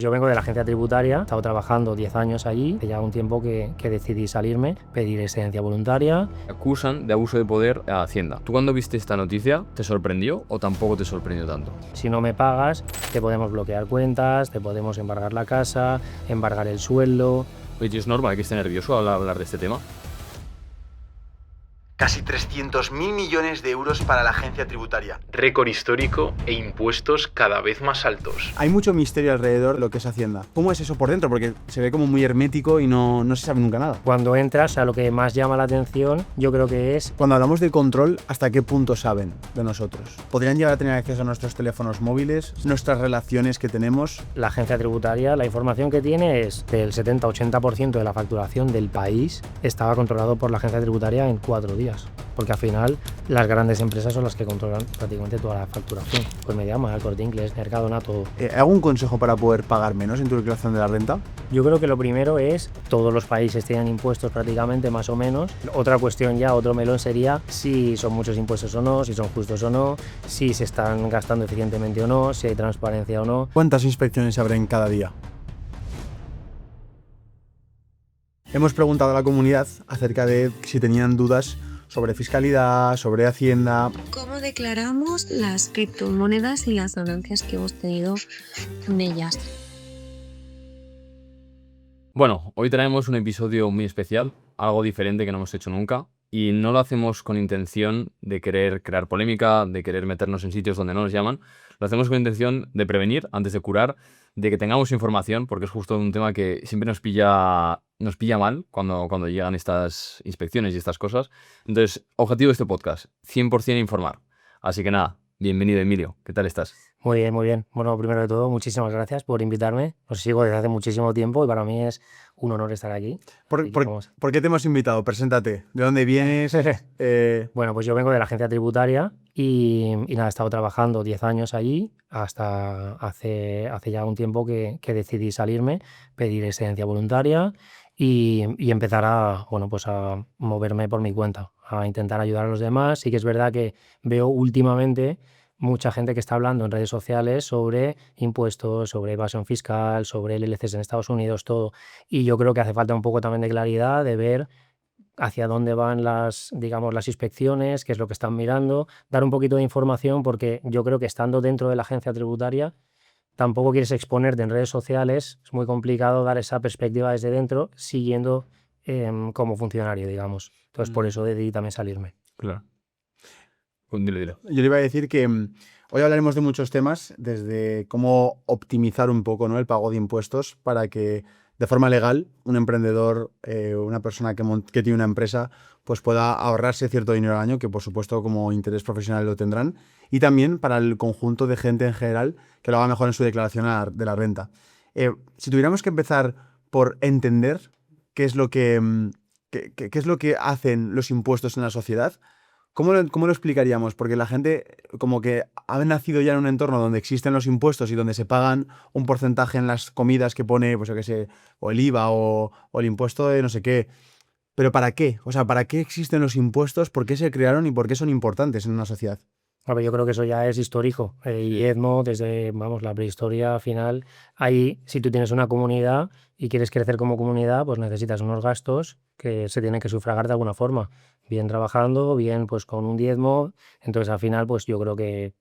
Yo vengo de la agencia tributaria, he estado trabajando 10 años allí, hace ya un tiempo que decidí salirme, pedir excedencia voluntaria. Acusan de abuso de poder a Hacienda. ¿Tú cuando viste esta noticia, te sorprendió o tampoco te sorprendió tanto? Si no me pagas, te podemos bloquear cuentas, te podemos embargar la casa, embargar el sueldo. Oye, ¿es normal que esté nervioso al hablar de este tema? Casi 300.000 millones de euros para la agencia tributaria. Récord histórico e impuestos cada vez más altos. Hay mucho misterio alrededor de lo que es Hacienda. ¿Cómo es eso por dentro? Porque se ve como muy hermético y no se sabe nunca nada. Cuando entras, a lo que más llama la atención, yo creo que es... Cuando hablamos de control, ¿hasta qué punto saben de nosotros? ¿Podrían llegar a tener acceso a nuestros teléfonos móviles, nuestras relaciones que tenemos? La agencia tributaria, la información que tiene es del 70-80% de la facturación del país estaba controlado por la agencia tributaria en 4 días. Porque al final las grandes empresas son las que controlan prácticamente toda la facturación. Pues Mediamar, Corte Inglés, Mercadona, todo. ¿Algún consejo para poder pagar menos en tu declaración de la renta? Yo creo que lo primero es, todos los países tienen impuestos prácticamente más o menos. Otra cuestión ya, otro melón sería si son muchos impuestos o no, si son justos o no, si se están gastando eficientemente o no, si hay transparencia o no. ¿Cuántas inspecciones se abren cada día? Hemos preguntado a la comunidad acerca de si tenían dudas sobre fiscalidad, sobre Hacienda. ¿Cómo declaramos las criptomonedas y las ganancias que hemos tenido en ellas? Bueno, hoy traemos un episodio muy especial, algo diferente que no hemos hecho nunca. Y no lo hacemos con intención de querer crear polémica, de querer meternos en sitios donde no nos llaman. Lo hacemos con intención de prevenir antes de curar, de que tengamos información, porque es justo un tema que siempre nos pilla mal cuando llegan estas inspecciones y estas cosas. Entonces, objetivo de este podcast, 100% informar. Así que nada, bienvenido Emilio, ¿qué tal estás? Muy bien, muy bien. Bueno, primero de todo, muchísimas gracias por invitarme. Os sigo desde hace muchísimo tiempo y para mí es un honor estar aquí. ¿Por qué te hemos invitado? Preséntate. ¿De dónde vienes? Bueno, pues yo vengo de la agencia tributaria y nada, he estado trabajando 10 años allí hasta hace ya un tiempo que decidí salirme, pedir excedencia voluntaria y empezar a moverme por mi cuenta, a intentar ayudar a los demás. Sí que es verdad que veo últimamente mucha gente que está hablando en redes sociales sobre impuestos, sobre evasión fiscal, sobre LLCs en Estados Unidos, todo. Y yo creo que hace falta un poco también de claridad, de ver hacia dónde van las inspecciones, qué es lo que están mirando, dar un poquito de información, porque yo creo que estando dentro de la agencia tributaria tampoco quieres exponerte en redes sociales, es muy complicado dar esa perspectiva desde dentro siguiendo como funcionario, digamos. Entonces por eso decidí también salirme. Claro. Dile. Yo le iba a decir que hoy hablaremos de muchos temas, desde cómo optimizar un poco, ¿no?, el pago de impuestos para que de forma legal un emprendedor, una persona que tiene una empresa, pues pueda ahorrarse cierto dinero al año, que por supuesto como interés profesional lo tendrán, y también para el conjunto de gente en general que lo haga mejor en su declaración de la renta. Si tuviéramos que empezar por entender qué es lo que hacen los impuestos en la sociedad, ¿cómo lo explicaríamos? Porque la gente como que ha nacido ya en un entorno donde existen los impuestos y donde se pagan un porcentaje en las comidas que pone, pues yo qué sé, o el IVA o el impuesto de no sé qué. ¿Pero para qué? O sea, ¿para qué existen los impuestos? ¿Por qué se crearon y por qué son importantes en una sociedad? A ver, yo creo que eso ya es histórico. Y Edmo, desde la prehistoria final, ahí, si tú tienes una comunidad y quieres crecer como comunidad, pues necesitas unos gastos que se tienen que sufragar de alguna forma. Bien trabajando, bien pues con un diezmo. Entonces, al final, pues yo creo que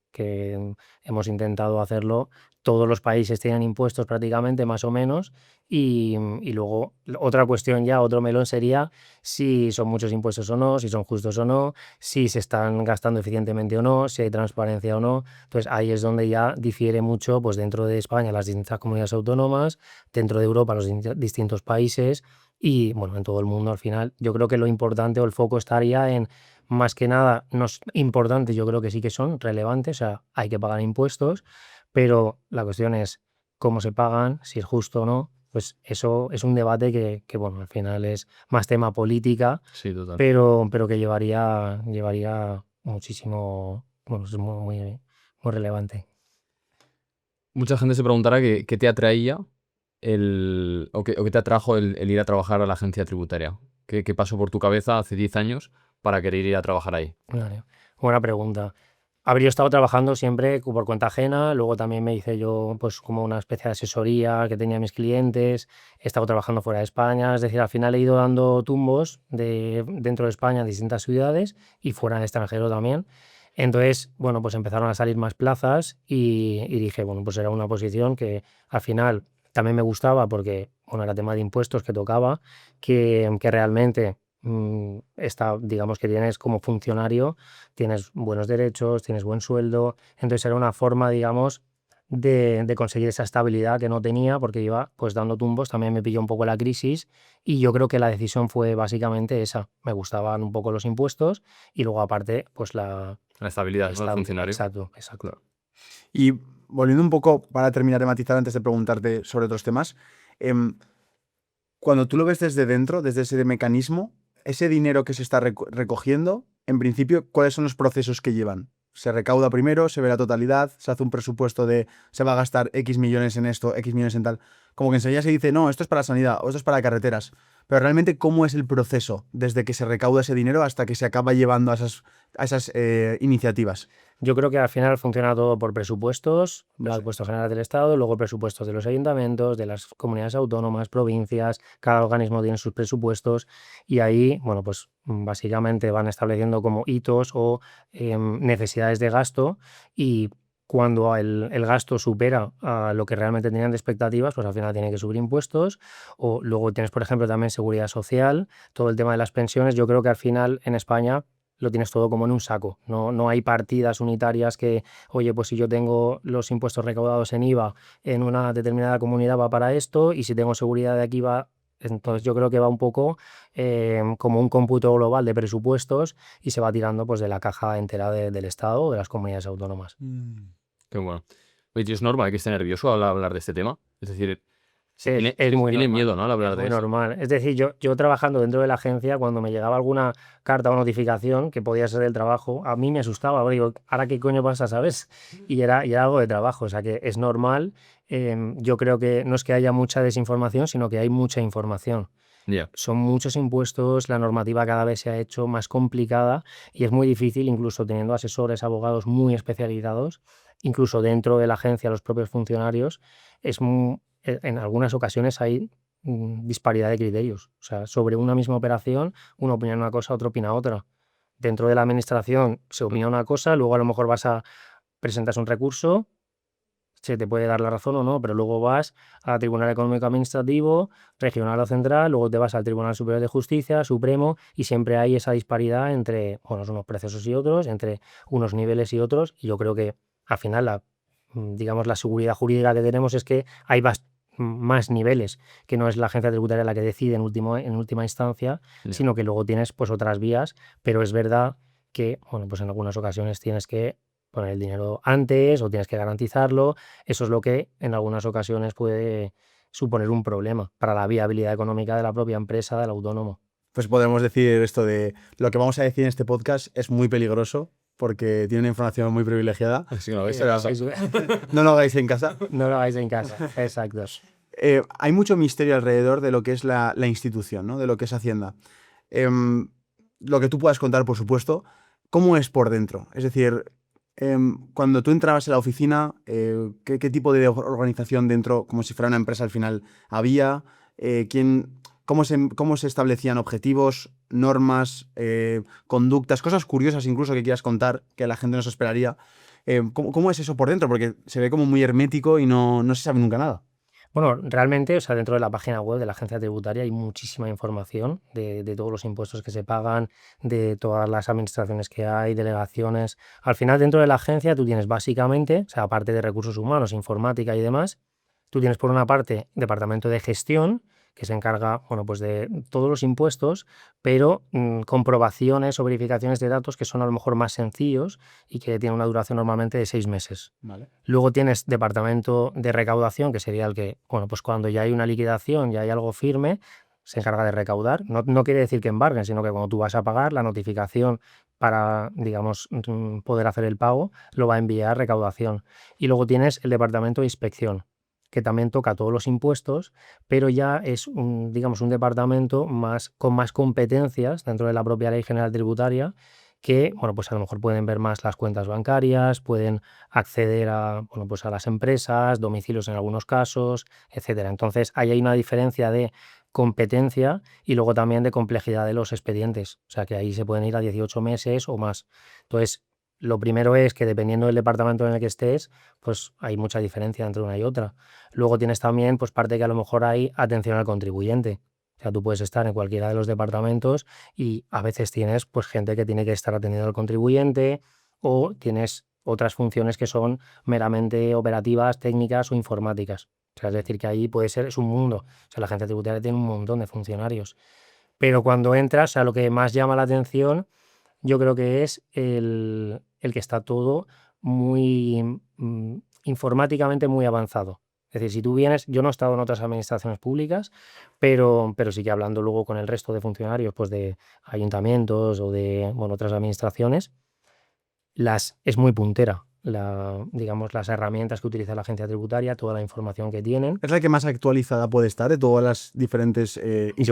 hemos intentado hacerlo. Todos los países tienen impuestos prácticamente, más o menos. Y luego, otra cuestión ya, otro melón sería si son muchos impuestos o no, si son justos o no, si se están gastando eficientemente o no, si hay transparencia o no. Entonces ahí es donde ya difiere mucho, pues dentro de España las distintas comunidades autónomas, dentro de Europa los distintos países y bueno, en todo el mundo al final. Yo creo que lo importante o el foco estaría en, más que nada, no es importante, yo creo que sí que son relevantes, o sea, hay que pagar impuestos, pero la cuestión es cómo se pagan, si es justo o no. Pues eso es un debate que bueno, al final es más tema política, Sí, total. pero que llevaría muchísimo, bueno, es muy relevante. Mucha gente se preguntará qué te atraía o qué te atrajo el ir a trabajar a la agencia tributaria. ¿Qué pasó por tu cabeza hace 10 años para querer ir a trabajar ahí? Vale. Buena pregunta. Habría estado trabajando siempre por cuenta ajena, luego también me hice yo pues como una especie de asesoría que tenía mis clientes, he estado trabajando fuera de España, es decir, al final he ido dando tumbos dentro de España en distintas ciudades y fuera del extranjero también. Entonces, bueno, pues empezaron a salir más plazas y dije, bueno, pues era una posición que al final también me gustaba porque, bueno, era tema de impuestos que tocaba, que realmente digamos que tienes como funcionario, tienes buenos derechos, tienes buen sueldo, entonces era una forma, digamos, de conseguir esa estabilidad que no tenía porque iba pues dando tumbos, también me pilló un poco la crisis y yo creo que la decisión fue básicamente esa, me gustaban un poco los impuestos y luego aparte pues La estabilidad, ¿no? Del funcionario. Exacto, exacto. Claro. Y volviendo un poco, para terminar de matizar antes de preguntarte sobre otros temas, cuando tú lo ves desde dentro, desde ese mecanismo, ese dinero que se está recogiendo, en principio, ¿cuáles son los procesos que llevan? Se recauda primero, se ve la totalidad, se hace un presupuesto de se va a gastar X millones en esto, X millones en tal. Como que enseguida se dice, no, esto es para sanidad o esto es para carreteras. Pero realmente, ¿cómo es el proceso desde que se recauda ese dinero hasta que se acaba llevando a esas iniciativas? Yo creo que al final funciona todo por presupuestos, va al presupuesto general del Estado, luego presupuestos de los ayuntamientos, de las comunidades autónomas, provincias, cada organismo tiene sus presupuestos y ahí, bueno, pues básicamente van estableciendo como hitos o necesidades de gasto y cuando el gasto supera a lo que realmente tenían de expectativas, pues al final tienen que subir impuestos o luego tienes, por ejemplo, también seguridad social, todo el tema de las pensiones. Yo creo que al final en España lo tienes todo como en un saco. No hay partidas unitarias que, oye, pues si yo tengo los impuestos recaudados en IVA en una determinada comunidad va para esto y si tengo seguridad de aquí va. Entonces yo creo que va un poco como un cómputo global de presupuestos y se va tirando pues de la caja entera del Estado o de las comunidades autónomas. Qué bueno. Oye, ¿es normal que esté nervioso al hablar de este tema? Es decir, Es muy tiene normal, miedo, ¿no? Al hablar es de muy eso. normal. Es decir, yo trabajando dentro de la agencia, cuando me llegaba alguna carta o notificación que podía ser del trabajo, a mí me asustaba. Porque digo, ¿ahora qué coño pasa, sabes? Y era algo de trabajo, o sea que es normal. Yo creo que no es que haya mucha desinformación, sino que hay mucha información. Ya. Son muchos impuestos, la normativa cada vez se ha hecho más complicada y es muy difícil, incluso teniendo asesores, abogados muy especializados, incluso dentro de la agencia, los propios funcionarios, en algunas ocasiones hay disparidad de criterios. O sea, sobre una misma operación, uno opina una cosa, otro opina otra. Dentro de la administración se opina una cosa, luego a lo mejor presentas un recurso, se te puede dar la razón o no, pero luego vas al Tribunal Económico Administrativo, Regional o Central, luego te vas al Tribunal Superior de Justicia, Supremo, y siempre hay esa disparidad entre unos procesos y otros, entre unos niveles y otros, y yo creo que al final digamos, la seguridad jurídica que tenemos es que hay más niveles, que no es la agencia tributaria la que decide en última instancia, Ya. sino que luego tienes pues otras vías, pero es verdad que, bueno, pues en algunas ocasiones tienes que poner el dinero antes o tienes que garantizarlo. Eso es lo que en algunas ocasiones puede suponer un problema para la viabilidad económica de la propia empresa, del autónomo. Pues podemos decir esto de lo que vamos a decir en este podcast es muy peligroso porque tiene una información muy privilegiada. Así que no lo veis. No lo hagáis en casa. No lo hagáis en casa, exacto. Hay mucho misterio alrededor de lo que es la institución, ¿no? De lo que es Hacienda. Lo que tú puedas contar, por supuesto, ¿cómo es por dentro? Es decir, cuando tú entrabas en la oficina, ¿qué tipo de organización dentro, como si fuera una empresa al final, había? ¿Cómo se establecían objetivos, normas, conductas, cosas curiosas incluso que quieras contar que la gente no se esperaría? ¿Cómo es eso por dentro? Porque se ve como muy hermético y no se sabe nunca nada. Bueno, realmente, o sea, dentro de la página web de la agencia tributaria hay muchísima información de todos los impuestos que se pagan, de todas las administraciones que hay, delegaciones. Al final, dentro de la agencia tú tienes básicamente, o sea, aparte de recursos humanos, informática y demás, tú tienes por una parte departamento de gestión, que se encarga, bueno, pues de todos los impuestos, pero comprobaciones o verificaciones de datos que son a lo mejor más sencillos y que tienen una duración normalmente de 6 meses. Vale. Luego tienes departamento de recaudación, que sería el que, bueno, pues cuando ya hay una liquidación, ya hay algo firme, se encarga de recaudar. No quiere decir que embarguen, sino que cuando tú vas a pagar, la notificación para, digamos, poder hacer el pago, lo va a enviar recaudación. Y luego tienes el departamento de inspección, que también toca todos los impuestos, pero ya es digamos, un departamento con más competencias dentro de la propia Ley General Tributaria que, bueno, pues a lo mejor pueden ver más las cuentas bancarias, pueden acceder a, bueno, pues a las empresas, domicilios en algunos casos, etcétera. Entonces, ahí hay una diferencia de competencia y luego también de complejidad de los expedientes. O sea, que ahí se pueden ir a 18 meses o más. Entonces, lo primero es que dependiendo del departamento en el que estés, pues hay mucha diferencia entre una y otra. Luego tienes también, pues parte que a lo mejor hay atención al contribuyente. O sea, tú puedes estar en cualquiera de los departamentos y a veces tienes pues gente que tiene que estar atendiendo al contribuyente o tienes otras funciones que son meramente operativas, técnicas o informáticas. O sea, es decir, que ahí puede ser, es un mundo. O sea, la agencia tributaria tiene un montón de funcionarios. Pero cuando entras, o sea, lo que más llama la atención, yo creo que es el que está todo muy informáticamente muy avanzado. Es decir, si tú vienes, yo no he estado en otras administraciones públicas, pero sí que hablando luego con el resto de funcionarios, pues de ayuntamientos o de, bueno, otras administraciones, es muy puntera. Digamos, las herramientas que utiliza la agencia tributaria, toda la información que tienen. ¿Es la que más actualizada puede estar de todas las diferentes Yo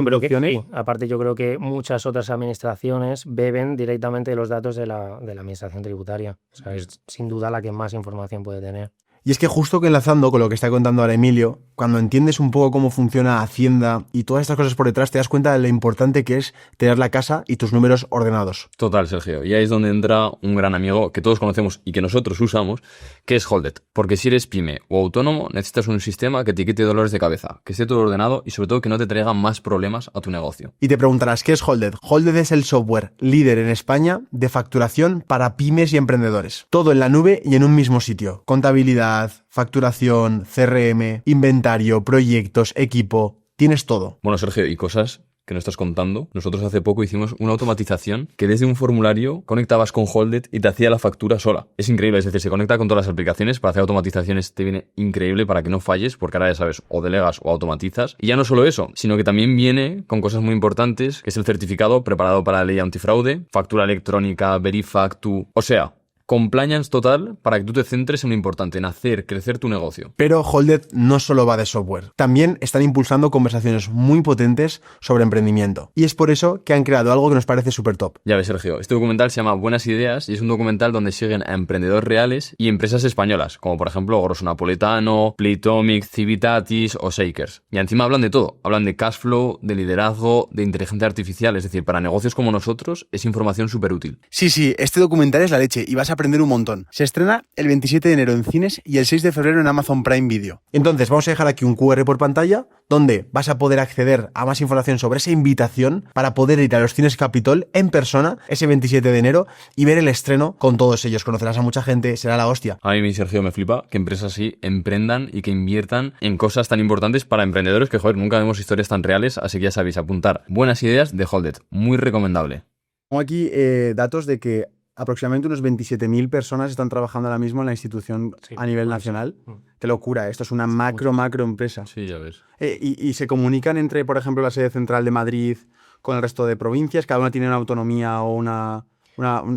creo que instituciones? sí. Aparte, yo creo que muchas otras administraciones beben directamente de los datos de la administración tributaria. O sea, es sin duda la que más información puede tener. Y es que justo que enlazando con lo que está contando ahora Emilio, cuando entiendes un poco cómo funciona Hacienda y todas estas cosas por detrás, te das cuenta de lo importante que es tener la casa y tus números ordenados. Total, Sergio. Y ahí es donde entra un gran amigo que todos conocemos y que nosotros usamos, que es Holded. Porque si eres pyme o autónomo, necesitas un sistema que te quite dolores de cabeza, que esté todo ordenado y sobre todo que no te traiga más problemas a tu negocio. Y te preguntarás, ¿qué es Holded? Holded es el software líder en España de facturación para pymes y emprendedores. Todo en la nube y en un mismo sitio. Contabilidad, facturación, CRM, inventario, proyectos, equipo. Tienes todo. Bueno, Sergio, y cosas que no estás contando. Nosotros hace poco hicimos una automatización que desde un formulario conectabas con Holded y te hacía la factura sola. Es increíble, es decir, se conecta con todas las aplicaciones. Para hacer automatizaciones te viene increíble para que no falles, porque ahora ya sabes, o delegas o automatizas. Y ya no solo eso, sino que también viene con cosas muy importantes, que es el certificado preparado para la ley antifraude, factura electrónica, Verifactu, o sea, compliance total para que tú te centres en lo importante, en hacer crecer tu negocio. Pero Holded no solo va de software. También están impulsando conversaciones muy potentes sobre emprendimiento. Y es por eso que han creado algo que nos parece súper top. Ya ves, Sergio, este documental se llama Buenas Ideas y es un documental donde siguen a emprendedores reales y empresas españolas, como por ejemplo Grosso Napoletano, Playtomic, Civitatis o Shakers. Y encima hablan de todo. Hablan de cash flow, de liderazgo, de inteligencia artificial. Es decir, para negocios como nosotros es información súper útil. Sí, este documental es la leche y vas a aprender un montón. Se estrena el 27 de enero en cines y el 6 de febrero en Amazon Prime Video. Entonces vamos a dejar aquí un QR por pantalla donde vas a poder acceder a más información sobre esa invitación para poder ir a los cines Capitol en persona ese 27 de enero y ver el estreno con todos ellos. Conocerás a mucha gente, será la hostia. A mí, Sergio, me flipa que empresas así emprendan y que inviertan en cosas tan importantes para emprendedores que, joder, nunca vemos historias tan reales, así que ya sabéis, apuntar Buenas Ideas de Holded. Muy recomendable. Tengo aquí datos de que aproximadamente unos 27.000 personas están trabajando ahora mismo en la institución a nivel nacional. Qué locura, esto es una macro empresa. Sí, ya ves. Y se comunican entre, por ejemplo, la sede central de Madrid con el resto de provincias. Cada una tiene una autonomía o una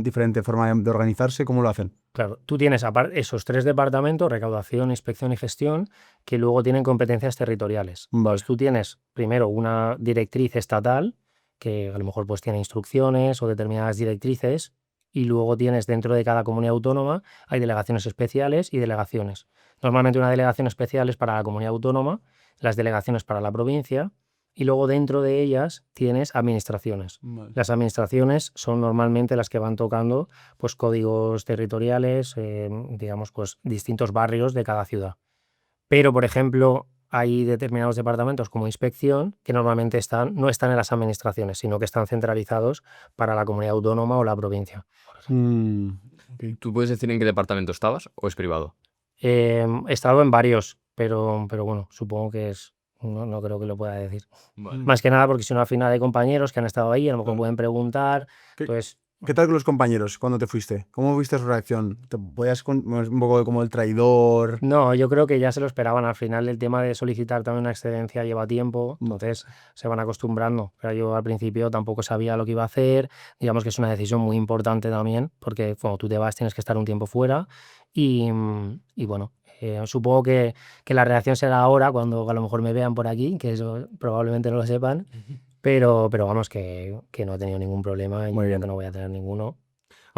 diferente forma de organizarse. ¿Cómo lo hacen? Claro, tú tienes esos 3 departamentos, recaudación, inspección y gestión, que luego tienen competencias territoriales. Vale. Pues tú tienes primero una directriz estatal, que a lo mejor pues tiene instrucciones o determinadas directrices, y luego tienes dentro de cada comunidad autónoma hay delegaciones especiales y delegaciones. Normalmente una delegación especial es para la comunidad autónoma, las delegaciones para la provincia, y luego dentro de ellas tienes administraciones. Vale. Las administraciones son normalmente las que van tocando pues códigos territoriales, digamos pues distintos barrios de cada ciudad. Pero, por ejemplo, hay determinados departamentos como inspección que normalmente no están en las administraciones, sino que están centralizados para la comunidad autónoma o la provincia. Okay. ¿Tú puedes decir en qué departamento estabas o es privado? He estado en varios, pero bueno, supongo que es... No creo que lo pueda decir. Vale. Más que nada porque si no, al final hay compañeros que han estado ahí, a lo mejor pueden preguntar. Entonces, ¿Qué tal con los compañeros cuando te fuiste? ¿Cómo viste su reacción? ¿Te podías un poco como el traidor? no, yo creo que ya se lo esperaban. Al final el tema de solicitar también una excedencia lleva tiempo, entonces se van acostumbrando. Pero yo al principio tampoco sabía lo que iba a hacer. Digamos que es una decisión muy importante también, porque cuando tú te vas tienes que estar un tiempo fuera y bueno, supongo que la reacción será ahora cuando a lo mejor me vean por aquí, que eso probablemente no lo sepan. Pero vamos, que no he tenido ningún problema y Muy bien. que no voy a tener ninguno.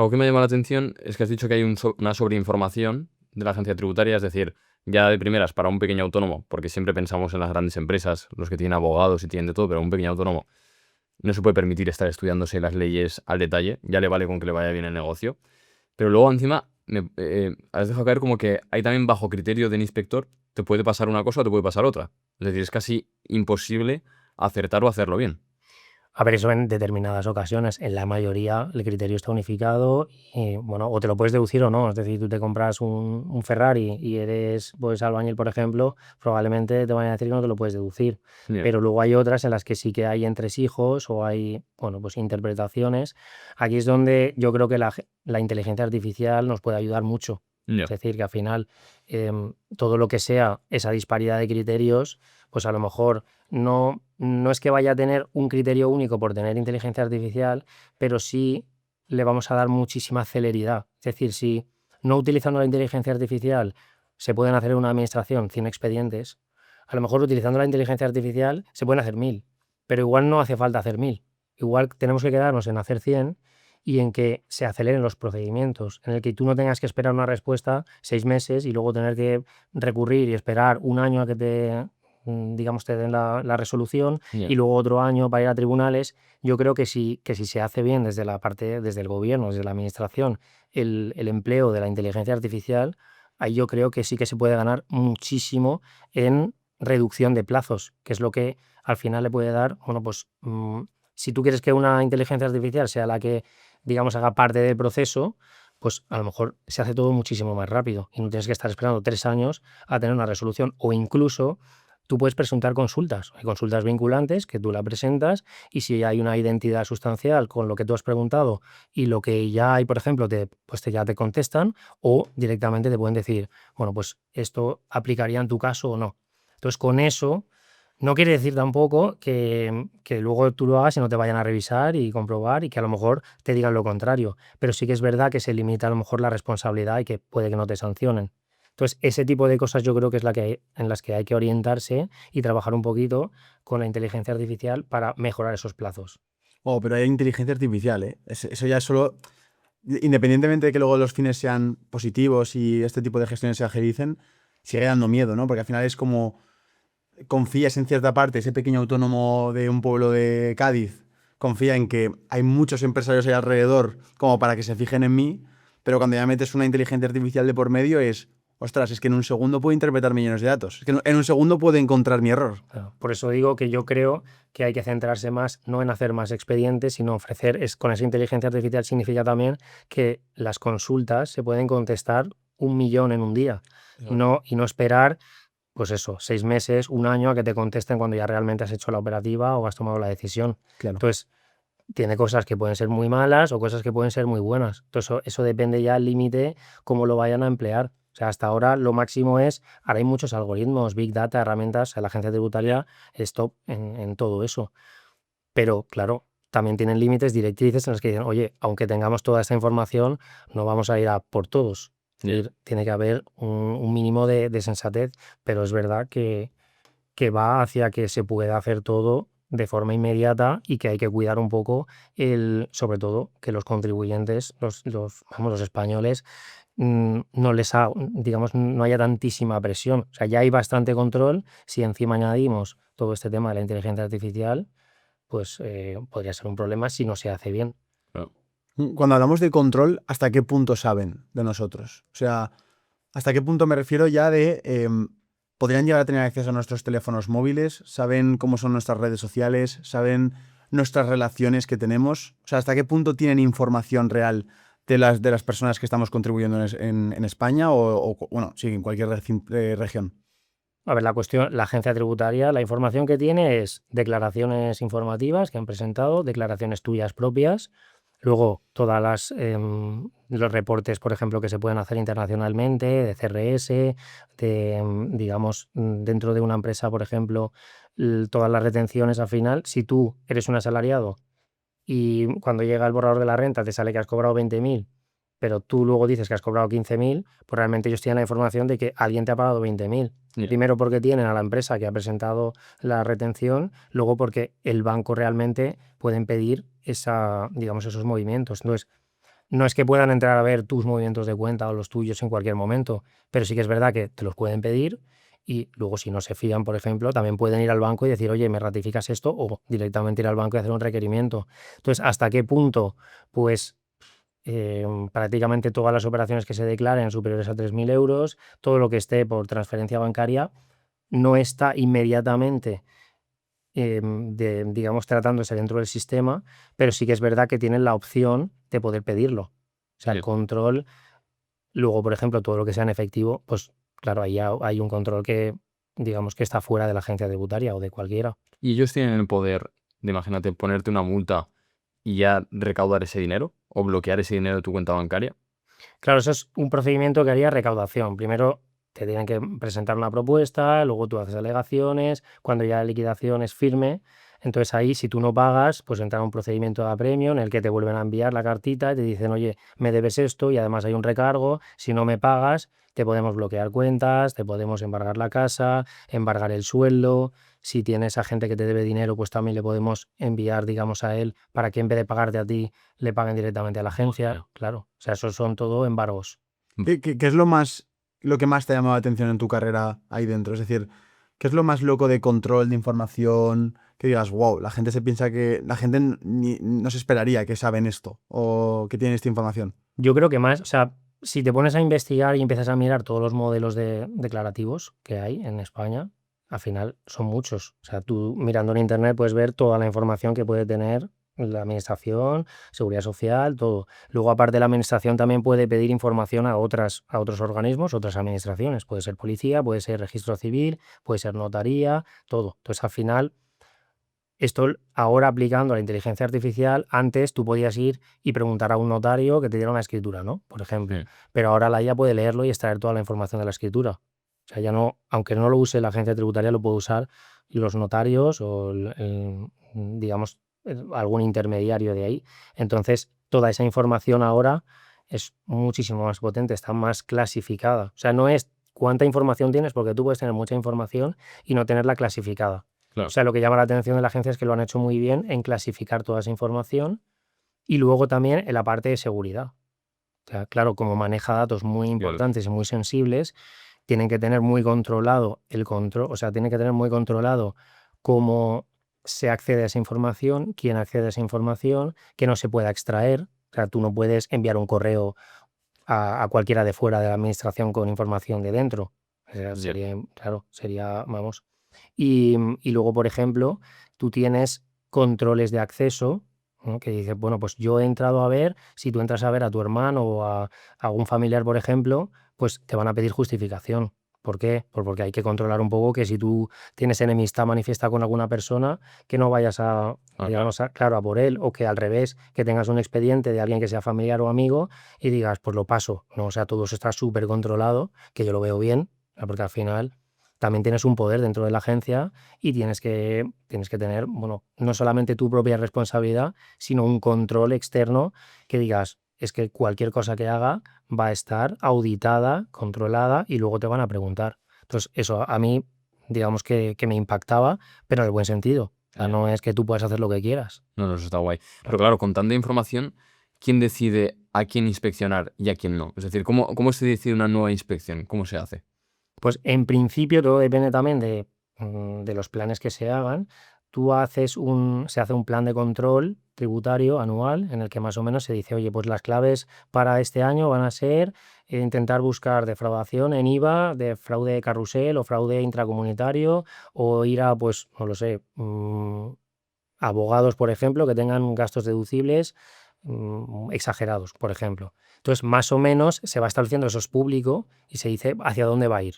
Algo que me llama la atención es que has dicho que hay una sobreinformación de la agencia tributaria, es decir, ya de primeras para un pequeño autónomo, porque siempre pensamos en las grandes empresas, los que tienen abogados y tienen de todo, pero un pequeño autónomo no se puede permitir estar estudiándose las leyes al detalle, ya le vale con que le vaya bien el negocio. Pero luego encima has dejado caer como que hay también bajo criterio del inspector, te puede pasar una cosa o te puede pasar otra. Es decir, es casi imposible acertar o hacerlo bien. A ver, eso en determinadas ocasiones, en la mayoría el criterio está unificado y, bueno, o te lo puedes deducir o no. Es decir, tú te compras un Ferrari y eres pues albañil, por ejemplo, probablemente te van a decir que no te lo puedes deducir. Ya, Pero luego hay otras en las que sí que hay entresijos o hay, bueno, pues interpretaciones. Aquí es donde yo creo que la inteligencia artificial nos puede ayudar mucho. ya, Es decir, que al final todo lo que sea esa disparidad de criterios, pues a lo mejor no es que vaya a tener un criterio único por tener inteligencia artificial, pero sí le vamos a dar muchísima celeridad. Es decir, si no utilizando la inteligencia artificial se pueden hacer en una administración 100 expedientes, a lo mejor utilizando la inteligencia artificial se pueden hacer 1000, pero igual no hace falta hacer 1000. Igual tenemos que quedarnos en hacer 100 y en que se aceleren los procedimientos, en el que tú no tengas que esperar una respuesta 6 meses y luego tener que recurrir y esperar un año a que digamos, te den la resolución ya. y luego otro año para ir a tribunales. Yo creo que si se hace bien desde la parte, desde el gobierno, desde la administración, el empleo de la inteligencia artificial, ahí yo creo que sí que se puede ganar muchísimo en reducción de plazos, que es lo que al final le puede dar, bueno, pues si tú quieres que una inteligencia artificial sea la que, digamos, haga parte del proceso, pues a lo mejor se hace todo muchísimo más rápido y no tienes que estar esperando 3 años a tener una resolución, o incluso tú puedes presentar consultas. Hay consultas vinculantes que tú la presentas y si hay una identidad sustancial con lo que tú has preguntado y lo que ya hay, por ejemplo, ya te contestan, o directamente te pueden decir, bueno, pues esto aplicaría en tu caso o no. Entonces, con eso no quiere decir tampoco que luego tú lo hagas y no te vayan a revisar y comprobar y que a lo mejor te digan lo contrario. Pero sí que es verdad que se limita a lo mejor la responsabilidad y que puede que no te sancionen. Entonces, ese tipo de cosas yo creo que es en las que hay que orientarse y trabajar un poquito con la inteligencia artificial para mejorar esos plazos. Oh, pero hay inteligencia artificial, ¿eh? Eso ya es solo. Independientemente de que luego los fines sean positivos y este tipo de gestiones se agilicen, sigue dando miedo, ¿no? Porque al final es como confías en cierta parte, ese pequeño autónomo de un pueblo de Cádiz confía en que hay muchos empresarios ahí alrededor como para que se fijen en mí, pero cuando ya metes una inteligencia artificial de por medio es, ostras, es que en un segundo puede interpretar millones de datos, es que en un segundo puede encontrar mi error. Claro. Por eso digo que yo creo que hay que centrarse más, no en hacer más expedientes, sino ofrecer, con esa inteligencia artificial significa también que las consultas se pueden contestar 1.000.000 en un día, y no esperar, pues eso, 6 meses, un año a que te contesten cuando ya realmente has hecho la operativa o has tomado la decisión. Claro. Entonces, tiene cosas que pueden ser muy malas o cosas que pueden ser muy buenas. Entonces, eso depende ya al límite cómo lo vayan a emplear. O sea, hasta ahora lo máximo es, ahora hay muchos algoritmos, big data, herramientas, la agencia tributaria es top en todo eso. Pero claro, también tienen límites, directrices en las que dicen, oye, aunque tengamos toda esta información, no vamos a ir a por todos. Es Ya. decir, tiene que haber un mínimo de sensatez, pero es verdad que va hacia que se pueda hacer todo de forma inmediata y que hay que cuidar un poco sobre todo que los contribuyentes, los españoles, digamos, no haya tantísima presión. O sea, ya hay bastante control. Si encima añadimos todo este tema de la inteligencia artificial, pues podría ser un problema si no se hace bien. Claro. Cuando hablamos de control, ¿hasta qué punto saben de nosotros? O sea, ¿hasta qué punto me refiero ya de... podrían llegar a tener acceso a nuestros teléfonos móviles? ¿Saben cómo son nuestras redes sociales? ¿Saben nuestras relaciones que tenemos? O sea, ¿hasta qué punto tienen información real de las personas que estamos contribuyendo en España bueno, sí, en cualquier región? A ver, la agencia tributaria, la información que tiene es declaraciones informativas que han presentado, declaraciones tuyas propias, luego todas los reportes, por ejemplo, que se pueden hacer internacionalmente, de CRS, digamos, dentro de una empresa, por ejemplo, todas las retenciones al final. Si tú eres un asalariado y cuando llega el borrador de la renta te sale que has cobrado 20.000, pero tú luego dices que has cobrado 15.000, pues realmente ellos tienen la información de que alguien te ha pagado 20.000. Ya. Primero porque tienen a la empresa que ha presentado la retención, luego porque el banco realmente puede impedir digamos, esos movimientos. Entonces, no es que puedan entrar a ver tus movimientos de cuenta o los tuyos en cualquier momento, pero sí que es verdad que te los pueden pedir y luego si no se fían, por ejemplo, también pueden ir al banco y decir, oye, ¿me ratificas esto? O directamente ir al banco y hacer un requerimiento. Entonces, ¿hasta qué punto? Pues prácticamente todas las operaciones que se declaren superiores a 3.000 euros, todo lo que esté por transferencia bancaria, no está inmediatamente digamos, tratándose dentro del sistema, pero sí que es verdad que tienen la opción de poder pedirlo. O sea, el Bien. control, luego, por ejemplo, todo lo que sea en efectivo, pues claro, ahí ya hay un control que, digamos, que está fuera de la agencia tributaria o de cualquiera. Y ellos tienen el poder de, imagínate, ponerte una multa y ya recaudar ese dinero o bloquear ese dinero de tu cuenta bancaria. Claro, eso es un procedimiento que haría recaudación. Primero te tienen que presentar una propuesta, luego tú haces alegaciones, cuando ya la liquidación es firme, entonces ahí si tú no pagas, pues entra un procedimiento de apremio en el que te vuelven a enviar la cartita y te dicen, oye, me debes esto y además hay un recargo, si no me pagas, te podemos bloquear cuentas, te podemos embargar la casa, embargar el sueldo. Si tienes a gente que te debe dinero, pues también le podemos enviar, digamos, a él para que en vez de pagarte a ti, le paguen directamente a la agencia. Hostia. Claro, o sea, esos son todo embargos. ¿Qué es lo que más te ha llamado la atención en tu carrera ahí dentro? Es decir, ¿qué es lo más loco de control de información? Que digas, wow, la gente se piensa que la gente no se esperaría que saben esto o que tienen esta información. Yo creo que más, o sea, si te pones a investigar y empiezas a mirar todos los modelos declarativos que hay en España, al final son muchos. O sea, tú mirando en internet puedes ver toda la información que puede tener la administración, seguridad social, todo. Luego, aparte, la administración también puede pedir información a otros organismos, otras administraciones. Puede ser policía, puede ser registro civil, puede ser notaría, todo. Entonces, al final, esto ahora aplicando a la inteligencia artificial, antes tú podías ir y preguntar a un notario que te diera una escritura, ¿no? Por ejemplo. Sí. Pero ahora la IA puede leerlo y extraer toda la información de la escritura. O sea, ya no, aunque no lo use la agencia tributaria, lo puede usar los notarios o, digamos, algún intermediario de ahí. Entonces, toda esa información ahora es muchísimo más potente, está más clasificada. O sea, no es cuánta información tienes, porque tú puedes tener mucha información y no tenerla clasificada. Claro. O sea, lo que llama la atención de la agencia es que lo han hecho muy bien en clasificar toda esa información y luego también en la parte de seguridad. O sea, claro, como maneja datos muy importantes y muy sensibles, tienen que tener muy controlado el control, o sea, tienen que tener muy controlado cómo se accede a esa información, quién accede a esa información, que no se pueda extraer. O sea, tú no puedes enviar un correo a cualquiera de fuera de la administración con información de dentro. O sea, sería, claro, sería, vamos. Y luego, por ejemplo, tú tienes controles de acceso, ¿no? Que dices, bueno, pues yo he entrado a ver, si tú entras a ver a tu hermano o a algún familiar, por ejemplo, pues te van a pedir justificación. ¿Por qué? Pues porque hay que controlar un poco que si tú tienes enemistad manifiesta con alguna persona, que no vayas digamos, claro, a por él, o que al revés, que tengas un expediente de alguien que sea familiar o amigo y digas, pues lo paso. No, o sea, todo eso está súper controlado, que yo lo veo bien, porque al final también tienes un poder dentro de la agencia y tienes que tener, bueno, no solamente tu propia responsabilidad, sino un control externo que digas, es que cualquier cosa que haga va a estar auditada, controlada y luego te van a preguntar. Entonces, eso a mí, digamos que me impactaba, pero en el buen sentido. O sea, no es que tú puedas hacer lo que quieras. No, eso está guay. Pero claro, con tanta información, ¿quién decide a quién inspeccionar y a quién no? Es decir, ¿cómo se decide una nueva inspección? ¿Cómo se hace? Pues en principio todo depende también de los planes que se hagan. Se hace un plan de control tributario anual en el que más o menos se dice, oye, pues las claves para este año van a ser intentar buscar defraudación en IVA, de fraude de carrusel o fraude intracomunitario o ir a, pues, no lo sé, abogados, por ejemplo, que tengan gastos deducibles exagerados, por ejemplo. Entonces, más o menos se va estableciendo, eso es público y se dice hacia dónde va a ir.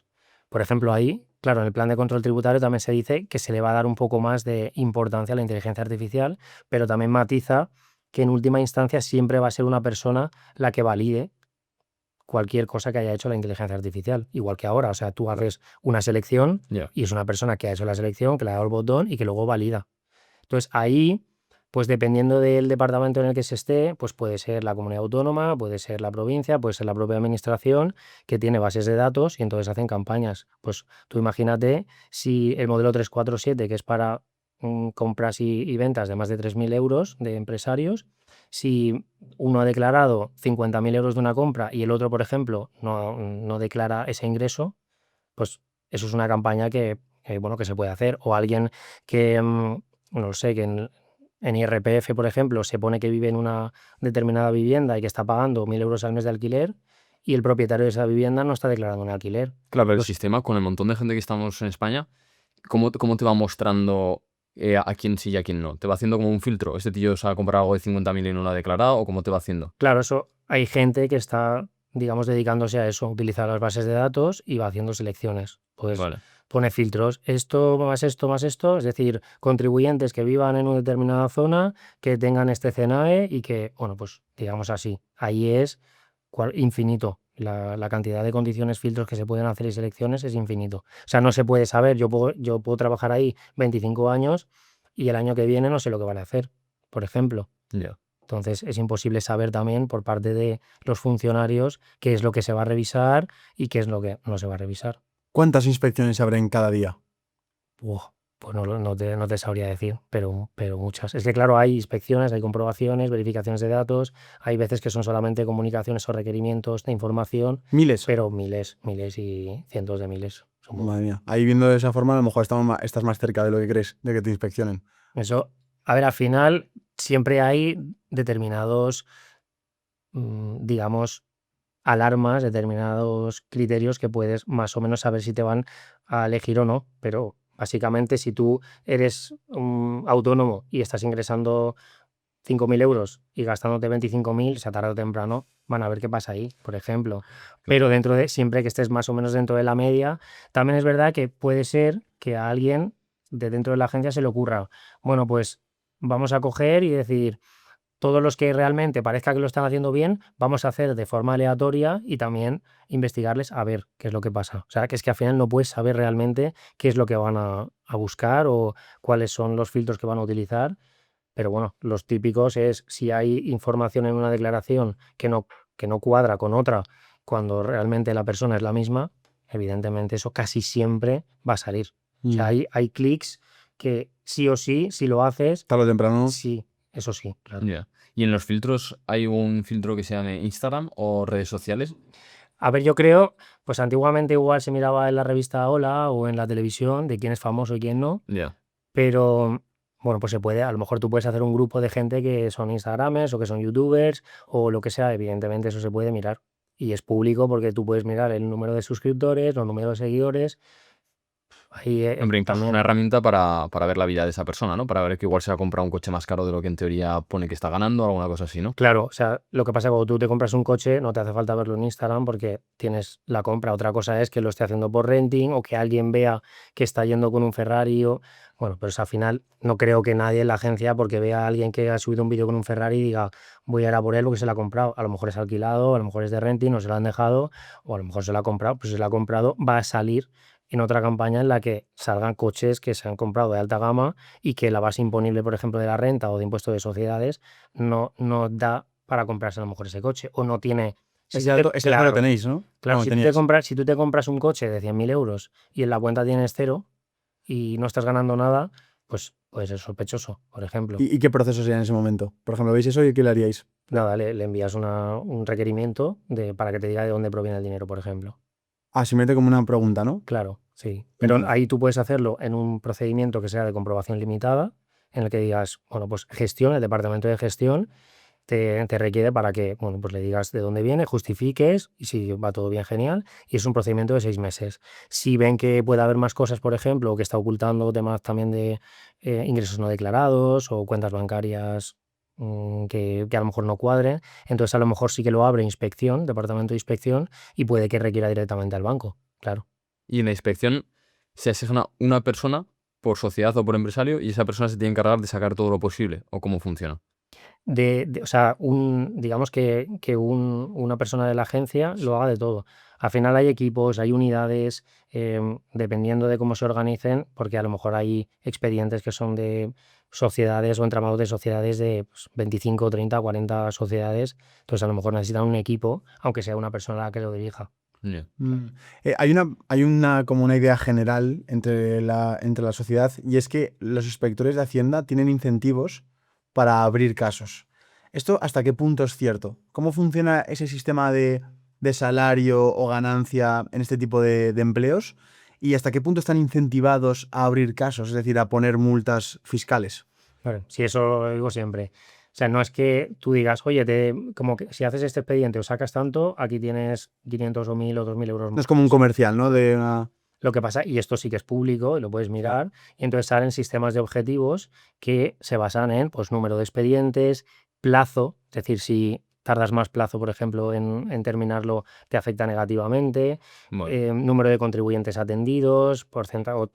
Por ejemplo, ahí, claro, en el plan de control tributario también se dice que se le va a dar un poco más de importancia a la inteligencia artificial, pero también matiza que en última instancia siempre va a ser una persona la que valide cualquier cosa que haya hecho la inteligencia artificial, igual que ahora. O sea, tú haces una selección y es una persona que ha hecho la selección, que le ha dado el botón y que luego valida. Entonces, ahí, pues dependiendo del departamento en el que se esté, pues puede ser la comunidad autónoma, puede ser la provincia, puede ser la propia administración que tiene bases de datos y entonces hacen campañas. Pues tú imagínate si el modelo 347, que es para compras y ventas de más de 3.000 euros de empresarios, Si uno ha declarado 50.000 euros de una compra y el otro, por ejemplo, no declara ese ingreso, pues eso es una campaña bueno, que se puede hacer. O alguien que, no lo sé, que en IRPF, por ejemplo, se pone que vive en una determinada vivienda y que está pagando 1.000 euros al mes de alquiler y el propietario de esa vivienda no está declarando un alquiler. Claro, pero el Pues sistema, con el montón de gente que estamos en España, ¿cómo te va mostrando a quién sí y a quién no? ¿Te va haciendo como un filtro? ¿Este tío se ha comprado algo de 50.000 y no lo ha declarado? ¿O cómo te va haciendo? claro, eso hay gente que está, digamos, dedicándose a eso, utilizar las bases de datos y va haciendo selecciones. Pues Vale. pone filtros, esto más esto más esto, es decir, contribuyentes que vivan en una determinada zona, que tengan este CNAE y que, bueno, pues digamos así, ahí es infinito. La cantidad de condiciones, filtros que se pueden hacer y selecciones es infinito. O sea, no se puede saber, yo puedo trabajar ahí 25 años y el año que viene no sé lo que van a hacer, por ejemplo. Ya. Entonces es imposible saber también por parte de los funcionarios qué es lo que se va a revisar y qué es lo que no se va a revisar. ¿Cuántas inspecciones se abren cada día? Pues no te sabría decir, pero muchas. Es que claro, hay inspecciones, hay comprobaciones, verificaciones de datos, hay veces que son solamente comunicaciones o requerimientos de información, Miles. pero miles y cientos de miles. Madre mía. Ahí viendo de esa forma, a lo mejor estás más cerca de lo que crees, de que te inspeccionen. Eso, a ver, al final siempre hay determinados, digamos, alarmas, determinados criterios que puedes más o menos saber si te van a elegir o no, pero básicamente si tú eres autónomo y estás ingresando 5.000 euros y gastándote 25.000, o sea, tarde o temprano van a ver qué pasa ahí, por ejemplo. Pero siempre que estés más o menos dentro de la media, también es verdad que puede ser que a alguien de dentro de la agencia se le ocurra, bueno, pues vamos a coger y decir, todos los que realmente parezca que lo están haciendo bien, vamos a hacer de forma aleatoria y también investigarles a ver qué es lo que pasa. O sea, que es que al final no puedes saber realmente qué es lo que van a buscar o cuáles son los filtros que van a utilizar. Pero bueno, los típicos es si hay información en una declaración que no cuadra con otra cuando realmente la persona es la misma, evidentemente eso casi siempre va a salir. O sea, hay clics que sí o sí, si lo haces, Tarde o temprano. sí, eso sí, claro. Ya. ¿Y en los filtros hay un filtro que se llame Instagram o redes sociales? A ver, yo creo, pues antiguamente igual se miraba en la revista Hola o en la televisión de quién es famoso y quién no, Ya. pero bueno, pues se puede, a lo mejor tú puedes hacer un grupo de gente que son Instagramers o que son YouTubers o lo que sea, evidentemente eso se puede mirar y es público porque tú puedes mirar el número de suscriptores, los números de seguidores, ahí Hombre, incluso también. una herramienta para ver la vida de esa persona, ¿no? Para ver que igual se ha comprado un coche más caro de lo que en teoría pone que está ganando o alguna cosa así, ¿no? Claro, o sea, lo que pasa es que cuando tú te compras un coche no te hace falta verlo en Instagram porque tienes la compra. Otra cosa es que lo esté haciendo por renting o que alguien vea que está yendo con un Ferrari o... Bueno, pero al final no creo que nadie en la agencia porque vea a alguien que ha subido un vídeo con un Ferrari diga voy a ir a por él porque se lo ha comprado. A lo mejor es alquilado, a lo mejor es de renting o se lo han dejado o a lo mejor se lo ha comprado. Pues si se lo ha comprado va a salir en otra campaña en la que salgan coches que se han comprado de alta gama y que la base imponible, por ejemplo, de la renta o de impuesto de sociedades no da para comprarse a lo mejor ese coche o no tiene... Ese dato claro, lo tenéis, ¿no? claro, Bueno, si teníais. si tú te compras un coche de 100.000 euros y en la cuenta tienes cero y no estás ganando nada, pues puede ser sospechoso, por ejemplo. ¿Y qué proceso sería en ese momento? Por ejemplo, ¿veis eso y qué le haríais? Nada, le envías un requerimiento para que te diga de dónde proviene el dinero, por ejemplo. Ah, simplemente como una pregunta, ¿no? Claro, sí. Pero ahí tú puedes hacerlo en un procedimiento que sea de comprobación limitada, en el que digas, bueno, pues gestión, el departamento de gestión te requiere para que, bueno, pues le digas de dónde viene, justifiques y si va todo bien, genial. Y es un procedimiento de 6 meses. Si ven que puede haber más cosas, por ejemplo, o que está ocultando temas también de ingresos no declarados o cuentas bancarias que a lo mejor no cuadren, entonces a lo mejor sí que lo abre inspección, departamento de inspección, y puede que requiera directamente al banco, claro. Y en la inspección se asigna una persona por sociedad o por empresario y esa persona se tiene que encargar de sacar todo lo posible. ¿O cómo funciona? O sea, digamos que una persona de la agencia lo haga de todo. Al final hay equipos, hay unidades, dependiendo de cómo se organicen, porque a lo mejor hay expedientes que son de sociedades o entramados de sociedades de 25, 30, 40 sociedades. Entonces a lo mejor necesitan un equipo, aunque sea una persona la que lo dirija. Ya. Hay una como una idea general entre la sociedad y es que los inspectores de Hacienda tienen incentivos para abrir casos. ¿Esto hasta qué punto es cierto? ¿Cómo funciona ese sistema de salario o ganancia en este tipo de empleos? ¿Y hasta qué punto están incentivados a abrir casos, es decir, a poner multas fiscales? Vale, sí, eso lo digo siempre. O sea, no es que tú digas, oye, como que si haces este expediente o sacas tanto, aquí tienes 500 o 1000 o 2000 euros No más. es como un comercial, ¿no? Lo que pasa, y esto sí que es público, y lo puedes mirar, y entonces salen sistemas de objetivos que se basan en pues, número de expedientes, plazo, es decir, si tardas más plazo, por ejemplo, en terminarlo, te afecta negativamente, Bueno, número de contribuyentes atendidos,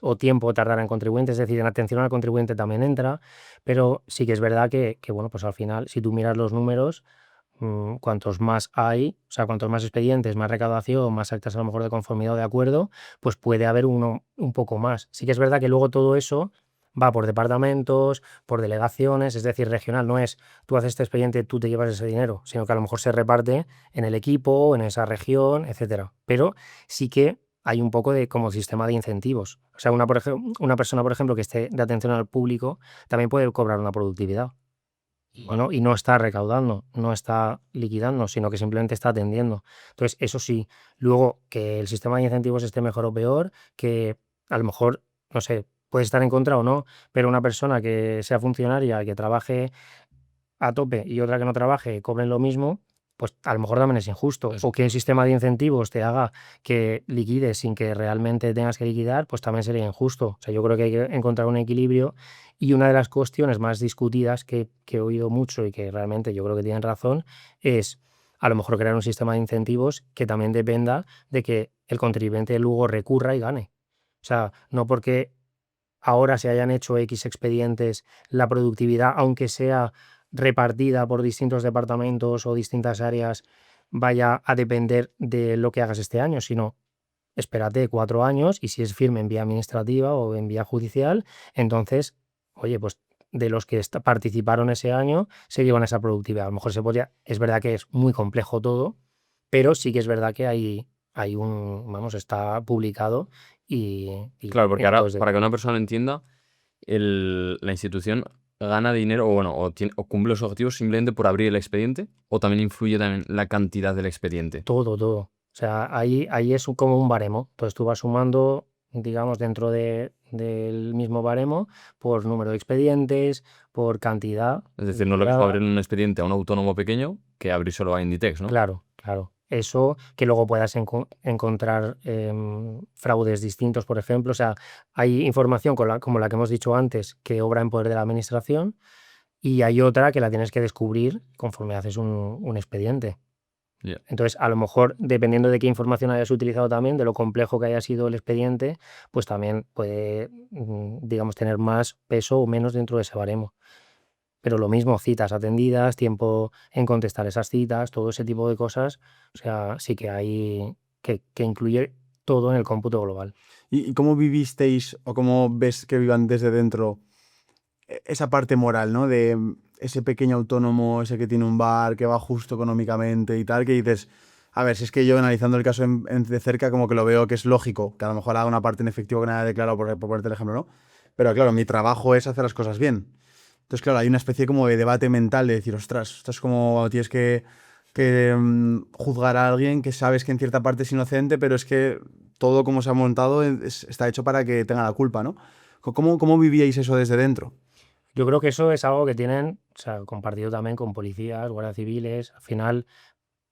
o tiempo tardar en contribuyentes, es decir, en atención al contribuyente también entra, pero sí que es verdad que bueno, pues al final, si tú miras los números, cuantos más hay, o sea, cuantos más expedientes, más recaudación, más actas a lo mejor de conformidad o de acuerdo, pues puede haber uno un poco más. Sí que es verdad que luego todo eso va por departamentos, por delegaciones, es decir, regional. No es tú haces este expediente, tú te llevas ese dinero, sino que a lo mejor se reparte en el equipo, en esa región, etcétera. Pero sí que hay un poco de como sistema de incentivos. O sea, una persona, por ejemplo, que esté de atención al público, también puede cobrar una productividad. Bueno, y no está recaudando, no está liquidando, sino que simplemente está atendiendo. Entonces, eso sí, luego que el sistema de incentivos esté mejor o peor, que a lo mejor, no sé, puede estar en contra o no, pero una persona que sea funcionaria, que trabaje a tope y otra que no trabaje, cobren lo mismo, pues a lo mejor también es injusto. Eso. O que un sistema de incentivos te haga que liquides sin que realmente tengas que liquidar, pues también sería injusto. O sea, yo creo que hay que encontrar un equilibrio y una de las cuestiones más discutidas que he oído mucho y que realmente yo creo que tienen razón es a lo mejor crear un sistema de incentivos que también dependa de que el contribuyente luego recurra y gane. O sea, no porque ahora se hayan hecho X expedientes, la productividad, aunque sea repartida por distintos departamentos o distintas áreas, vaya a depender de lo que hagas este año, sino espérate 4 años y si es firme en vía administrativa o en vía judicial, entonces, oye, pues de los que participaron ese año se llevan esa productividad. A lo mejor se podría, es verdad que es muy complejo todo, pero sí que es verdad que hay vamos, está publicado claro, y porque no ahora, puedes para que una persona lo entienda, la institución gana dinero o, bueno, o cumple los objetivos simplemente por abrir el expediente o también influye también la cantidad del expediente. todo, todo. O sea, ahí es como un baremo. Entonces tú vas sumando, digamos, del mismo baremo por número de expedientes, por cantidad Es decir, no es lo mismo liquidada. abrir un expediente a un autónomo pequeño que abrir solo a Inditex, ¿no? Claro, claro. Eso que luego puedas encontrar fraudes distintos, por ejemplo. O sea, hay información como la que hemos dicho antes que obra en poder de la administración y hay otra que la tienes que descubrir conforme haces un expediente. Ya. Entonces, a lo mejor, dependiendo de qué información hayas utilizado también, de lo complejo que haya sido el expediente, pues también puede, digamos, tener más peso o menos dentro de ese baremo. Pero lo mismo, citas atendidas, tiempo en contestar esas citas, todo ese tipo de cosas, o sea, sí que hay que incluye todo en el cómputo global. ¿Y cómo vivisteis o cómo ves que vivan desde dentro esa parte moral, ¿no? De ese pequeño autónomo, ese que tiene un bar, que va justo económicamente y tal, que dices, a ver, si es que yo analizando el caso de cerca como que lo veo que es lógico, que a lo mejor haga una parte en efectivo que nada declarado, por ponerte el ejemplo, ¿no? Pero claro, mi trabajo es hacer las cosas bien. Entonces, claro, hay una especie como de debate mental de decir, ostras, esto es como tienes que juzgar a alguien que sabes que en cierta parte es inocente, pero es que todo como se ha montado está hecho para que tenga la culpa, ¿no? ¿Cómo vivíais eso desde dentro? Yo creo que eso es algo que tienen, o sea, compartido también con policías, guardias civiles, al final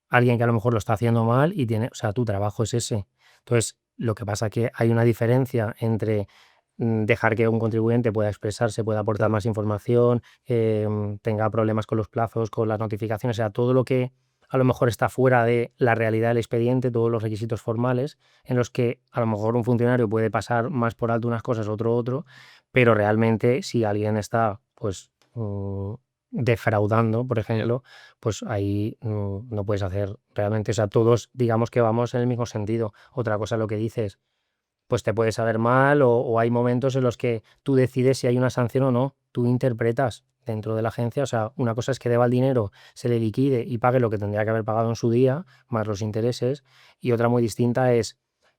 alguien que a lo mejor lo está haciendo mal y tiene, o sea, tu trabajo es ese. Entonces, lo que pasa es que hay una diferencia entre dejar que un contribuyente pueda expresarse, pueda aportar más información, tenga problemas con los plazos, con las notificaciones, o sea, todo lo que a lo mejor está fuera de la realidad del expediente, todos los requisitos formales, en los que a lo mejor un funcionario puede pasar más por alto unas cosas, otro, pero realmente si alguien está, pues, defraudando, por ejemplo, pues ahí no puedes hacer realmente, o sea, todos digamos que vamos en el mismo sentido. Otra cosa lo que dices, pues te puede saber mal o hay momentos en los que tú decides si hay una sanción o no, tú interpretas dentro de la agencia, o sea, una cosa es que deba el dinero, se le liquide y pague lo que tendría que haber pagado en su día, más los intereses, y otra muy distinta es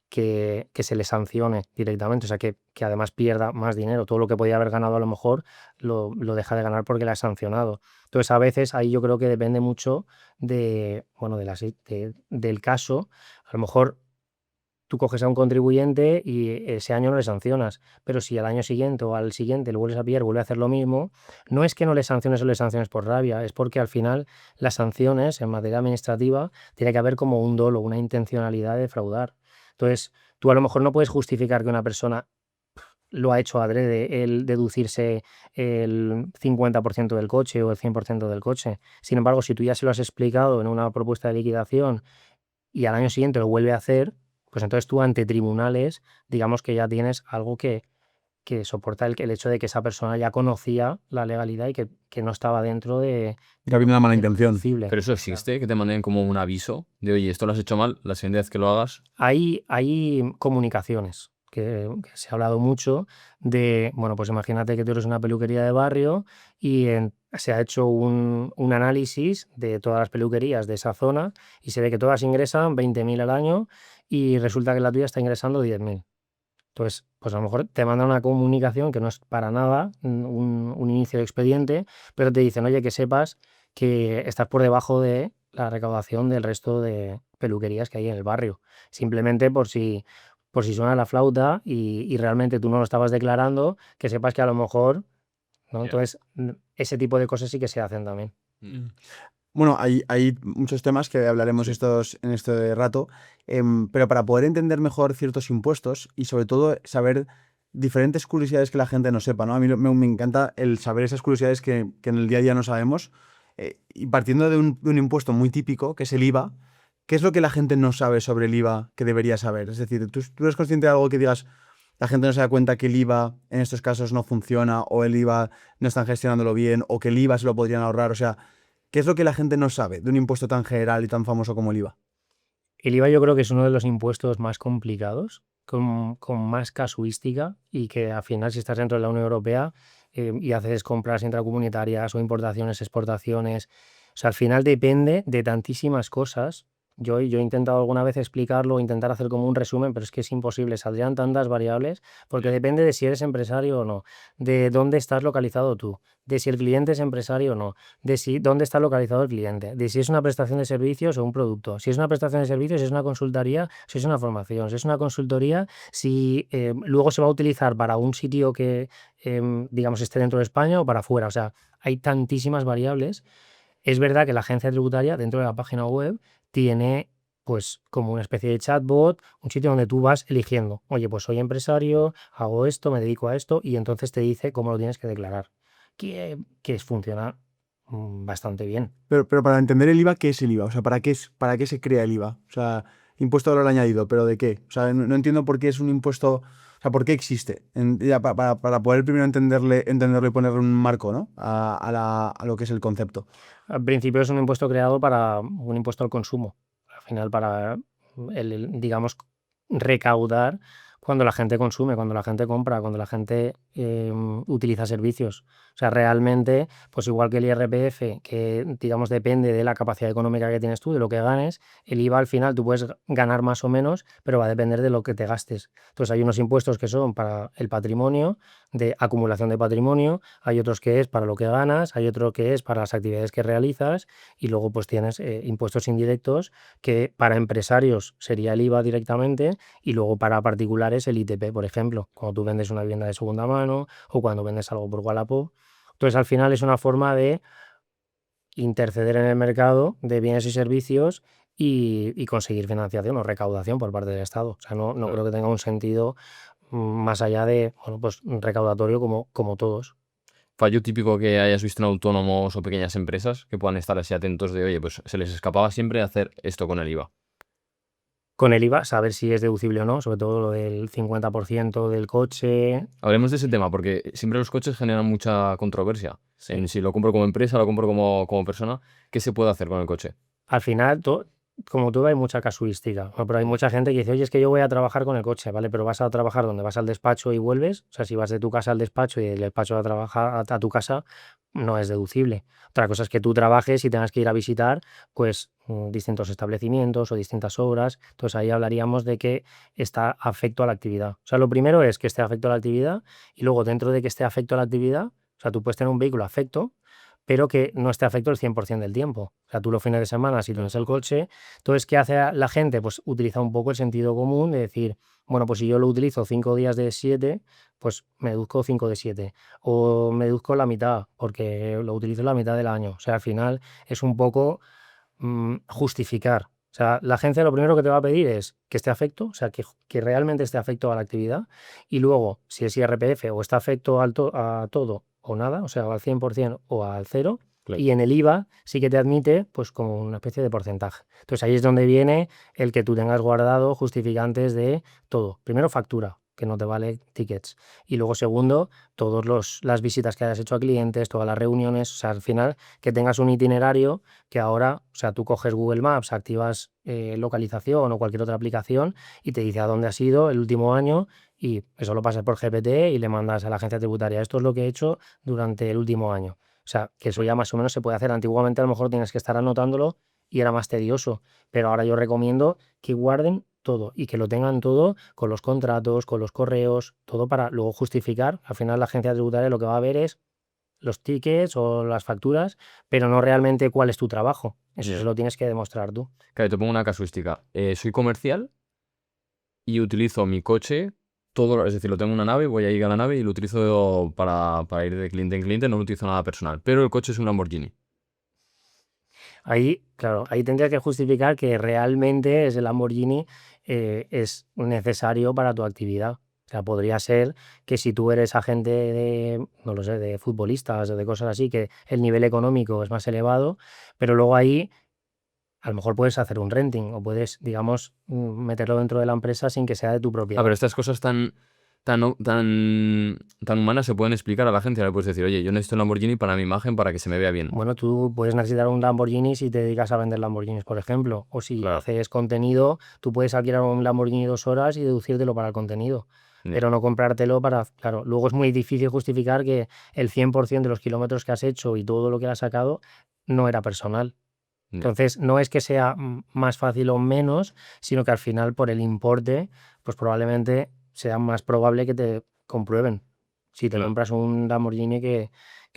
que se le sancione directamente, o sea, que además pierda más dinero. Todo lo que podía haber ganado a lo mejor lo deja de ganar porque le has sancionado. Entonces, a veces ahí yo creo que depende mucho del caso. A lo mejor tú coges a un contribuyente y ese año no le sancionas, pero si al año siguiente o al siguiente lo vuelves a pillar, vuelve a hacer lo mismo, no es que no le sanciones o le sanciones por rabia, es porque al final las sanciones en materia administrativa tiene que haber como un dolo, una intencionalidad de defraudar. Entonces, tú a lo mejor no puedes justificar que una persona lo ha hecho adrede, el deducirse el 50% del coche o el 100% del coche. Sin embargo, si tú ya se lo has explicado en una propuesta de liquidación y al año siguiente lo vuelve a hacer, pues entonces tú ante tribunales, digamos que ya tienes algo que soporta el hecho de que esa persona ya conocía la legalidad y que no estaba dentro de Que había una mala lo intención. deducible. Pero eso existe, que te manden como un aviso de, oye, esto lo has hecho mal, la siguiente vez que lo hagas. Hay comunicaciones que se ha hablado mucho de, bueno, pues imagínate que tú eres una peluquería de barrio y se ha hecho un análisis de todas las peluquerías de esa zona y se ve que todas ingresan 20.000 al año y resulta que la tuya está ingresando 10.000. Entonces, pues a lo mejor te mandan una comunicación que no es para nada un inicio de expediente, pero te dicen, oye, que sepas que estás por debajo de la recaudación del resto de peluquerías que hay en el barrio. Simplemente por si suena la flauta y realmente tú no lo estabas declarando, que sepas que a lo mejor, ¿no? Ya. Entonces, ese tipo de cosas sí que se hacen también. Bueno, hay muchos temas que hablaremos en este rato, pero para poder entender mejor ciertos impuestos y sobre todo saber diferentes curiosidades que la gente no sepa, ¿no? A mí me encanta el saber esas curiosidades que en el día a día no sabemos. Y partiendo de un impuesto muy típico, que es el IVA, ¿qué es lo que la gente no sabe sobre el IVA que debería saber? Es decir, ¿tú eres consciente de algo que digas, la gente no se da cuenta que el IVA en estos casos no funciona, o el IVA no están gestionándolo bien, o que el IVA se lo podrían ahorrar? O sea, ¿qué es lo que la gente no sabe de un impuesto tan general y tan famoso como el IVA? El IVA yo creo que es uno de los impuestos más complicados, con más casuística y que al final si estás dentro de la Unión Europea y haces compras intracomunitarias o importaciones, exportaciones, o sea, al final depende de tantísimas cosas. Yo he intentado alguna vez explicarlo, intentar hacer como un resumen, pero es que es imposible, saldrían tantas variables, porque depende de si eres empresario o no, de dónde estás localizado tú, de si el cliente es empresario o no, de si dónde está localizado el cliente, de si es una prestación de servicios o un producto, si es una prestación de servicios, si es una consultoría, si es una formación, si es una consultoría, si luego se va a utilizar para un sitio que, digamos, esté dentro de España o para afuera. O sea, hay tantísimas variables. Es verdad que la agencia tributaria, dentro de la página web, tiene pues como una especie de chatbot, un sitio donde tú vas eligiendo, oye, pues soy empresario, hago esto, me dedico a esto, y entonces te dice cómo lo tienes que declarar, que funciona bastante bien. Pero para entender el IVA, ¿qué es el IVA? O sea, ¿para qué se crea el IVA? O sea, impuesto de valor añadido, ¿pero de qué? O sea, no entiendo por qué es un impuesto, o sea, ¿por qué existe? Para poder primero entenderlo y ponerle un marco, ¿no? A lo que es el concepto. Al principio es un impuesto creado para un impuesto al consumo, al final para, digamos, recaudar cuando la gente consume, cuando la gente compra, cuando la gente utiliza servicios. O sea, realmente, pues igual que el IRPF, que digamos depende de la capacidad económica que tienes tú, de lo que ganes, el IVA al final tú puedes ganar más o menos, pero va a depender de lo que te gastes. Entonces hay unos impuestos que son para el patrimonio, de acumulación de patrimonio, hay otros que es para lo que ganas, hay otro que es para las actividades que realizas y luego pues tienes impuestos indirectos que para empresarios sería el IVA directamente y luego para particulares el ITP, por ejemplo, cuando tú vendes una vivienda de segunda mano o cuando vendes algo por Wallapop. Entonces al final es una forma de interceder en el mercado de bienes y servicios y conseguir financiación o recaudación por parte del Estado. O sea, no Claro. creo que tenga un sentido más allá de, bueno, pues recaudatorio como todos. Fallo típico que hayas visto en autónomos o pequeñas empresas que puedan estar así atentos de, oye, pues se les escapaba siempre hacer esto con el IVA. Con el IVA, saber si es deducible o no, sobre todo lo del 50% del coche. Hablemos de ese tema porque siempre los coches generan mucha controversia. Sí. En si lo compro como empresa, lo compro como persona, ¿qué se puede hacer con el coche? Al final, como tú, hay mucha casuística, ¿no? Pero hay mucha gente que dice, oye, es que yo voy a trabajar con el coche, ¿vale? Pero vas a trabajar donde vas al despacho y vuelves. O sea, si vas de tu casa al despacho y del despacho a trabajar a tu casa, no es deducible. Otra cosa es que tú trabajes y tengas que ir a visitar, pues, distintos establecimientos o distintas obras. Entonces ahí hablaríamos de que está afecto a la actividad. O sea, lo primero es que esté afecto a la actividad y luego dentro de que esté afecto a la actividad, o sea, tú puedes tener un vehículo afecto, pero que no esté afecto el 100% del tiempo. O sea, tú los fines de semana, si tienes el coche, entonces, ¿qué hace la gente? Pues utiliza un poco el sentido común de decir, bueno, pues si yo lo utilizo 5 días de 7, pues me deduzco 5 de 7. O me deduzco la mitad, porque lo utilizo la mitad del año. O sea, al final es un poco justificar. O sea, la agencia lo primero que te va a pedir es que esté afecto, o sea, que realmente esté afecto a la actividad. Y luego, si es IRPF o está afecto a todo o nada, o sea, o al 100% o al cero. Claro. Y en el IVA sí que te admite pues como una especie de porcentaje. Entonces ahí es donde viene el que tú tengas guardado justificantes de todo. Primero factura, que no te vale tickets. Y luego segundo, todas las visitas que hayas hecho a clientes, todas las reuniones, o sea, al final que tengas un itinerario que ahora, o sea, tú coges Google Maps, activas localización o cualquier otra aplicación y te dice a dónde has ido el último año y eso lo pasas por GPT y le mandas a la agencia tributaria. Esto es lo que he hecho durante el último año. O sea, que eso ya más o menos se puede hacer. Antiguamente a lo mejor tienes que estar anotándolo y era más tedioso, pero ahora yo recomiendo que guarden todo y que lo tengan todo con los contratos, con los correos, todo para luego justificar. Al final la agencia tributaria lo que va a ver es los tickets o las facturas, pero no realmente cuál es tu trabajo. Eso Ya. se lo tienes que demostrar tú. Claro, te pongo una casuística. Soy comercial y utilizo mi coche, es decir, lo tengo en una nave, voy a ir a la nave y lo utilizo para ir de cliente en cliente, no lo utilizo nada personal. Pero el coche es un Lamborghini. Ahí, claro, ahí tendría que justificar que realmente ese Lamborghini es necesario para tu actividad. O sea, podría ser que si tú eres agente de, no lo sé, de futbolistas o de cosas así, que el nivel económico es más elevado, pero luego ahí a lo mejor puedes hacer un renting o puedes, digamos, meterlo dentro de la empresa sin que sea de tu Ah, propiedad. pero estas cosas tan humanas se pueden explicar a la gente. Le puedes decir, oye, yo necesito un Lamborghini para mi imagen, para que se me vea bien. Bueno, tú puedes necesitar un Lamborghini si te dedicas a vender Lamborghinis, por ejemplo. O si Claro. haces contenido, tú puedes alquilar un Lamborghini 2 horas y deducírtelo para el contenido. Ya. Pero no comprártelo para... Claro, luego es muy difícil justificar que el 100% de los kilómetros que has hecho y todo lo que has sacado no era personal. Ya. Entonces, no es que sea más fácil o menos, sino que al final, por el importe, pues probablemente sea más probable que te comprueben si te Claro. compras un Lamborghini que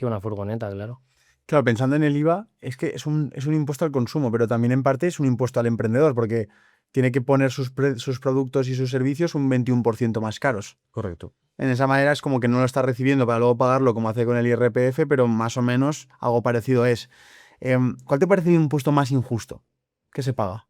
una furgoneta, claro. Claro, pensando en el IVA, es que es un impuesto al consumo, pero también en parte es un impuesto al emprendedor, porque tiene que poner sus productos y sus servicios un 21% más caros. Correcto. En esa manera es como que no lo está recibiendo para luego pagarlo como hace con el IRPF, pero más o menos algo parecido es. ¿Cuál te parece el impuesto más injusto que se paga?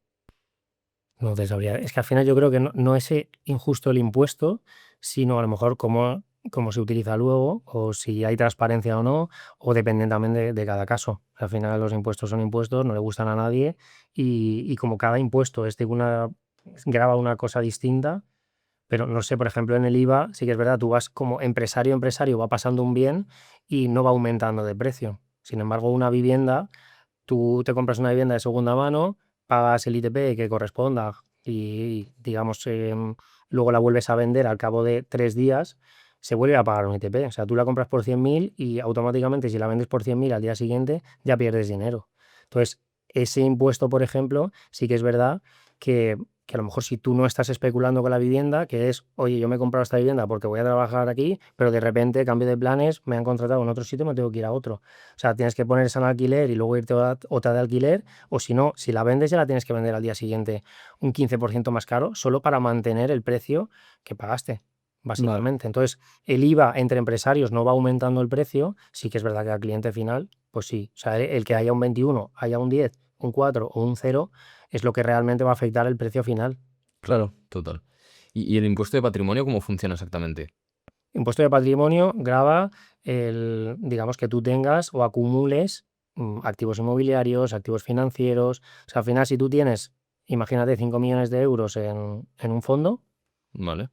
No te sabría. Es que al final yo creo que no es injusto el impuesto, sino a lo mejor cómo se utiliza luego, o si hay transparencia o no, o dependen también de cada caso. Al final los impuestos son impuestos, no le gustan a nadie, y como cada impuesto grava una cosa distinta, pero no sé, por ejemplo, en el IVA sí que es verdad, tú vas como empresario, va pasando un bien y no va aumentando de precio. Sin embargo, una vivienda, tú te compras una vivienda de segunda mano, pagas el ITP que corresponda y digamos, luego la vuelves a vender al cabo de 3 días, se vuelve a pagar un ITP. O sea, tú la compras por 100.000 y automáticamente si la vendes por 100.000 al día siguiente ya pierdes dinero. Entonces, ese impuesto, por ejemplo, sí que es verdad que a lo mejor si tú no estás especulando con la vivienda, que es, oye, yo me he comprado esta vivienda porque voy a trabajar aquí, pero de repente cambio de planes, me han contratado en otro sitio y me tengo que ir a otro. O sea, tienes que poner esa en alquiler y luego irte a otra de alquiler, o si no, si la vendes ya la tienes que vender al día siguiente un 15% más caro, solo para mantener el precio que pagaste, básicamente. Entonces, el IVA entre empresarios no va aumentando el precio, sí que es verdad que al cliente final, pues sí. O sea, el que haya un 21, haya un 10, un 4 o un 0 es lo que realmente va a afectar el precio final. Claro, total. ¿Y el impuesto de patrimonio cómo funciona exactamente? Impuesto de patrimonio grava digamos, que tú tengas o acumules activos inmobiliarios, activos financieros. O sea, al final, si tú tienes, imagínate, 5 millones de euros en un fondo, Vale.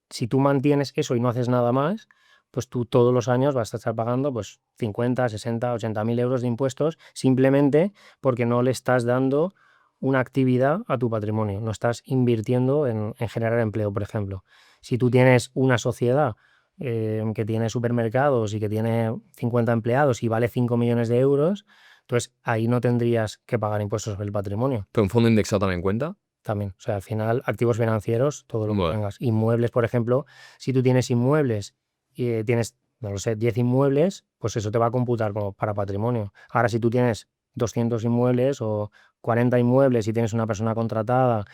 si tú mantienes eso y no haces nada más, pues tú todos los años vas a estar pagando pues 50, 60, 80.000 euros de impuestos simplemente porque no le estás dando una actividad a tu patrimonio, no estás invirtiendo en generar empleo, por ejemplo. Si tú tienes una sociedad que tiene supermercados y que tiene 50 empleados y vale 5 millones de euros, entonces ahí no tendrías que pagar impuestos sobre el patrimonio Pero un fondo indexado también cuenta. también. O sea, al final, activos financieros, todo lo que Bueno, tengas. Inmuebles, por ejemplo, si tú tienes inmuebles y tienes, no lo sé, 10 inmuebles, pues eso te va a computar como para patrimonio. Ahora, si tú tienes 200 inmuebles o 40 inmuebles y tienes una persona contratada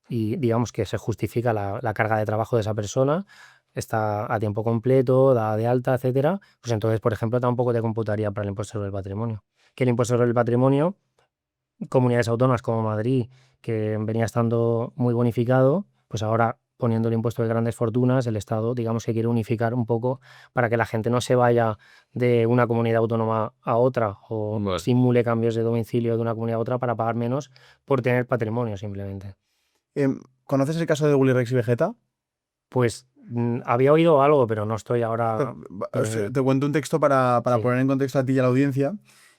y digamos que se justifica la carga de trabajo de esa persona, está a tiempo completo, da de alta, etcétera, pues entonces, por ejemplo, tampoco te computaría para el impuesto sobre el patrimonio. Que el impuesto sobre el patrimonio, comunidades autónomas como Madrid, que venía estando muy bonificado, pues ahora poniendo el impuesto de grandes fortunas, el Estado, digamos que quiere unificar un poco para que la gente no se vaya de una comunidad autónoma a otra o bueno. simule cambios de domicilio de una comunidad a otra para pagar menos por tener patrimonio simplemente. ¿Conoces el caso de Willy Rex y Vegeta? Pues había oído algo, pero no estoy ahora. Te cuento un texto para Sí. poner en contexto a ti y a la audiencia.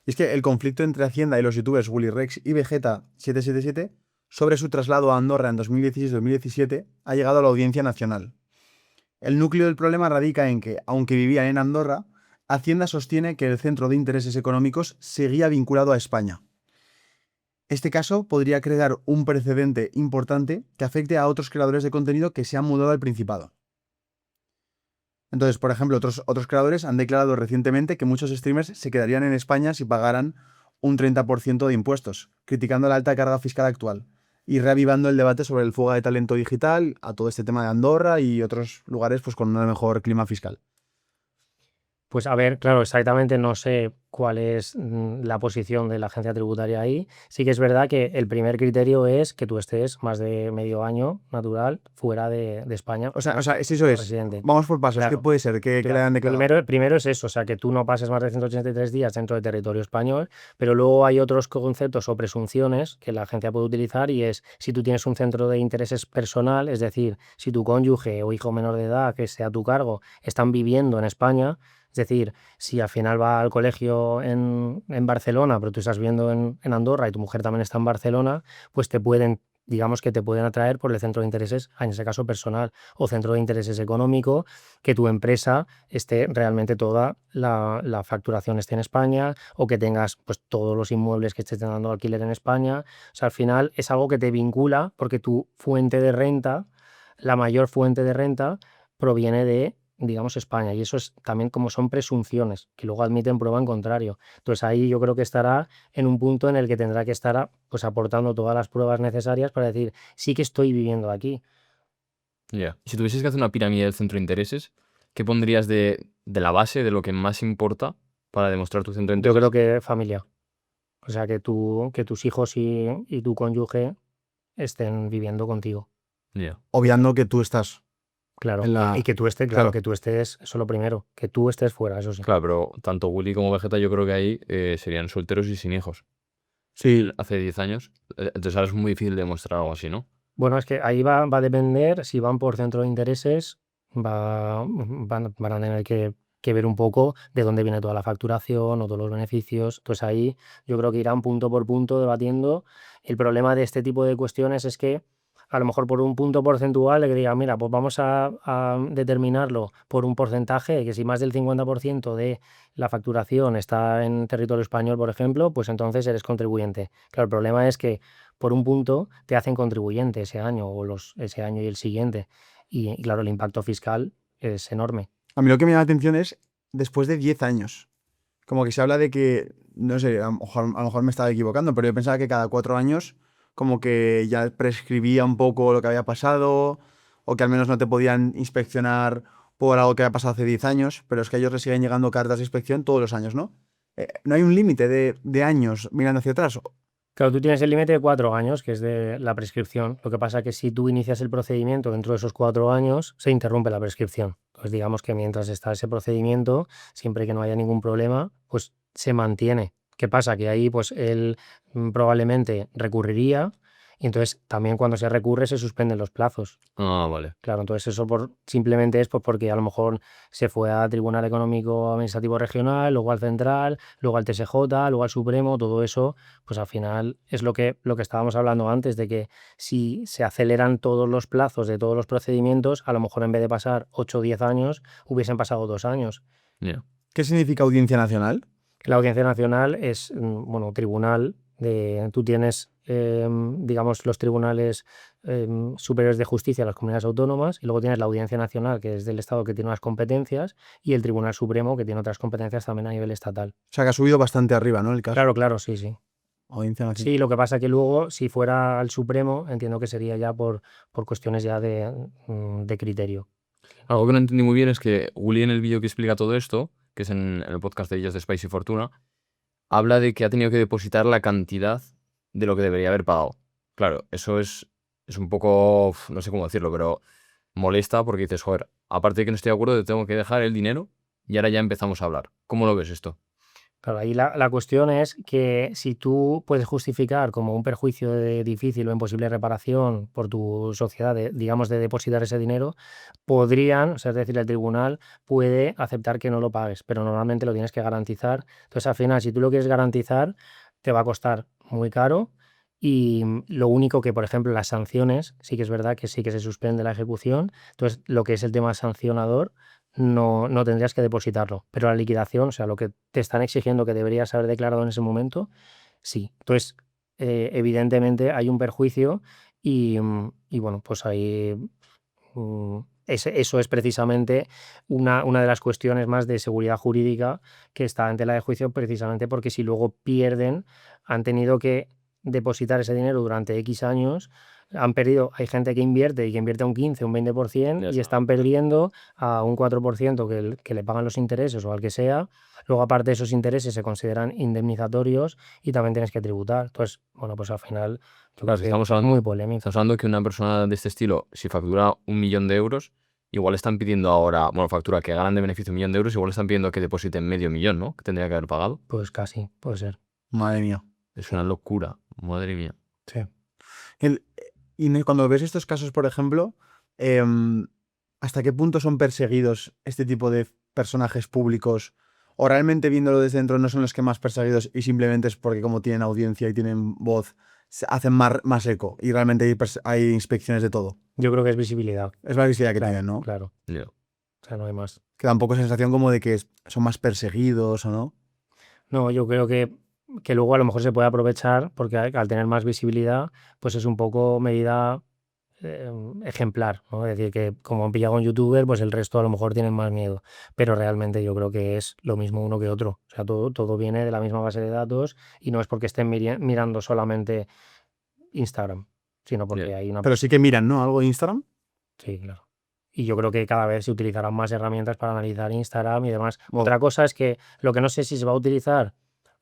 Y es que el conflicto entre Hacienda y los youtubers Willy Rex y Vegeta 777 sobre su traslado a Andorra en 2016-2017 ha llegado a la audiencia nacional. El núcleo del problema radica en que, aunque vivían en Andorra, Hacienda sostiene que el centro de intereses económicos seguía vinculado a España. Este caso podría crear un precedente importante que afecte a otros creadores de contenido que se han mudado al Principado. Entonces, por ejemplo, otros creadores han declarado recientemente que muchos streamers se quedarían en España si pagaran un 30% de impuestos, criticando la alta carga fiscal actual y reavivando el debate sobre el fuga de talento digital a todo este tema de Andorra y otros lugares pues, con un mejor clima fiscal. Pues a ver, claro, exactamente no sé cuál es la posición de la agencia tributaria ahí. Sí que es verdad que el primer criterio es que tú estés más de medio año natural fuera de España. O sea, eso es. Residente. Vamos por pasos. Claro, ¿Qué puede ser? ¿Qué le han declarado? Primero es eso, o sea, que tú no pases más de 183 días dentro de territorio español, pero luego hay otros conceptos o presunciones que la agencia puede utilizar y es si tú tienes un centro de intereses personal, es decir, si tu cónyuge o hijo menor de edad que sea a tu cargo están viviendo en España. Es decir, si al final va al colegio en Barcelona, pero tú estás viviendo en Andorra y tu mujer también está en Barcelona, pues digamos que te pueden atraer por el centro de intereses, en ese caso personal, o centro de intereses económico, que tu empresa esté realmente toda la facturación esté en España o que tengas pues todos los inmuebles que estés dando alquiler en España. O sea, al final es algo que te vincula porque tu fuente de renta, la mayor fuente de renta, proviene de, digamos, España. Y eso es también como son presunciones, que luego admiten prueba en contrario. Entonces ahí yo creo que estará en un punto en el que tendrá que estar pues aportando todas las pruebas necesarias para decir, sí que estoy viviendo aquí. Ya. Si tuvieses que hacer una pirámide del centro de intereses, ¿qué pondrías de la base, de lo que más importa para demostrar tu centro de Yo intereses? creo que familia. O sea, que tus hijos y tu cónyuge estén viviendo contigo. Ya. Obviando que tú estás Claro. en la... Y que tú estés, claro, que tú estés, eso lo primero, que tú estés fuera, eso sí. Claro, pero tanto Willy como Vegeta yo creo que ahí serían solteros y sin hijos. Sí, Hace 10 años. Entonces ahora es muy difícil demostrar algo así, ¿no? Bueno, es que ahí va a depender, si van por centro de intereses, van a tener que ver un poco de dónde viene toda la facturación o todos los beneficios. Entonces ahí yo creo que irán punto por punto debatiendo. El problema de este tipo de cuestiones es que a lo mejor por un punto porcentual le digan, mira, pues vamos a determinarlo por un porcentaje, que si más del 50% de la facturación está en territorio español, por ejemplo, pues entonces eres contribuyente. Claro, el problema es que por un punto te hacen contribuyente ese año o ese año y el siguiente. Y claro, el impacto fiscal es enorme. a mí lo que me llama la atención es después de 10 años. Como que se habla de que, no sé, a lo mejor me estaba equivocando, pero yo pensaba que cada 4 años como que ya prescribía un poco lo que había pasado o que al menos no te podían inspeccionar por algo que había pasado hace 10 años, pero es que a ellos les siguen llegando cartas de inspección todos los años, ¿no? No hay un límite de años mirando hacia atrás. Claro, tú tienes el límite de 4 años, que es de la prescripción. Lo que pasa es que si tú inicias el procedimiento dentro de esos 4 años, se interrumpe la prescripción. Entonces, digamos que mientras está ese procedimiento, siempre que no haya ningún problema, pues se mantiene. ¿Qué pasa? Que ahí pues él probablemente recurriría Y entonces también cuando se recurre se suspenden los plazos. Ah, vale. Claro, entonces eso simplemente es pues, porque a lo mejor se fue a Tribunal Económico Administrativo Regional, luego al Central, luego al TSJ, luego al Supremo, todo eso, pues al final es lo que estábamos hablando antes, de que si se aceleran todos los plazos de todos los procedimientos, a lo mejor en vez de pasar 8 o 10 años, hubiesen pasado 2 años. Ya. ¿Qué significa Audiencia Nacional? La Audiencia Nacional es, tribunal tú tienes, digamos, los tribunales superiores de justicia de las comunidades autónomas y luego tienes la Audiencia Nacional, que es del Estado, que tiene unas competencias, y el Tribunal Supremo, que tiene otras competencias también a nivel estatal. O sea, que ha subido bastante arriba, ¿no? El caso. Claro, claro, sí, sí. Audiencia Nacional. Sí, lo que pasa que luego, si fuera al Supremo, entiendo que sería ya por cuestiones ya de criterio. Algo que no entendí muy bien es que Willy, en el vídeo que explica todo esto, que es en el podcast de ellos de Spicy Fortuna, habla de que ha tenido que depositar la cantidad de lo que debería haber pagado. Claro, eso es un poco, no sé cómo decirlo, pero molesta porque dices, joder, aparte de que no estoy de acuerdo, te tengo que dejar el dinero y ahora ya empezamos a hablar. ¿Cómo lo ves esto? Claro, ahí la cuestión es que si tú puedes justificar como un perjuicio de difícil o imposible reparación por tu sociedad, digamos, de depositar ese dinero, podrían, o sea, es decir, el tribunal puede aceptar que no lo pagues, pero normalmente lo tienes que garantizar. Entonces, al final, si tú lo quieres garantizar, te va a costar muy caro y lo único que, por ejemplo, las sanciones, sí que es verdad que sí que se suspende la ejecución. Entonces, lo que es el tema sancionador, no tendrías que depositarlo. Pero la liquidación, o sea, lo que te están exigiendo que deberías haber declarado en ese momento, sí. Entonces, evidentemente hay un perjuicio y bueno, pues ahí eso es precisamente una de las cuestiones más de seguridad jurídica que está en tela de juicio, precisamente porque si luego pierden, han tenido que depositar ese dinero durante X años. Han perdido, hay gente que invierte un 15, un 20% Ya y está. están perdiendo a un 4% que le pagan los intereses o al que sea. Luego, aparte de esos intereses, se consideran indemnizatorios y también tienes que tributar. Entonces, bueno, pues al final, yo Claro, creo si que estamos es hablando, muy polémico. estamos hablando que una persona de este estilo, si factura 1.000.000 de euros, igual están pidiendo ahora, bueno, factura que ganan de beneficio 1.000.000 de euros, igual están pidiendo que depositen 500.000, ¿no? Que tendría que haber pagado. Pues casi, puede ser. Madre mía. Es una locura, madre mía. Sí. Cuando ves estos casos, por ejemplo, ¿hasta qué punto son perseguidos este tipo de personajes públicos? ¿O realmente viéndolo desde dentro no son los que más perseguidos y simplemente es porque como tienen audiencia y tienen voz, se hacen más eco y realmente hay inspecciones de todo? Yo creo que es visibilidad. Es la visibilidad que Claro, tienen, ¿no? claro. Ya. O sea, no hay más. Que da un poco sensación como de que son más perseguidos o no. No, yo creo que luego a lo mejor se puede aprovechar porque al tener más visibilidad, pues es un poco medida ejemplar, ¿no? Es decir, que como han pillado a un youtuber, pues el resto a lo mejor tienen más miedo. Pero realmente yo creo que es lo mismo uno que otro. O sea, todo viene de la misma base de datos y no es porque estén mirando solamente Instagram, sino porque hay una... Pero sí que miran, ¿no? Algo de Instagram. Sí, claro. Y yo creo que cada vez se utilizarán más herramientas para analizar Instagram y demás. Wow. Otra cosa es que lo que no sé si se va a utilizar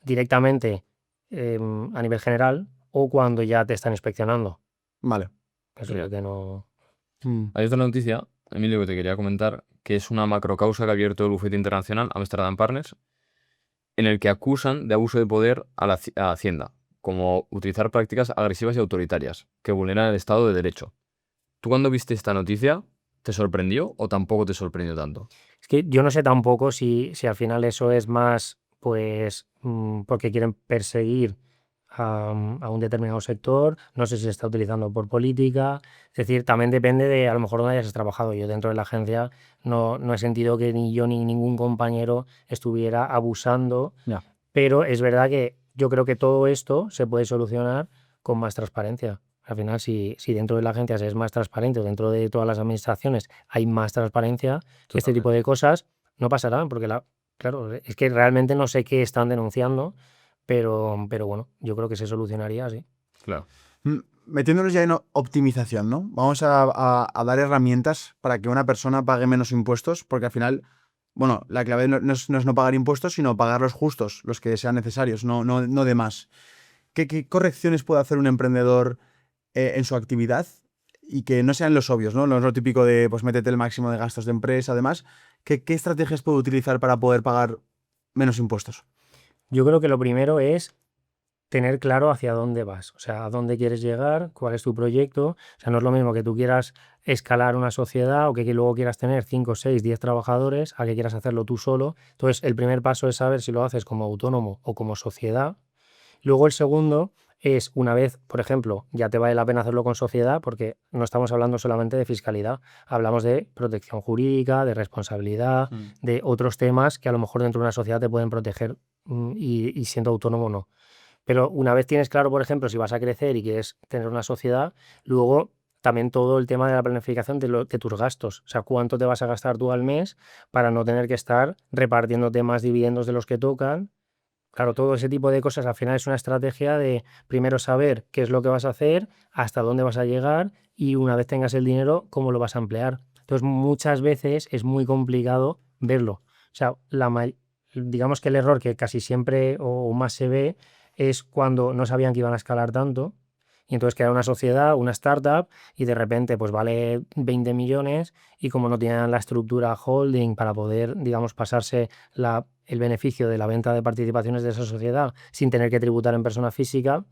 directamente a nivel general o cuando ya te están inspeccionando. Vale. Eso Ya. es lo que no... Hay otra noticia, Emilio, que te quería comentar, que es una macrocausa que ha abierto el bufete internacional Amsterdam Partners, en el que acusan de abuso de poder a Hacienda, como utilizar prácticas agresivas y autoritarias, que vulneran el Estado de Derecho. ¿Tú cuando viste esta noticia, te sorprendió o tampoco te sorprendió tanto? Es que yo no sé tampoco si al final eso es más, pues, porque quieren perseguir a un determinado sector, no sé si se está utilizando por política, es decir, también depende de a lo mejor dónde hayas trabajado. Yo dentro de la agencia no he sentido que ni yo ni ningún compañero estuviera abusando, Ya. pero es verdad que yo creo que todo esto se puede solucionar con más transparencia. Al final, si dentro de la agencia se es más transparente o dentro de todas las administraciones hay más transparencia, este tipo de cosas no pasarán, porque claro, es que realmente no sé qué están denunciando, pero bueno, yo creo que se solucionaría así. Claro. Metiéndonos ya en optimización, ¿no? Vamos a dar herramientas para que una persona pague menos impuestos, porque al final, bueno, la clave no es no pagar impuestos, sino pagar los justos, los que sean necesarios, no de más. ¿Qué correcciones puede hacer un emprendedor en su actividad y que no sean los obvios, ¿no? No es lo típico de, pues, métete el máximo de gastos de empresa, además. ¿Qué estrategias puede utilizar para poder pagar menos impuestos? Yo creo que lo primero es tener claro hacia dónde vas, o sea, a dónde quieres llegar, cuál es tu proyecto. O sea, no es lo mismo que tú quieras escalar una sociedad o que luego quieras tener 5, 6, 10 trabajadores a que quieras hacerlo tú solo. Entonces, el primer paso es saber si lo haces como autónomo o como sociedad. Luego el segundo es, una vez, por ejemplo, ya te vale la pena hacerlo con sociedad porque no estamos hablando solamente de fiscalidad, hablamos de protección jurídica, de responsabilidad, de otros temas que a lo mejor dentro de una sociedad te pueden proteger y siendo autónomo no. Pero una vez tienes claro, por ejemplo, si vas a crecer y quieres tener una sociedad, luego también todo el tema de la planificación de tus gastos. O sea, cuánto te vas a gastar tú al mes para no tener que estar repartiéndote más dividendos de los que tocan. Claro, todo ese tipo de cosas al final es una estrategia de primero saber qué es lo que vas a hacer, hasta dónde vas a llegar y una vez tengas el dinero, cómo lo vas a emplear. Entonces, muchas veces es muy complicado verlo. O sea, digamos que el error que casi siempre o más se ve es cuando no sabían que iban a escalar tanto y entonces crea una sociedad, una startup y de repente pues vale 20 millones y como no tienen la estructura holding para poder, digamos, pasarse el beneficio de la venta de participaciones de esa sociedad sin tener que tributar en persona física,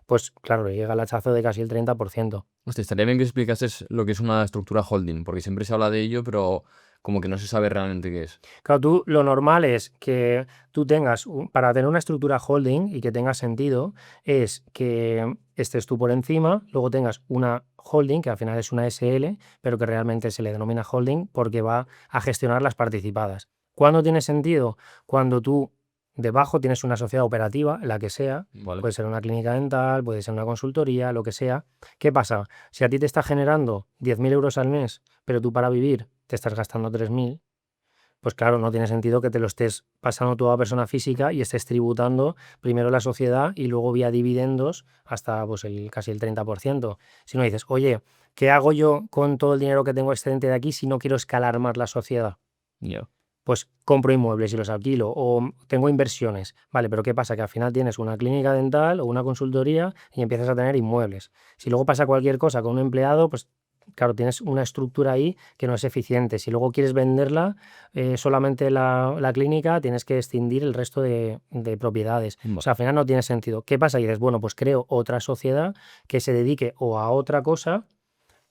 pues claro, le llega el hachazo de casi el 30%. Hostia, estaría bien que explicases lo que es una estructura holding, porque siempre se habla de ello, pero como que no se sabe realmente qué es. Claro, tú lo normal es que tú tengas, para tener una estructura holding y que tenga sentido, es que estés tú por encima, luego tengas una holding, que al final es una SL, pero que realmente se le denomina holding porque va a gestionar las participadas. ¿Cuándo tiene sentido? Cuando tú debajo tienes una sociedad operativa, la que sea, Vale. puede ser una clínica dental, puede ser una consultoría, lo que sea. ¿Qué pasa? Si a ti te está generando 10.000 euros al mes, pero tú para vivir te estás gastando 3.000, pues claro, no tiene sentido que te lo estés pasando tú a persona física y estés tributando primero la sociedad y luego vía dividendos hasta pues casi el 30%. Si no dices, oye, ¿qué hago yo con todo el dinero que tengo excedente de aquí si no quiero escalar más la sociedad? Ya. Pues compro inmuebles y los alquilo o tengo inversiones. Vale, pero ¿qué pasa? Que al final tienes una clínica dental o una consultoría y empiezas a tener inmuebles. Si luego pasa cualquier cosa con un empleado, pues claro, tienes una estructura ahí que no es eficiente. Si luego quieres venderla, solamente la clínica, tienes que extinguir el resto de propiedades. O sea, al final no tiene sentido. ¿Qué pasa? Y dices, bueno, pues creo otra sociedad que se dedique o a otra cosa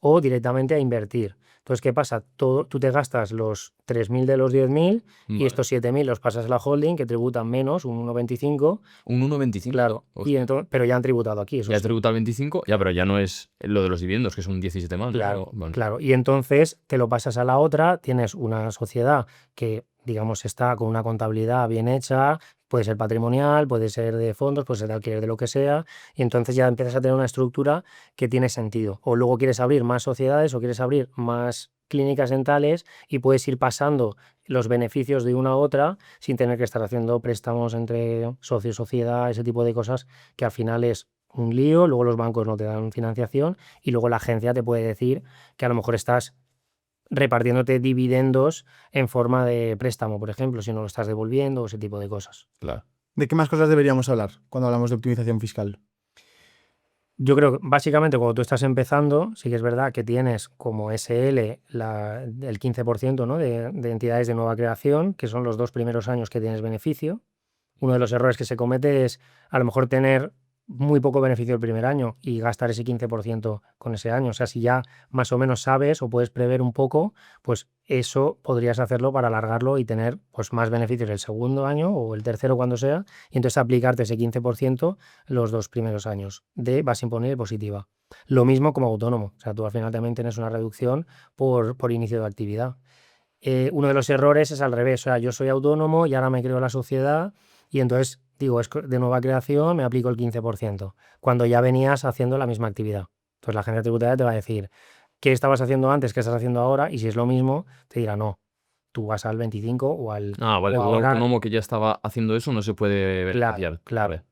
o directamente a invertir. Entonces, ¿qué pasa? Tú te gastas los 3.000 de los 10.000 y Vale. estos 7.000 los pasas a la holding que tributan menos, un 1,25. Un 1,25. Claro, Hostia. pero ya han tributado aquí. Eso Ya sí. tributa el 25, ya, pero ya no es lo de los dividendos, que son 17 más, ¿no? Claro, Vale. claro. Y entonces te lo pasas a la otra, tienes una sociedad que, digamos, está con una contabilidad bien hecha, puede ser patrimonial, puede ser de fondos, puede ser de alquiler, de lo que sea, y entonces ya empiezas a tener una estructura que tiene sentido. O luego quieres abrir más sociedades o quieres abrir más clínicas dentales y puedes ir pasando los beneficios de una a otra sin tener que estar haciendo préstamos entre socio y sociedad, ese tipo de cosas que al final es un lío, luego los bancos no te dan financiación y luego la agencia te puede decir que a lo mejor estás repartiéndote dividendos en forma de préstamo, por ejemplo, si no lo estás devolviendo o ese tipo de cosas. Claro. ¿De qué más cosas deberíamos hablar cuando hablamos de optimización fiscal? Yo creo que básicamente cuando tú estás empezando, sí que es verdad que tienes como SL el 15%, ¿no? de entidades de nueva creación, que son los 2 primeros años que tienes beneficio. Uno de los errores que se comete es a lo mejor tener muy poco beneficio el primer año y gastar ese 15% con ese año. O sea, si ya más o menos sabes o puedes prever un poco, pues eso podrías hacerlo para alargarlo y tener pues más beneficios el segundo año o el tercero cuando sea, y entonces aplicarte ese 15% los 2 primeros años de base imponible positiva. Lo mismo como autónomo. O sea, tú al final también tienes una reducción por inicio de actividad. Uno de los errores es al revés. O sea, yo soy autónomo y ahora me creo la sociedad y entonces digo, es de nueva creación, me aplico el 15%, cuando ya venías haciendo la misma actividad. Entonces la agencia tributaria te va a decir, ¿qué estabas haciendo antes? ¿Qué estás haciendo ahora? Y si es lo mismo, te dirá, no, tú vas al 25 o al... Ah, vale. o Un ahora. autónomo que ya estaba haciendo eso no se puede beneficiar. Claro. Vale.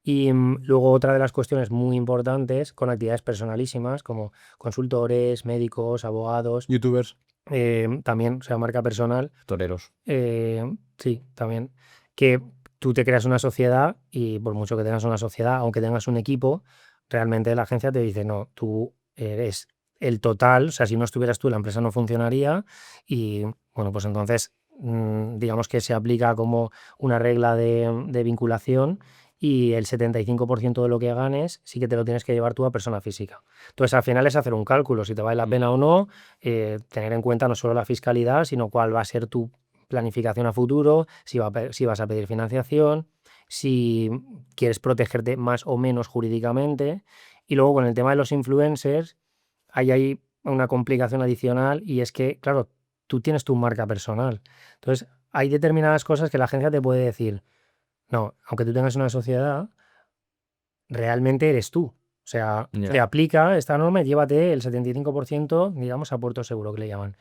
Y luego otra de las cuestiones muy importantes con actividades personalísimas como consultores, médicos, abogados, Youtubers. también, o sea, marca personal, Toreros. sí, también, que tú te creas una sociedad y por mucho que tengas una sociedad, aunque tengas un equipo, realmente la agencia te dice, no, tú eres el total, o sea, si no estuvieras tú, la empresa no funcionaría y, bueno, pues entonces, digamos que se aplica como una regla de vinculación y el 75% de lo que ganes sí que te lo tienes que llevar tú a persona física. Entonces, al final es hacer un cálculo, si te vale la pena o no, tener en cuenta no solo la fiscalidad, sino cuál va a ser tu planificación a futuro, si vas a pedir financiación, si quieres protegerte más o menos jurídicamente. Y luego con el tema de los influencers, hay una complicación adicional y es que, claro, tú tienes tu marca personal. Entonces, hay determinadas cosas que la agencia te puede decir, no, aunque tú tengas una sociedad, realmente eres tú. O sea, Ya. te aplica esta norma y llévate el 75%, digamos, a puerto seguro, que le llaman.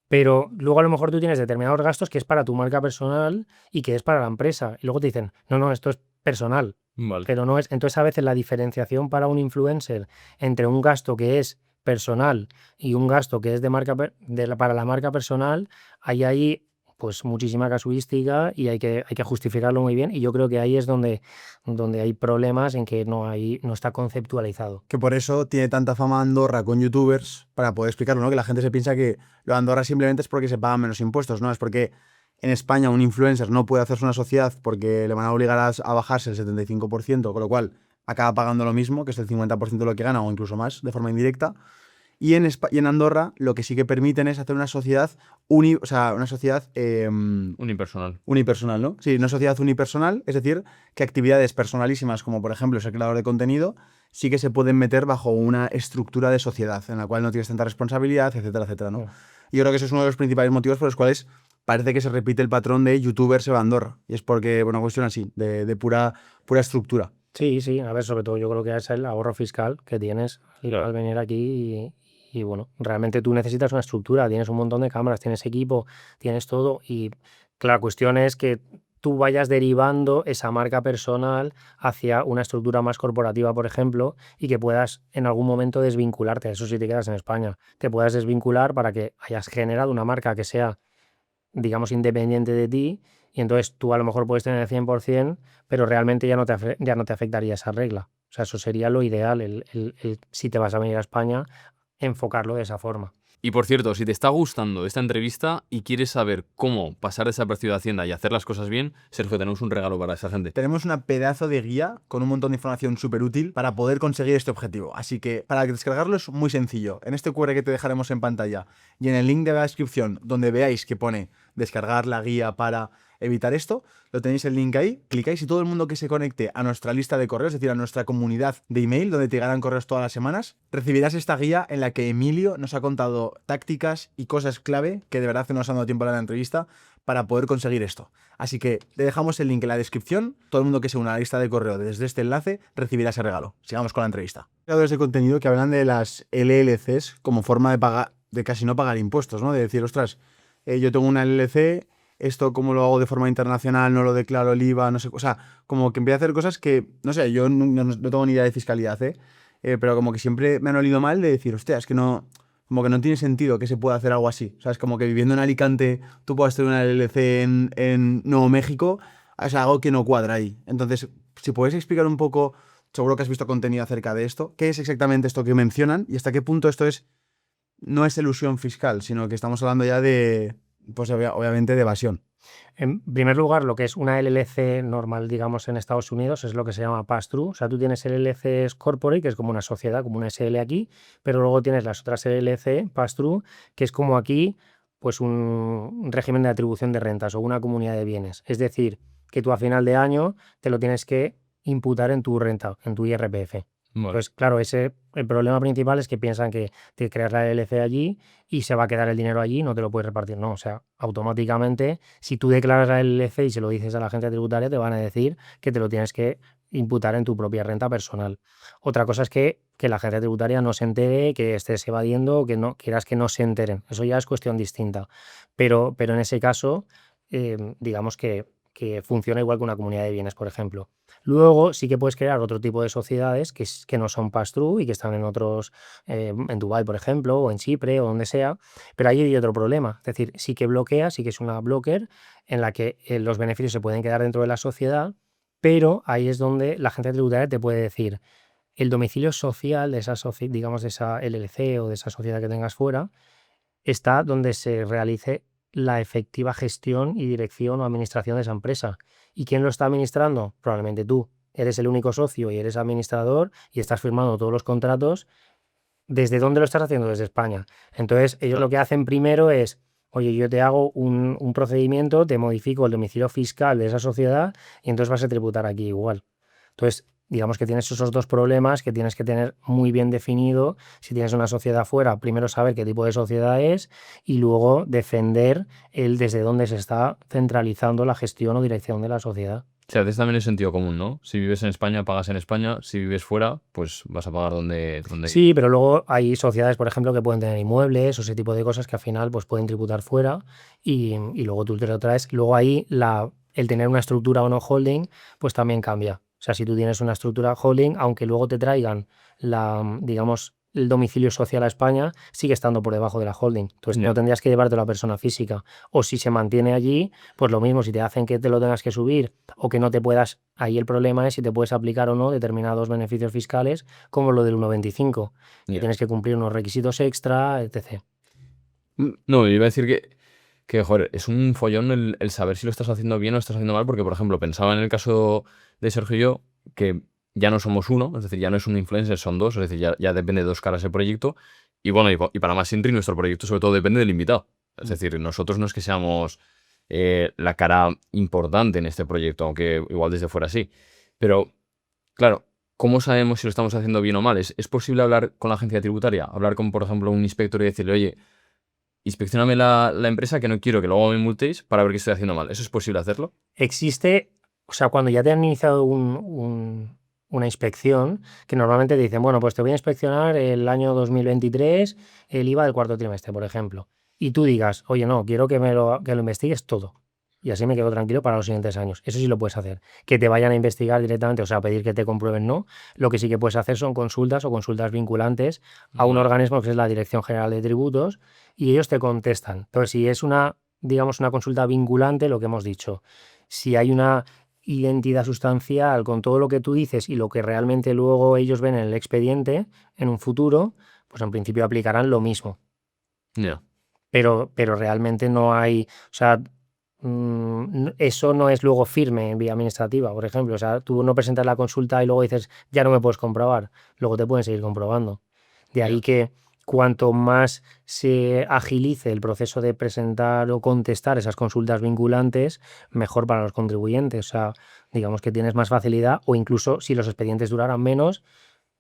Pero luego a lo mejor tú tienes determinados gastos que es para tu marca personal y que es para la empresa. Y luego te dicen, no, esto es personal. Vale. Pero no es. Entonces, a veces la diferenciación para un influencer entre un gasto que es personal y un gasto que es para la marca personal, hay ahí pues muchísima casuística y hay que justificarlo muy bien. Y yo creo que ahí es donde hay problemas en que no está conceptualizado. Que por eso tiene tanta fama Andorra con youtubers, para poder explicarlo, ¿no? Que la gente se piensa que lo de Andorra simplemente es porque se pagan menos impuestos, ¿no? Es porque en España un influencer no puede hacerse una sociedad porque le van a obligar a bajarse el 75%, con lo cual acaba pagando lo mismo, que es el 50% de lo que gana o incluso más, de forma indirecta. Y en Andorra lo que sí que permiten es hacer una sociedad, Unipersonal. unipersonal, ¿no? Sí, una sociedad unipersonal, es decir, que actividades personalísimas como por ejemplo ser creador de contenido sí que se pueden meter bajo una estructura de sociedad en la cual no tienes tanta responsabilidad, etcétera, etcétera, ¿no? Sí. Y yo creo que ese es uno de los principales motivos por los cuales parece que se repite el patrón de youtuber se va a Andorra. Y es porque, bueno, una cuestión así, de pura estructura. Sí, a ver, sobre todo yo creo que es el ahorro fiscal que tienes al venir aquí y bueno, realmente tú necesitas una estructura, tienes un montón de cámaras, tienes equipo, tienes todo y la cuestión es que tú vayas derivando esa marca personal hacia una estructura más corporativa, por ejemplo, y que puedas en algún momento desvincularte, eso sí te quedas en España, te puedas desvincular para que hayas generado una marca que sea, digamos, independiente de ti y entonces tú a lo mejor puedes tener el 100%, pero realmente ya no te afectaría esa regla. O sea, eso sería lo ideal, si te vas a venir a España, enfocarlo de esa forma. Y por cierto, si te está gustando esta entrevista y quieres saber cómo pasar desapercibido a Hacienda y hacer las cosas bien, Sergio, tenemos un regalo para esa gente. Tenemos una pedazo de guía con un montón de información súper útil para poder conseguir este objetivo. Así que para descargarlo es muy sencillo. En este QR que te dejaremos en pantalla y en el link de la descripción donde veáis que pone descargar la guía para evitar esto, lo tenéis el link ahí, clicáis y todo el mundo que se conecte a nuestra lista de correos, es decir, a nuestra comunidad de email, donde te llegarán correos todas las semanas, recibirás esta guía en la que Emilio nos ha contado tácticas y cosas clave que de verdad nos han dado tiempo a la entrevista para poder conseguir esto. Así que te dejamos el link en la descripción, todo el mundo que se una a la lista de correo desde este enlace recibirá ese regalo. Sigamos con la entrevista. Creadores de contenido que hablan de las LLCs como forma de pagar, de casi no pagar impuestos, ¿no? De decir, ostras, yo tengo una LLC, esto como lo hago de forma internacional, no lo declaro el IVA, no sé, o sea, como que empieza a hacer cosas que, no sé, yo no tengo ni idea de fiscalidad, pero como que siempre me han olido mal de decir, hostia, es que no, como que no tiene sentido que se pueda hacer algo así, o sea, es como que viviendo en Alicante tú puedas tener una LLC en Nuevo México, es algo que no cuadra ahí. Entonces, si puedes explicar un poco, seguro que has visto contenido acerca de esto, ¿qué es exactamente esto que mencionan y hasta qué punto esto no es elusión fiscal, sino que estamos hablando ya de, pues obviamente, de evasión? En primer lugar, lo que es una LLC normal, digamos, en Estados Unidos es lo que se llama pass-through. O sea, tú tienes LLCs corporate, que es como una sociedad, como una SL aquí, pero luego tienes las otras LLC, pass-through, que es como aquí, pues un régimen de atribución de rentas o una comunidad de bienes. Es decir, que tú a final de año te lo tienes que imputar en tu renta, en tu IRPF. Vale. Pues claro, el problema principal es que piensan que te creas la LLC allí y se va a quedar el dinero allí y no te lo puedes repartir. No, o sea, automáticamente, si tú declaras la LLC y se lo dices a la agencia tributaria, te van a decir que te lo tienes que imputar en tu propia renta personal. Otra cosa es que la agencia tributaria no se entere, que estés evadiendo o que no quieras que no se enteren. Eso ya es cuestión distinta. Pero en ese caso, digamos que funciona igual que una comunidad de bienes, por ejemplo. Luego sí que puedes crear otro tipo de sociedades que no son pass-through y que están en otros, en Dubái, por ejemplo, o en Chipre o donde sea, pero ahí hay otro problema. Es decir, sí que bloquea, sí que es una blocker en la que los beneficios se pueden quedar dentro de la sociedad, pero ahí es donde la agencia tributaria te puede decir el domicilio social de esa digamos, de esa LLC o de esa sociedad que tengas fuera está donde se realice la efectiva gestión y dirección o administración de esa empresa. ¿Y quién lo está administrando? Probablemente tú. eres el único socio y eres administrador y estás firmando todos los contratos, ¿desde dónde lo estás haciendo? Desde España. Entonces, ellos lo que hacen primero es, oye, yo te hago un procedimiento, te modifico el domicilio fiscal de esa sociedad y entonces vas a tributar aquí igual. Entonces, digamos que tienes esos dos problemas que tienes que tener muy bien definido. Si tienes una sociedad fuera, primero saber qué tipo de sociedad es y luego defender desde dónde se está centralizando la gestión o dirección de la sociedad. O sea, también es sentido común, ¿no? Si vives en España, pagas en España. Si vives fuera, pues vas a pagar donde... Sí, pero luego hay sociedades, por ejemplo, que pueden tener inmuebles o ese tipo de cosas que al final pues pueden tributar fuera y luego tú te lo traes. Luego ahí el tener una estructura o no holding, pues también cambia. O sea, si tú tienes una estructura holding, aunque luego te traigan digamos, el domicilio social a España, sigue estando por debajo de la holding. Entonces Ya. no tendrías que llevarte la persona física. O si se mantiene allí, pues lo mismo, si te hacen que te lo tengas que subir o que no te puedas, ahí el problema es si te puedes aplicar o no determinados beneficios fiscales, como lo del 1,25. Que Ya. tienes que cumplir unos requisitos extra, etc. No, iba a decir que joder, es un follón el saber si lo estás haciendo bien o lo estás haciendo mal, porque, por ejemplo, pensaba en el caso de Sergio y yo, que ya no somos uno, es decir, ya no es un influencer, son dos, es decir, ya depende de dos caras el proyecto. Y bueno, y para más Intri, nuestro proyecto sobre todo depende del invitado. Es decir, nosotros no es que seamos la cara importante en este proyecto, aunque igual desde fuera sí. Pero, claro, ¿cómo sabemos si lo estamos haciendo bien o mal? ¿Es posible hablar con la agencia tributaria? Hablar con, por ejemplo, un inspector y decirle, oye, inspeccioname la empresa, que no quiero que luego me multéis para ver qué estoy haciendo mal. ¿Eso es posible hacerlo? Existe, o sea, cuando ya te han iniciado una inspección, que normalmente te dicen, bueno, pues te voy a inspeccionar el año 2023, el IVA del cuarto trimestre, por ejemplo. Y tú digas, oye, no, quiero que lo investigues todo. Y así me quedo tranquilo para los siguientes años. Eso sí lo puedes hacer. Que te vayan a investigar directamente, o sea, pedir que te comprueben, no. Lo que sí que puedes hacer son consultas o consultas vinculantes a un Vale. organismo que es la Dirección General de Tributos y ellos te contestan. Entonces, si es digamos, una consulta vinculante, lo que hemos dicho, si hay una identidad sustancial con todo lo que tú dices y lo que realmente luego ellos ven en el expediente en un futuro, pues en principio aplicarán lo mismo. Ya. Pero realmente no hay, o sea, eso no es luego firme en vía administrativa, por ejemplo. O sea, tú no presentas la consulta y luego dices, ya no me puedes comprobar. Luego te pueden seguir comprobando. De ahí Ya. que cuanto más se agilice el proceso de presentar o contestar esas consultas vinculantes, mejor para los contribuyentes. O sea, digamos que tienes más facilidad o incluso si los expedientes duraran menos,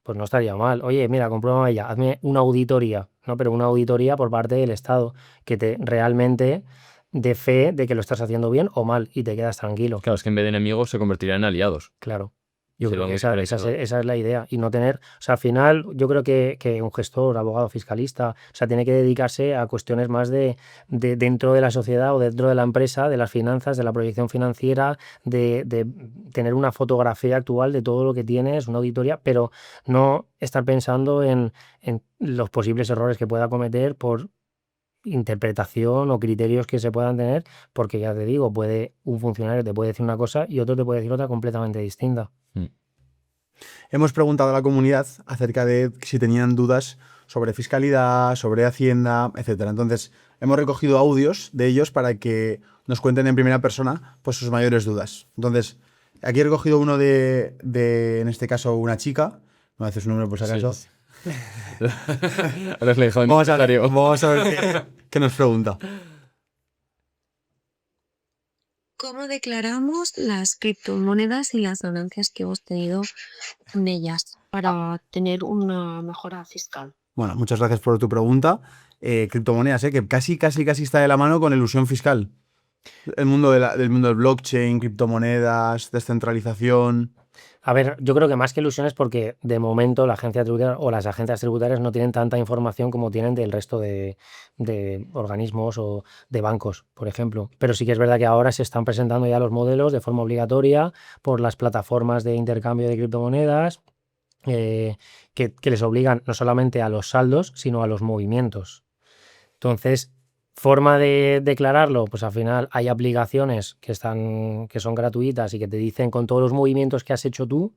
pues no estaría mal. Oye, mira, compruébame ya, hazme una auditoría, ¿no? Pero una auditoría por parte del Estado que te realmente dé fe de que lo estás haciendo bien o mal y te quedas tranquilo. Claro, es que en vez de enemigos se convertirán en aliados. Claro. Yo Si creo lo que ves por ese lado. esa es la idea. Y no tener, o sea, al final, yo creo que un gestor, abogado, fiscalista, o sea, tiene que dedicarse a cuestiones más de dentro de la sociedad o dentro de la empresa, de las finanzas, de la proyección financiera, de tener una fotografía actual de todo lo que tienes, una auditoría, pero no estar pensando en los posibles errores que pueda cometer por interpretación o criterios que se puedan tener, porque ya te digo, un funcionario te puede decir una cosa y otro te puede decir otra completamente distinta. Hemos preguntado a la comunidad acerca de si tenían dudas sobre fiscalidad, sobre Hacienda, etcétera. Entonces, hemos recogido audios de ellos para que nos cuenten en primera persona pues, sus mayores dudas. Entonces, aquí he recogido uno en este caso, una chica. No haces un nombre por si acaso. Sí. Ahora es la hija de Vamos a empresario. ver qué nos pregunta. ¿Cómo declaramos las criptomonedas y las ganancias que hemos tenido con ellas para tener una mejora fiscal? Bueno, muchas gracias por tu pregunta. Criptomonedas, que casi está de la mano con ilusión fiscal. El mundo del mundo del blockchain, criptomonedas, descentralización. A ver, yo creo que más que ilusiones porque de momento la agencia tributaria o las agencias tributarias no tienen tanta información como tienen del resto de organismos o de bancos, por ejemplo. Pero sí que es verdad que ahora se están presentando ya los modelos de forma obligatoria por las plataformas de intercambio de criptomonedas que les obligan no solamente a los saldos, sino a los movimientos. Entonces, forma de declararlo, pues al final hay aplicaciones que son gratuitas y que te dicen con todos los movimientos que has hecho tú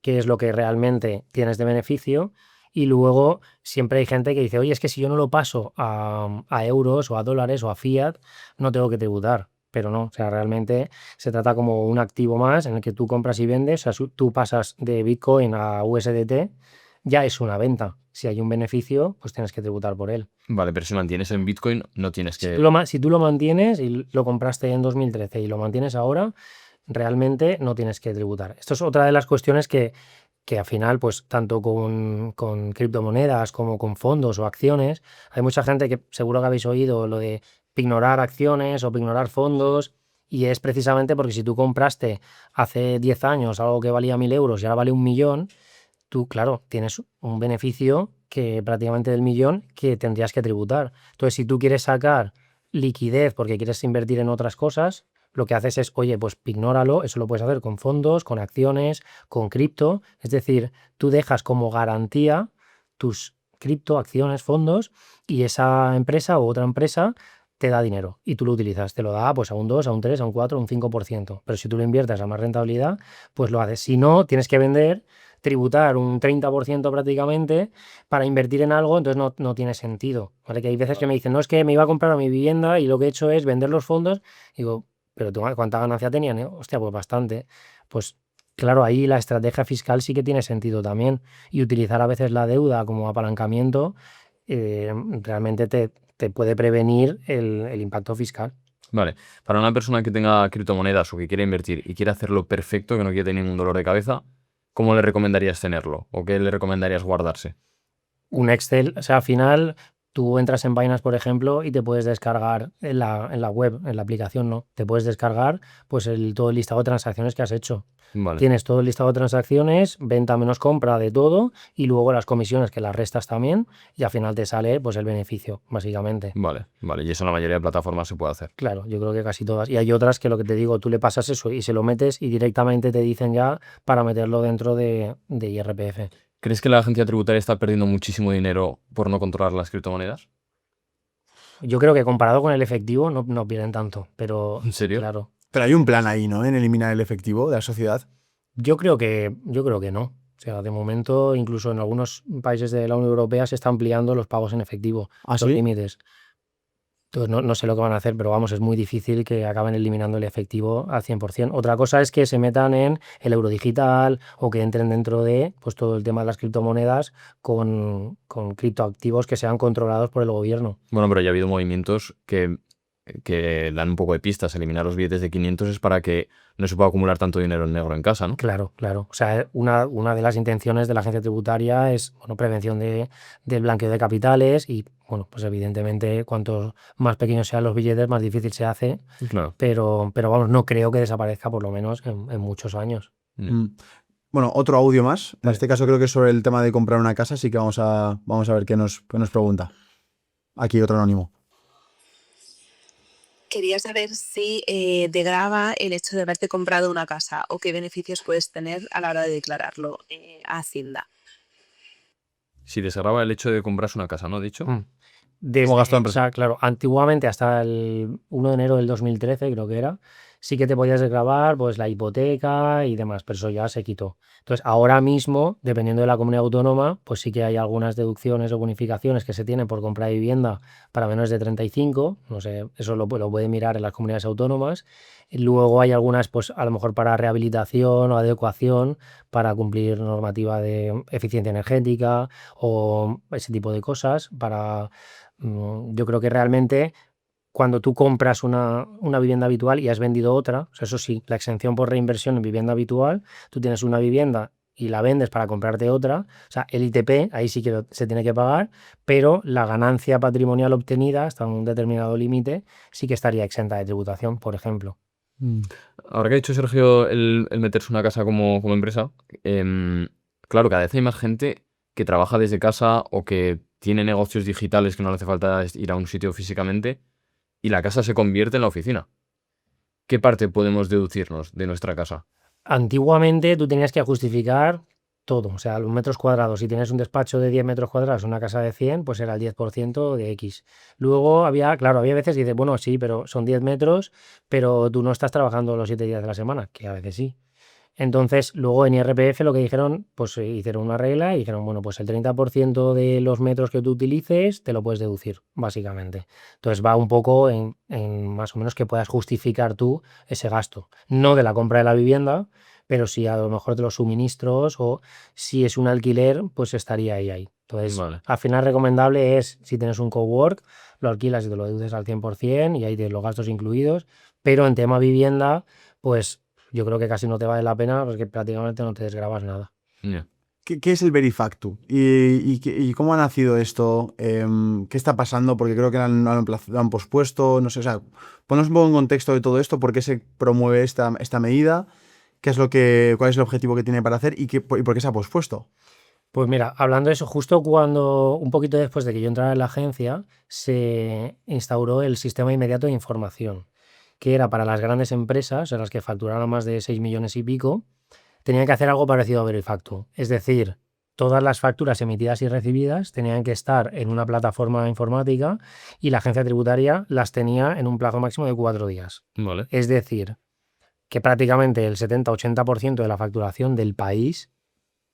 qué es lo que realmente tienes de beneficio. Y luego siempre hay gente que dice, oye, es que si yo no lo paso a euros o a dólares o a fiat, no tengo que tributar. pero no, o sea, realmente se trata como un activo más en el que tú compras y vendes, o sea, tú pasas de Bitcoin a USDT, ya es una venta. Si hay un beneficio, pues tienes que tributar por él. Vale, pero si mantienes en Bitcoin, no tienes Si que... tú lo mantienes y lo compraste en 2013 y lo mantienes ahora, realmente no tienes que tributar. Esto es otra de las cuestiones que al final, pues tanto con criptomonedas como con fondos o acciones, hay mucha gente que seguro que habéis oído lo de pignorar acciones o pignorar fondos, y es precisamente porque si tú compraste hace 10 años algo que valía 1.000 euros y ahora vale 1.000.000, tú, claro, tienes un beneficio que prácticamente del millón que tendrías que tributar. Entonces, si tú quieres sacar liquidez porque quieres invertir en otras cosas, lo que haces es, oye, pues ignóralo, eso lo puedes hacer con fondos, con acciones, con cripto, es decir, tú dejas como garantía tus cripto, acciones, fondos, y esa empresa o otra empresa te da dinero y tú lo utilizas, te lo da pues a un 2, a un 3, a un 4, a un 5%, pero si tú lo inviertes a más rentabilidad, pues lo haces. Si no, tienes que vender, tributar un 30% prácticamente para invertir en algo, entonces no tiene sentido, ¿vale? Que hay veces que me dicen, no, es que me iba a comprar mi vivienda y lo que he hecho es vender los fondos. Digo, pero tú, ¿cuánta ganancia tenían? Hostia, pues bastante. Pues claro, ahí la estrategia fiscal sí que tiene sentido también, y utilizar a veces la deuda como apalancamiento realmente te puede prevenir el impacto fiscal. Vale, para una persona que tenga criptomonedas o que quiera invertir y quiere hacerlo perfecto, que no quiere tener ningún dolor de cabeza, ¿cómo le recomendarías tenerlo? ¿O qué le recomendarías guardarse? Un Excel, o sea, al final tú entras en Binance, por ejemplo, y te puedes descargar en la web, en la aplicación, ¿no? Te puedes descargar pues todo el listado de transacciones que has hecho. Vale, Tienes todo el listado de transacciones, venta menos compra de todo, y luego las comisiones que las restas también, y al final te sale pues el beneficio, básicamente. vale. Y eso en la mayoría de plataformas se puede hacer. Claro, yo creo que casi todas. Y hay otras que lo que te digo, tú le pasas eso y se lo metes y directamente te dicen ya para meterlo dentro de IRPF. ¿Crees que la agencia tributaria está perdiendo muchísimo dinero por no controlar las criptomonedas? Yo creo que comparado con el efectivo no pierden tanto, pero ¿En serio? claro, Pero hay un plan ahí, ¿no? En eliminar el efectivo de la sociedad. yo creo que no. O sea, de momento, incluso en algunos países de la Unión Europea se están ampliando los pagos en efectivo, ¿Ah, los sí? límites. Entonces, no sé lo que van a hacer, pero vamos, es muy difícil que acaben eliminando el efectivo al 100%. Otra cosa es que se metan en el euro digital o que entren dentro de pues, todo el tema de las criptomonedas con criptoactivos que sean controlados por el gobierno. Bueno, pero ya ha habido movimientos que dan un poco de pistas. Eliminar los billetes de 500 es para que no se pueda acumular tanto dinero en negro en casa, ¿no? Claro, claro. O sea, una de las intenciones de la agencia tributaria es, bueno, prevención del blanqueo de capitales y, bueno, pues evidentemente cuanto más pequeños sean los billetes, más difícil se hace, Claro. pero vamos, no creo que desaparezca por lo menos en muchos años. Mm. Bueno, otro audio más. En Vale. este caso creo que es sobre el tema de comprar una casa, así que vamos a ver qué nos pregunta. Aquí otro anónimo. Quería saber si te grava el hecho de haberte comprado una casa o qué beneficios puedes tener a la hora de declararlo a Hacienda. Si desgrava el hecho de comprarse una casa, ¿no? Dicho. Desde, gasto de o empresa. sea, claro, antiguamente hasta el 1 de enero del 2013, creo que era, sí que te podías desgravar pues la hipoteca y demás, pero eso ya se quitó. Entonces, ahora mismo, dependiendo de la comunidad autónoma, pues sí que hay algunas deducciones o bonificaciones que se tienen por compra de vivienda para menores de 35, no sé, eso lo puede mirar en las comunidades autónomas. Y luego hay algunas, pues a lo mejor para rehabilitación o adecuación, para cumplir normativa de eficiencia energética o ese tipo de cosas, yo creo que realmente cuando tú compras una vivienda habitual y has vendido otra, o sea, eso sí, la exención por reinversión en vivienda habitual, tú tienes una vivienda y la vendes para comprarte otra, o sea, el ITP ahí sí que se tiene que pagar, pero la ganancia patrimonial obtenida hasta un determinado límite sí que estaría exenta de tributación, por ejemplo. Ahora que ha dicho Sergio el meterse una casa como empresa, claro, cada vez hay más gente que trabaja desde casa o que tiene negocios digitales que no le hace falta ir a un sitio físicamente y la casa se convierte en la oficina. ¿Qué parte podemos deducirnos de nuestra casa? Antiguamente tú tenías que justificar todo, o sea, los metros cuadrados. Si tienes un despacho de 10 metros cuadrados, una casa de 100, pues era el 10% de X. Luego había veces que dices, bueno, sí, pero son 10 metros, pero tú no estás trabajando los 7 días de la semana, que a veces sí. Entonces, luego en IRPF lo que dijeron, pues hicieron una regla y dijeron, bueno, pues el 30% de los metros que tú utilices te lo puedes deducir, básicamente. Entonces va un poco en más o menos que puedas justificar tú ese gasto. No de la compra de la vivienda, pero sí a lo mejor de los suministros o si es un alquiler, pues estaría ahí. Entonces, Vale. al final recomendable es, si tienes un cowork, lo alquilas y te lo deduces al 100% y ahí tienes los gastos incluidos, pero en tema vivienda, pues yo creo que casi no te vale la pena porque prácticamente no te desgrabas nada. Ya. ¿Qué es el Verifactu? ¿Y cómo ha nacido esto? ¿Qué está pasando? Porque creo que lo han pospuesto, no sé, o sea, ponnos un poco en contexto de todo esto, por qué se promueve esta medida, cuál es el objetivo que tiene para hacer y por qué se ha pospuesto. Pues mira, hablando de eso, justo cuando, un poquito después de que yo entrara en la agencia, se instauró el sistema inmediato de información, que era para las grandes empresas, en las que facturaban más de 6 millones y pico, tenían que hacer algo parecido a Verifactu. Es decir, todas las facturas emitidas y recibidas tenían que estar en una plataforma informática y la agencia tributaria las tenía en un plazo máximo de 4 días. Vale. Es decir, que prácticamente el 70-80% de la facturación del país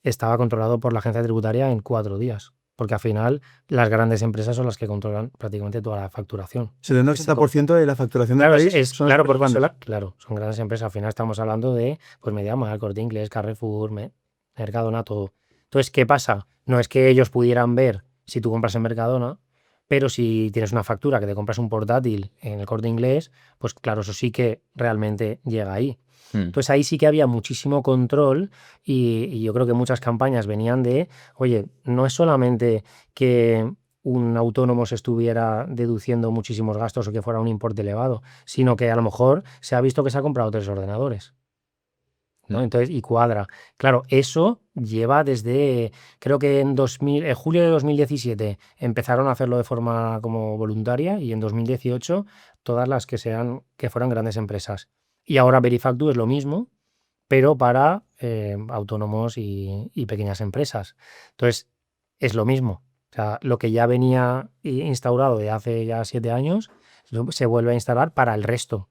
estaba controlado por la agencia tributaria en 4 días. Porque al final las grandes empresas son las que controlan prácticamente toda la facturación. 70-80% de la facturación del Claro, país son claro, las porque grandes. claro, son grandes empresas. Al final estamos hablando de pues MediaMarkt, Corte Inglés, Carrefour, Mercadona, todo. Entonces, ¿qué pasa? No es que ellos pudieran ver si tú compras en Mercadona, pero si tienes una factura que te compras un portátil en el Corte Inglés, pues claro, eso sí que realmente llega ahí. Entonces ahí sí que había muchísimo control y yo creo que muchas campañas venían de, oye, no es solamente que un autónomo se estuviera deduciendo muchísimos gastos o que fuera un importe elevado, sino que a lo mejor se ha visto que se ha comprado 3 ordenadores, ¿no? Entonces, y cuadra. Claro, eso lleva desde, creo que en julio de 2017 empezaron a hacerlo de forma como voluntaria y en 2018 todas las que fueran grandes empresas. Y ahora Verifactu es lo mismo, pero para autónomos y pequeñas empresas. Entonces, es lo mismo. O sea, lo que ya venía instaurado de hace ya 7 años se vuelve a instalar para el resto.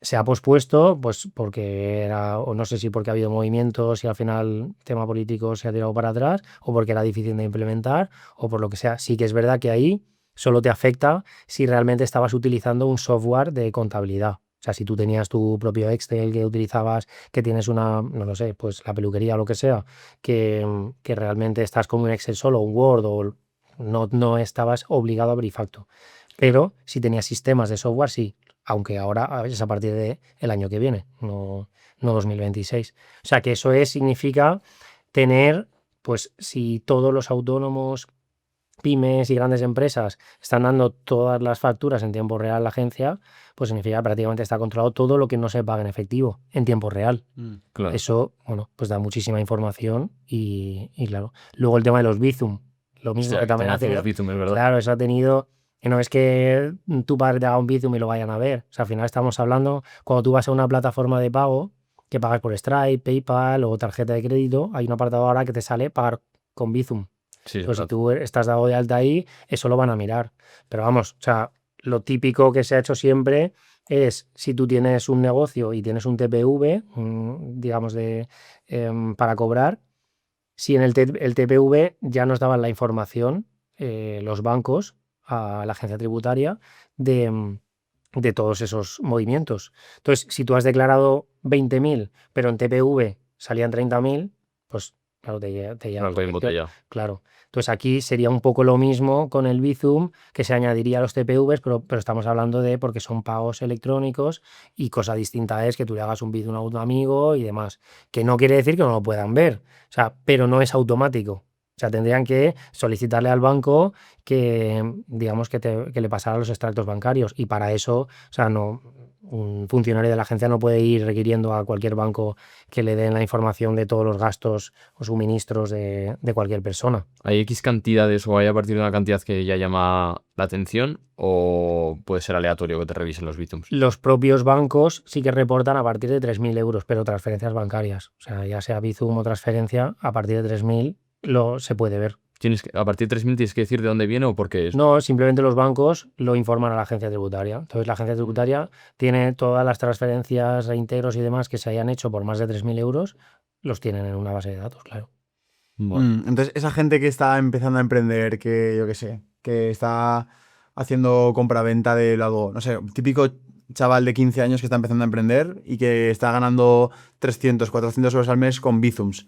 Se ha pospuesto, pues porque era, o no sé si porque ha habido movimientos y al final el tema político se ha tirado para atrás, o porque era difícil de implementar, o por lo que sea. Sí que es verdad que ahí solo te afecta si realmente estabas utilizando un software de contabilidad. O sea, si tú tenías tu propio Excel que utilizabas, que tienes una, no lo sé, pues la peluquería o lo que sea, que realmente estás con un Excel solo, un Word, o no estabas obligado a Verifactu. Pero si tenías sistemas de software, sí, aunque ahora es a partir del año que viene, no 2026. O sea, que eso significa tener, pues si todos los autónomos, pymes y grandes empresas están dando todas las facturas en tiempo real a la agencia, pues significa que prácticamente está controlado todo lo que no se paga en efectivo en tiempo real. Claro. Eso, bueno, pues da muchísima información y claro. Luego el tema de los Bizum, lo mismo Hostia, que también ha tenéis tenido. Bizum, es verdad. Claro, eso ha tenido. Que no es que tu padre te haga un Bizum y lo vayan a ver. O sea, al final estamos hablando, cuando tú vas a una plataforma de pago, que pagas por Stripe, PayPal o tarjeta de crédito, hay un apartado ahora que te sale pagar con Bizum. Sí, es Pues si verdad. tú estás dado de alta ahí, eso lo van a mirar. Pero vamos, o sea, lo típico que se ha hecho siempre es si tú tienes un negocio y tienes un TPV, digamos, para cobrar, si en el TPV ya nos daban la información, los bancos, a la agencia tributaria, de todos esos movimientos. Entonces, si tú has declarado 20.000, pero en TPV salían 30.000, pues claro, te lleva Claro, estoy embotellado. Claro. Entonces aquí sería un poco lo mismo con el Bizum, que se añadiría a los TPVs, pero estamos hablando de porque son pagos electrónicos y cosa distinta es que tú le hagas un Bizum a un amigo y demás. Que no quiere decir que no lo puedan ver, o sea, pero no es automático. O sea, tendrían que solicitarle al banco que, digamos, que le pasara los extractos bancarios y para eso, o sea, no, un funcionario de la agencia no puede ir requiriendo a cualquier banco que le den la información de todos los gastos o suministros de cualquier persona. ¿Hay X cantidades o hay a partir de una cantidad que ya llama la atención o puede ser aleatorio que te revisen los Bizums? Los propios bancos sí que reportan a partir de 3.000 euros, pero transferencias bancarias. O sea, ya sea Bizum o transferencia, a partir de 3.000 se puede ver. A partir de 3.000 tienes que decir de dónde viene o por qué es. No, simplemente los bancos lo informan a la agencia tributaria. Entonces la agencia tributaria tiene todas las transferencias, reintegros y demás que se hayan hecho por más de 3.000 euros, los tienen en una base de datos, claro. Vale. Entonces, esa gente que está empezando a emprender, que yo qué sé, que está haciendo compraventa de algo, no sé, típico chaval de 15 años que está empezando a emprender y que está ganando 300, 400 euros al mes con Bizums.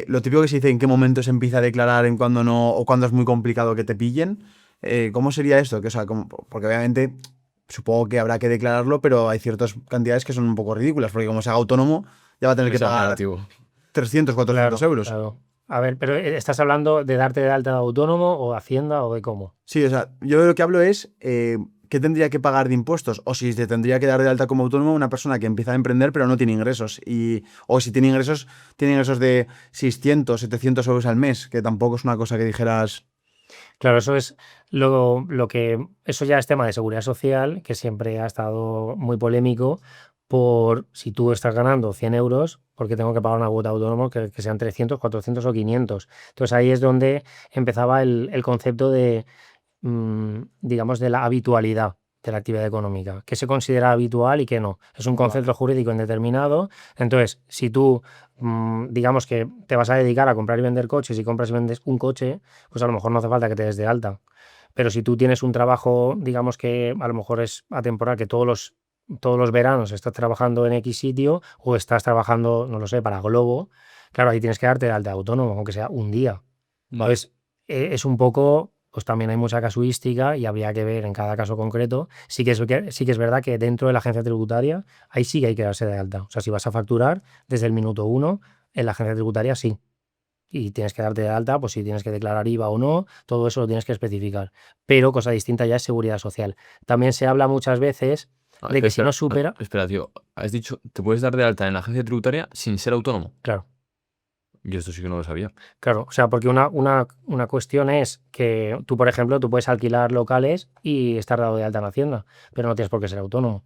Lo típico que se dice en qué momento se empieza a declarar, en cuándo no, o cuándo es muy complicado que te pillen. ¿Cómo sería esto? Que, o sea, porque obviamente supongo que habrá que declararlo, pero hay ciertas cantidades que son un poco ridículas, porque como se haga autónomo, ya va a tener que Sea pagar negativo. 300, 400 euros. Claro. A ver, pero ¿estás hablando de darte de alta de autónomo o Hacienda o de cómo? Sí, o sea, yo lo que hablo es qué tendría que pagar de impuestos o si se tendría que dar de alta como autónomo una persona que empieza a emprender pero no tiene ingresos. O si tiene ingresos de 600, 700 euros al mes, que tampoco es una cosa que dijeras... Claro, eso es lo que... Eso ya es tema de seguridad social, que siempre ha estado muy polémico, por si tú estás ganando 100 euros, porque tengo que pagar una cuota de autónomo que sean 300, 400 o 500. Entonces ahí es donde empezaba el concepto de, digamos, de la habitualidad de la actividad económica. ¿Qué se considera habitual y qué no? Es un concepto jurídico indeterminado. Entonces, si tú, digamos que te vas a dedicar a comprar y vender coches y compras y vendes un coche, pues a lo mejor no hace falta que te des de alta. Pero si tú tienes un trabajo, digamos que a lo mejor es atemporal, que todos los veranos estás trabajando en X sitio o estás trabajando, no lo sé, para Globo, claro, ahí tienes que darte de alta de autónomo, aunque sea un día. Vale. Entonces, es un poco, pues también hay mucha casuística y habría que ver en cada caso concreto. Sí que es verdad que dentro de la agencia tributaria, ahí sí que hay que darse de alta. O sea, si vas a facturar desde el minuto 1, en la agencia tributaria sí. Y tienes que darte de alta, pues si tienes que declarar IVA o no, todo eso lo tienes que especificar. Pero cosa distinta ya es seguridad social. También se habla muchas veces de que si no supera... Espera, tío. Has dicho, te puedes dar de alta en la agencia tributaria sin ser autónomo. Claro. Yo esto sí que no lo sabía. Claro, o sea, porque una cuestión es que tú, por ejemplo, tú puedes alquilar locales y estar dado de alta en Hacienda, pero no tienes por qué ser autónomo.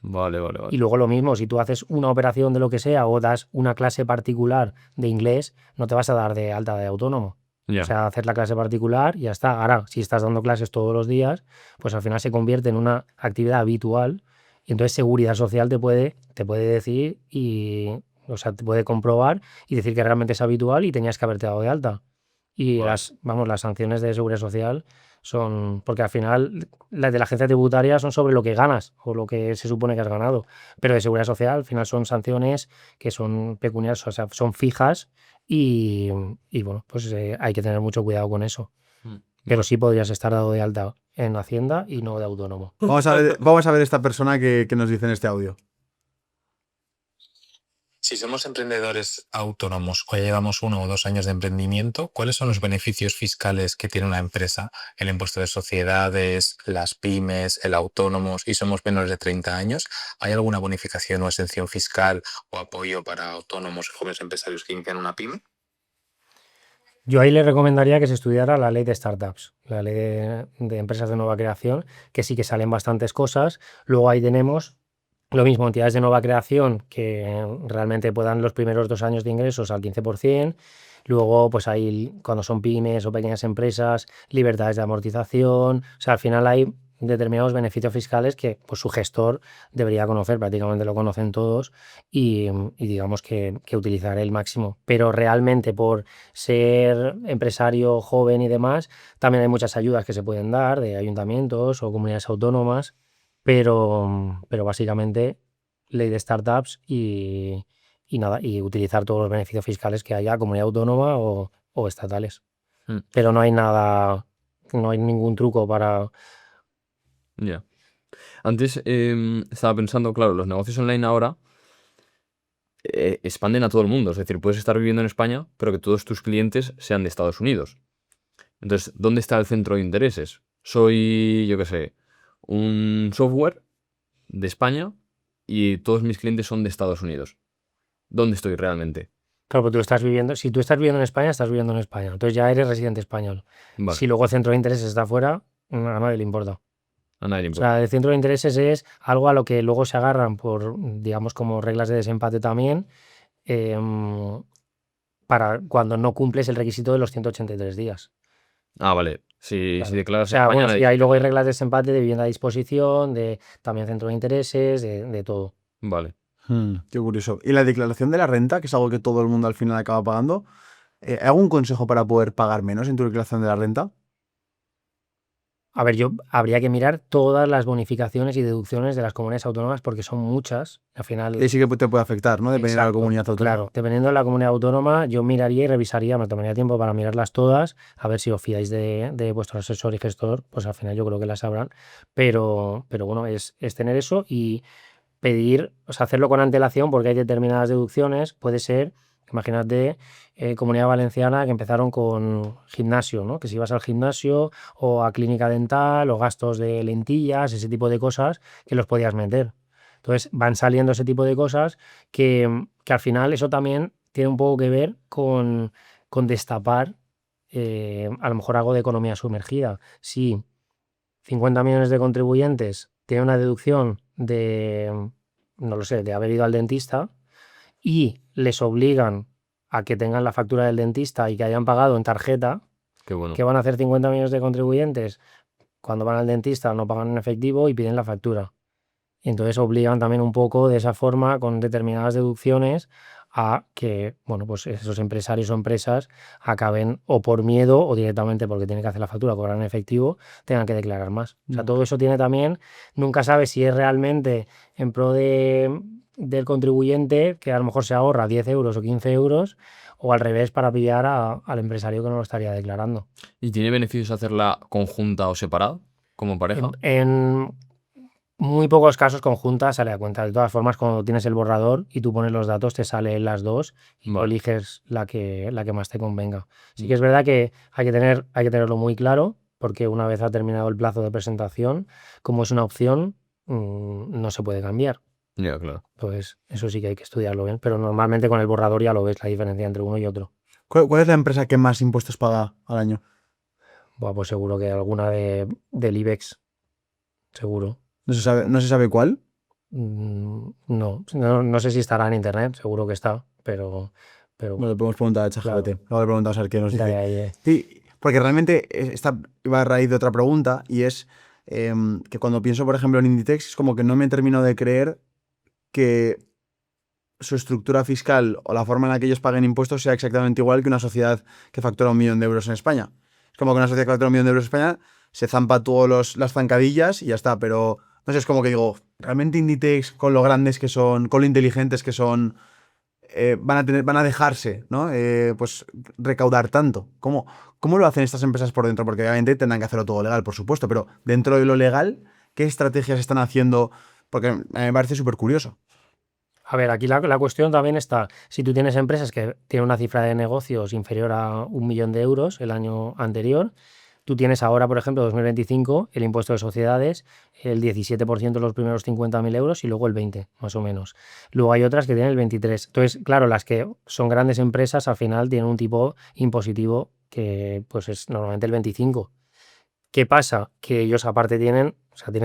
Vale. Y luego lo mismo, si tú haces una operación de lo que sea o das una clase particular de inglés, no te vas a dar de alta de autónomo. Ya. O sea, hacer la clase particular y ya está. Ahora, si estás dando clases todos los días, pues al final se convierte en una actividad habitual y entonces Seguridad Social te puede decir o sea, te puede comprobar y decir que realmente es habitual y tenías que haberte dado de alta. Y Vale. las sanciones de Seguridad Social son, porque al final las de la agencia tributaria son sobre lo que ganas o lo que se supone que has ganado, pero de Seguridad Social al final son sanciones que son pecuniarias, o sea, son fijas y bueno, pues hay que tener mucho cuidado con eso. Pero sí podrías estar dado de alta en Hacienda y no de autónomo. Vamos a ver esta persona que nos dice en este audio. Si somos emprendedores autónomos o ya llevamos 1 o 2 años de emprendimiento, ¿cuáles son los beneficios fiscales que tiene una empresa? El impuesto de sociedades, las pymes, el autónomos y somos menores de 30 años. ¿Hay alguna bonificación o exención fiscal o apoyo para autónomos y jóvenes empresarios que inician una pyme? Yo ahí le recomendaría que se estudiara la ley de startups, la ley de empresas de nueva creación, que sí que salen bastantes cosas. Luego ahí tenemos lo mismo, entidades de nueva creación que realmente puedan los primeros 2 años de ingresos al 15%. Luego, pues ahí, cuando son pymes o pequeñas empresas, libertades de amortización. O sea, al final hay determinados beneficios fiscales que pues, su gestor debería conocer, prácticamente lo conocen todos, y digamos que utilizar el máximo. Pero realmente por ser empresario joven y demás, también hay muchas ayudas que se pueden dar de ayuntamientos o comunidades autónomas. Pero básicamente ley de startups y nada, y utilizar todos los beneficios fiscales que haya, comunidad autónoma o estatales. Pero no hay nada, no hay ningún truco para... Ya. Antes estaba pensando, claro, los negocios online ahora expanden a todo el mundo. Es decir, puedes estar viviendo en España, pero que todos tus clientes sean de Estados Unidos. Entonces, ¿dónde está el centro de intereses? Soy, yo qué sé, un software de España y todos mis clientes son de Estados Unidos. ¿Dónde estoy realmente? Claro, pero si tú estás viviendo en España, estás viviendo en España. Entonces ya eres residente español. Vale, Si luego el centro de intereses está fuera, a nadie le importa. a nadie le O importa. sea, el centro de intereses es algo a lo que luego se agarran por, digamos, como reglas de desempate también, para cuando no cumples el requisito de los 183 días. Ah, vale. Si Claro. O declaras sea, España, bueno, nadie sí, te ahí luego hay quita. reglas de desempate, de vivienda a disposición, de también centro de intereses, de todo. Vale. Qué curioso. Y la declaración de la renta, que es algo que todo el mundo al final acaba pagando, ¿hay algún consejo para poder pagar menos en tu declaración de la renta? A ver, habría que mirar todas las bonificaciones y deducciones de las comunidades autónomas porque son muchas. Al final, Y sí que te puede afectar, ¿no? Dependiendo de la exacto, comunidad autónoma. claro. Dependiendo de la comunidad autónoma, yo miraría y revisaría, me tomaría tiempo para mirarlas todas, a ver si os fiáis de vuestro asesor y gestor, pues al final yo creo que las sabrán. Pero bueno, es tener eso y pedir, o sea, hacerlo con antelación porque hay determinadas deducciones. Puede ser, imagínate, Comunidad Valenciana que empezaron con gimnasio, ¿no? Que si vas al gimnasio o a clínica dental o gastos de lentillas, ese tipo de cosas que los podías meter. Entonces van saliendo ese tipo de cosas que al final eso también tiene un poco que ver con destapar a lo mejor algo de economía sumergida. Si 50 millones de contribuyentes tienen una deducción de, no lo sé, de haber ido al dentista y les obligan a que tengan la factura del dentista y que hayan pagado en tarjeta, Qué bueno. ¿qué van a hacer 50 millones de contribuyentes? Cuando van al dentista no pagan en efectivo y piden la factura. Y entonces obligan también un poco de esa forma, con determinadas deducciones, a que, bueno, pues esos empresarios o empresas acaben o por miedo o directamente porque tienen que hacer la factura, cobrar en efectivo, tengan que declarar más. O sea, todo eso tiene también, nunca sabes si es realmente en pro del contribuyente, que a lo mejor se ahorra 10 euros o 15 euros, o al revés para pillar al empresario que no lo estaría declarando. ¿Y tiene beneficios hacerla conjunta o separada, como pareja? En muy pocos casos conjuntas sale a cuenta. De todas formas, cuando tienes el borrador y tú pones los datos, te salen las dos y tú Vale. eliges la que más te convenga. Sí Mm. que es verdad que hay que tenerlo muy claro, porque una vez ha terminado el plazo de presentación, como es una opción, no se puede cambiar. Ya, claro. Entonces, eso sí que hay que estudiarlo bien, pero normalmente con el borrador ya lo ves, la diferencia entre uno y otro. ¿Cuál es la empresa que más impuestos paga al año? Buah, pues seguro que alguna del IBEX, seguro. No se sabe cuál. No sé si estará en internet, seguro que está, pero Bueno, le podemos preguntar a ChatGPT. claro. Luego le preguntamos a ver qué nos Ya, dice. ya, ya. Sí, porque realmente esta iba a raíz de otra pregunta y es que cuando pienso, por ejemplo, en Inditex, es como que no me termino de creer que su estructura fiscal o la forma en la que ellos paguen impuestos sea exactamente igual que una sociedad que factura 1 millón de euros en España. Es como que una sociedad que factura 1 millón de euros en España se zampa todas las zancadillas y ya está, pero no sé, es como que digo, realmente Inditex, con lo grandes que son, con lo inteligentes que son, van a dejarse, ¿no? Pues recaudar tanto. ¿Cómo lo hacen estas empresas por dentro? Porque obviamente tendrán que hacerlo todo legal, por supuesto, pero dentro de lo legal, ¿qué estrategias están haciendo? Porque me parece súper curioso. A ver, aquí la cuestión también está, si tú tienes empresas que tienen una cifra de negocios inferior a 1 millón de euros el año anterior, tú tienes ahora, por ejemplo, 2025, el impuesto de sociedades, el 17% los primeros 50.000 euros y luego el 20%, más o menos. Luego hay otras que tienen el 23%. Entonces, claro, las que son grandes empresas al final tienen un tipo impositivo que pues es normalmente el 25%. ¿Qué pasa? Que ellos aparte tienen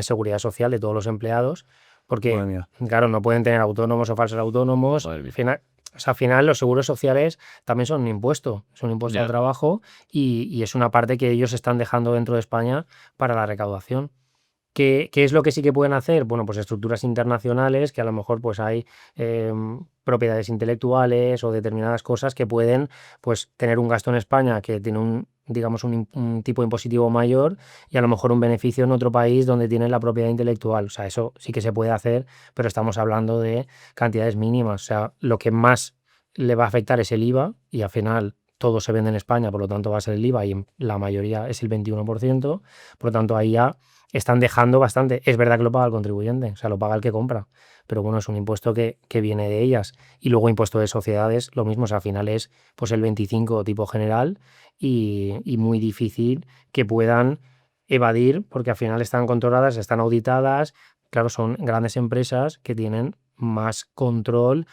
seguridad social de todos los empleados, porque, Madre mía. claro, no pueden tener autónomos o falsos autónomos. Madre mía. Al final los seguros sociales también son un impuesto, es un impuesto al Ya. trabajo y es una parte que ellos están dejando dentro de España para la recaudación. ¿Qué es lo que sí que pueden hacer? Bueno, pues estructuras internacionales, que a lo mejor pues hay propiedades intelectuales o determinadas cosas que pueden pues tener un gasto en España que tiene digamos, un tipo impositivo mayor y a lo mejor un beneficio en otro país donde tienen la propiedad intelectual. O sea, eso sí que se puede hacer, pero estamos hablando de cantidades mínimas. O sea, lo que más le va a afectar es el IVA y al final todo se vende en España, por lo tanto va a ser el IVA y la mayoría es el 21%. Por lo tanto, ahí ya están dejando bastante. Es verdad que lo paga el contribuyente, o sea, lo paga el que compra, pero bueno, es un impuesto que viene de ellas. Y luego impuesto de sociedades, lo mismo, o sea, al final es pues el 25 tipo general y muy difícil que puedan evadir porque al final están controladas, están auditadas. Claro, son grandes empresas que tienen más control,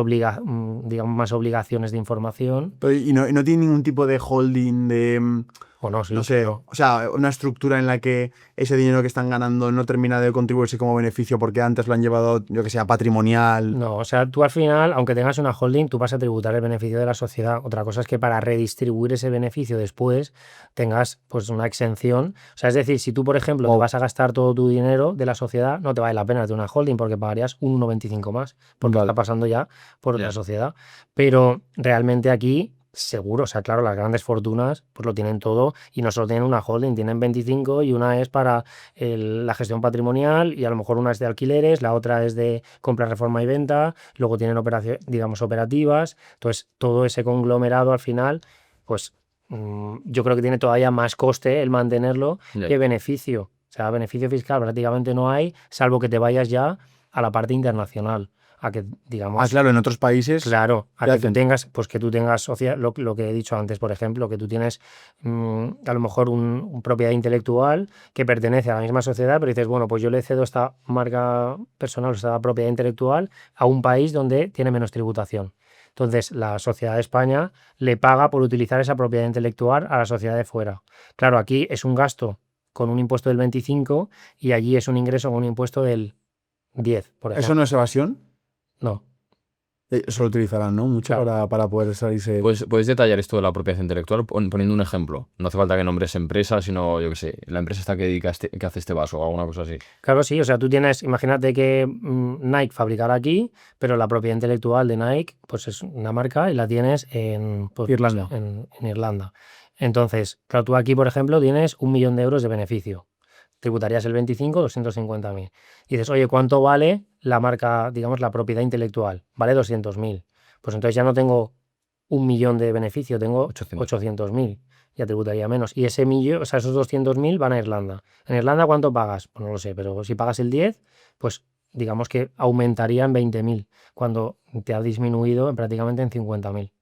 digamos, más obligaciones de información. Pero, y no tiene ningún tipo de holding de. O no, sí, No sé, pero- o sea, una estructura en la que ese dinero que están ganando no termina de contribuirse como beneficio porque antes lo han llevado, yo que sé, a patrimonial. No, o sea, tú al final, aunque tengas una holding, tú vas a tributar el beneficio de la sociedad. Otra cosa es que para redistribuir ese beneficio después tengas pues una exención. O sea, es decir, si tú, por ejemplo, te Wow. vas a gastar todo tu dinero de la sociedad, no te vale la pena de una holding porque pagarías un 1,25 más, porque Vale. está pasando ya por Ya. la sociedad. Pero realmente aquí, seguro, o sea, claro, las grandes fortunas pues lo tienen todo y no solo tienen una holding, tienen 25 y una es para la gestión patrimonial y a lo mejor una es de alquileres, la otra es de compra, reforma y venta, luego tienen operaciones, digamos, operativas. Entonces, todo ese conglomerado al final, pues yo creo que tiene todavía más coste el mantenerlo Ya. que beneficio. O sea, beneficio fiscal prácticamente no hay, salvo que te vayas ya a la parte internacional, a que, digamos, Ah, claro, en otros países. claro, a ¿qué que tú hacen? tengas, pues que tú tengas lo que he dicho antes, por ejemplo, que tú tienes a lo mejor un propiedad intelectual que pertenece a la misma sociedad, pero dices, bueno, pues yo le cedo esta marca personal, esta propiedad intelectual a un país donde tiene menos tributación. Entonces, la sociedad de España le paga por utilizar esa propiedad intelectual a la sociedad de fuera. Claro, aquí es un gasto con un impuesto del 25 y allí es un ingreso con un impuesto del 10, por ejemplo. ¿Eso no es evasión? No. Eso lo utilizarán, ¿no? Mucho Claro. para poder salirse. ¿Puedes detallar esto de la propiedad intelectual poniendo un ejemplo? No hace falta que nombres empresa, sino, yo qué sé, la empresa está que dedica que hace este vaso o alguna cosa así. Claro, sí, o sea, tú tienes, imagínate que Nike fabricara aquí, pero la propiedad intelectual de Nike, pues es una marca y la tienes en, pues, Irlanda. en Irlanda. Entonces, claro, tú aquí, por ejemplo, tienes 1 millón de euros de beneficio. Tributarías el 25, 250.000. Y dices, oye, ¿cuánto vale la marca, digamos, la propiedad intelectual? Vale 200.000. Pues entonces ya no tengo 1 millón de beneficio, tengo 800. 800.000. Ya tributaría menos. Y ese millón, o sea, esos 200.000 van a Irlanda. ¿En Irlanda cuánto pagas? Pues no lo sé, pero si pagas el 10, pues digamos que aumentaría en 20.000, cuando te ha disminuido prácticamente en 50.000.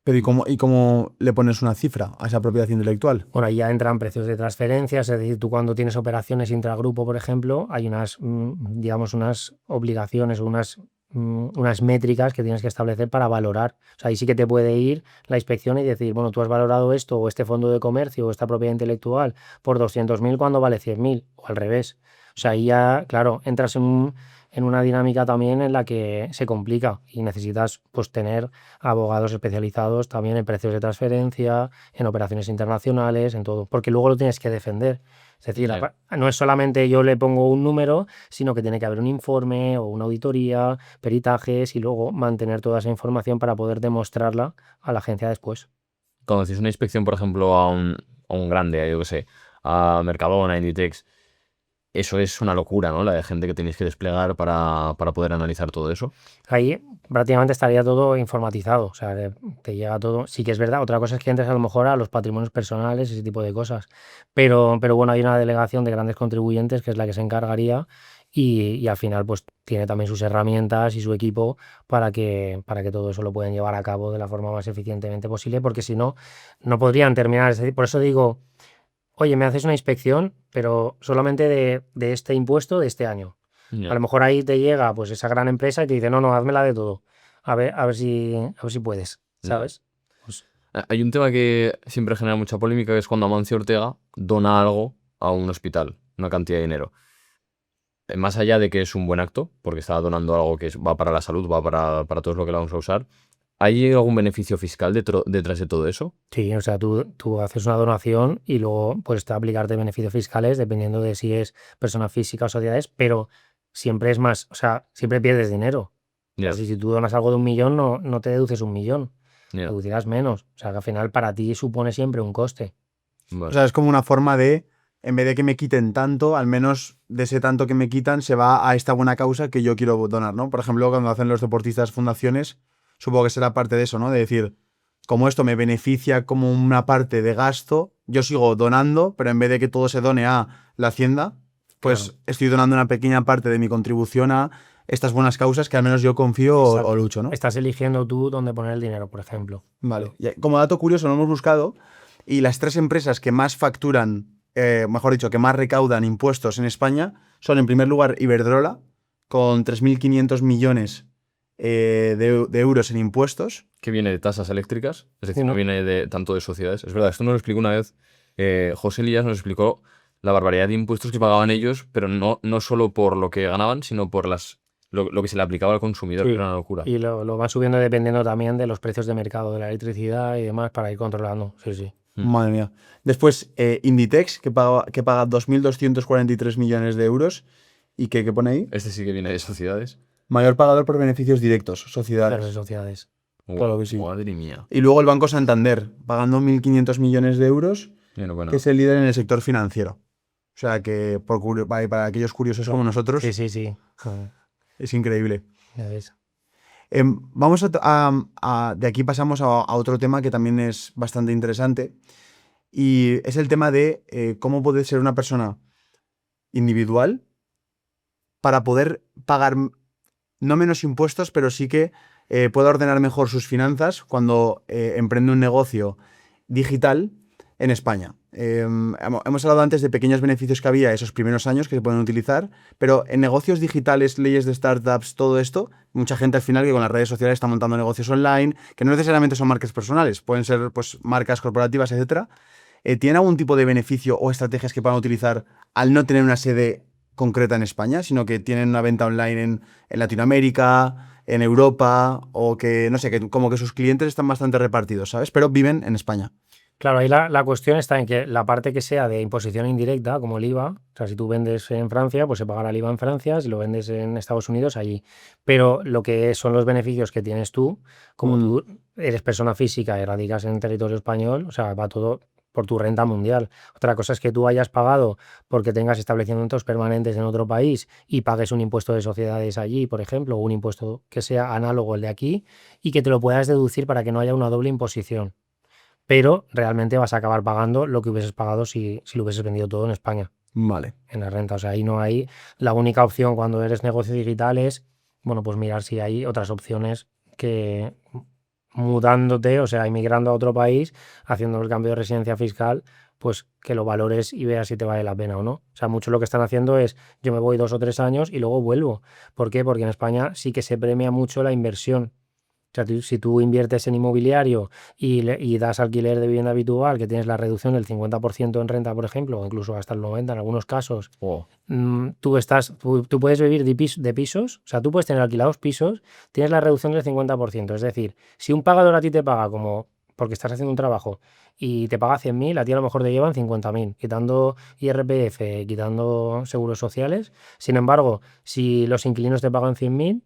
Pero ¿y cómo le pones una cifra a esa propiedad intelectual? Bueno, ahí ya entran precios de transferencias, es decir, tú cuando tienes operaciones intragrupo, por ejemplo, hay unas, digamos, unas obligaciones o unas métricas que tienes que establecer para valorar. O sea, ahí sí que te puede ir la inspección y decir, bueno, tú has valorado esto o este fondo de comercio o esta propiedad intelectual por 200.000 cuando vale 100.000 o al revés. O sea, ahí ya, claro, entras en una dinámica también en la que se complica y necesitas pues tener abogados especializados también en precios de transferencia, en operaciones internacionales, en todo, porque luego lo tienes que defender. Es decir, Ya. no es solamente yo le pongo un número, sino que tiene que haber un informe o una auditoría, peritajes y luego mantener toda esa información para poder demostrarla a la agencia después. Cuando haces una inspección, por ejemplo, a un grande, yo qué sé, a Mercadona, Inditex, eso es una locura, ¿no? La de gente que tenéis que desplegar para poder analizar todo eso. Ahí prácticamente estaría todo informatizado, o sea, te llega todo. Sí que es verdad, otra cosa es que entres a lo mejor a los patrimonios personales, ese tipo de cosas. Pero bueno, hay una delegación de grandes contribuyentes que es la que se encargaría y al final pues tiene también sus herramientas y su equipo para que todo eso lo puedan llevar a cabo de la forma más eficientemente posible, porque si no, no podrían terminar. Es decir, por eso digo, oye, me haces una inspección, pero solamente de este impuesto de este año. Ya. A lo mejor ahí te llega pues esa gran empresa y te dice, no, házmela de todo. A ver si puedes, Ya. ¿sabes? Hay un tema que siempre genera mucha polémica, que es cuando Amancio Ortega dona algo a un hospital, una cantidad de dinero. Más allá de que es un buen acto, porque está donando algo que va para la salud, va para todo lo que lo vamos a usar, ¿hay algún beneficio fiscal detrás de todo eso? Sí, o sea, tú haces una donación y luego puedes aplicarte beneficios fiscales dependiendo de si es persona física o sociedades, pero siempre es más, o sea, siempre pierdes dinero. Ya, Así, si tú donas algo de 1 millón, no te deduces 1 millón, ya. deducirás menos. O sea, que al final para ti supone siempre un coste. Vale. O sea, es como una forma de, en vez de que me quiten tanto, al menos de ese tanto que me quitan se va a esta buena causa que yo quiero donar, ¿no? Por ejemplo, cuando hacen los deportistas fundaciones, supongo que será parte de eso, ¿no? De decir, como esto me beneficia como una parte de gasto, yo sigo donando, pero en vez de que todo se done a la hacienda, pues Claro. estoy donando una pequeña parte de mi contribución a estas buenas causas que al menos yo confío Exacto. o lucho, ¿no? Estás eligiendo tú dónde poner el dinero, por ejemplo. Vale. Y como dato curioso, lo hemos buscado y las 3 empresas que más facturan, mejor dicho, que más recaudan impuestos en España son, en primer lugar, Iberdrola, con 3.500 millones de euros en impuestos. Que viene de tasas eléctricas, es decir, Sí, no ¿no? viene tanto de sociedades. Es verdad, esto nos lo explicó una vez José Elías nos explicó la barbaridad de impuestos que pagaban ellos, pero no solo por lo que ganaban, sino por lo que se le aplicaba al consumidor, Sí. que era una locura. Y lo van subiendo dependiendo también de los precios de mercado de la electricidad y demás para ir controlando. Sí, sí. Madre mía. Después, Inditex, que paga 2.243 millones de euros. ¿Y qué pone ahí? Este sí que viene de sociedades. Mayor pagador por beneficios directos, sociedades. Claro, de sociedades. Claro que sí. Madre mía. Y luego el Banco Santander, pagando 1.500 millones de euros, Bueno. que es el líder en el sector financiero. O sea que para aquellos curiosos como nosotros, Sí, sí, sí. Joder, es increíble. ya ves. Vamos de aquí pasamos a otro tema que también es bastante interesante, y es el tema de cómo puede ser una persona individual para poder pagar no menos impuestos, pero sí que pueda ordenar mejor sus finanzas cuando emprende un negocio digital en España. Hemos hablado antes de pequeños beneficios que había esos primeros años que se pueden utilizar, pero en negocios digitales, leyes de startups, todo esto, mucha gente al final que con las redes sociales está montando negocios online, que no necesariamente son marcas personales, pueden ser pues marcas corporativas, etcétera. ¿Tiene algún tipo de beneficio o estrategias que puedan utilizar al no tener una sede concreta en España, sino que tienen una venta online en Latinoamérica, en Europa, o que, no sé, que como que sus clientes están bastante repartidos, ¿sabes? Pero viven en España. Claro, ahí la cuestión está en que la parte que sea de imposición indirecta, como el IVA, o sea, si tú vendes en Francia, pues se pagará el IVA en Francia, si lo vendes en Estados Unidos, allí. Pero lo que son los beneficios que tienes tú, como tú eres persona física y radicas en territorio español, o sea, va todo por tu renta mundial. Otra cosa es que tú hayas pagado porque tengas establecimientos permanentes en otro país y pagues un impuesto de sociedades allí, por ejemplo, o un impuesto que sea análogo al de aquí y que te lo puedas deducir para que no haya una doble imposición. Pero realmente vas a acabar pagando lo que hubieses pagado si lo hubieses vendido todo en España, Vale. en la renta. O sea, ahí no hay. La única opción cuando eres negocio digital es, bueno, pues mirar si hay otras opciones que mudándote, o sea, emigrando a otro país, haciendo el cambio de residencia fiscal, pues que lo valores y veas si te vale la pena o no. O sea, mucho lo que están haciendo es, yo me voy 2 o 3 años y luego vuelvo. ¿Por qué? Porque en España sí que se premia mucho la inversión. O sea, si tú inviertes en inmobiliario y das alquiler de vivienda habitual, que tienes la reducción del 50% en renta, por ejemplo, o incluso hasta el 90% en algunos casos, tú puedes vivir de pisos, o sea, tú puedes tener alquilados pisos, tienes la reducción del 50%. Es decir, si un pagador a ti te paga como porque estás haciendo un trabajo y te paga 100.000, a ti a lo mejor te llevan 50.000, quitando IRPF, quitando seguros sociales. Sin embargo, si los inquilinos te pagan 100.000,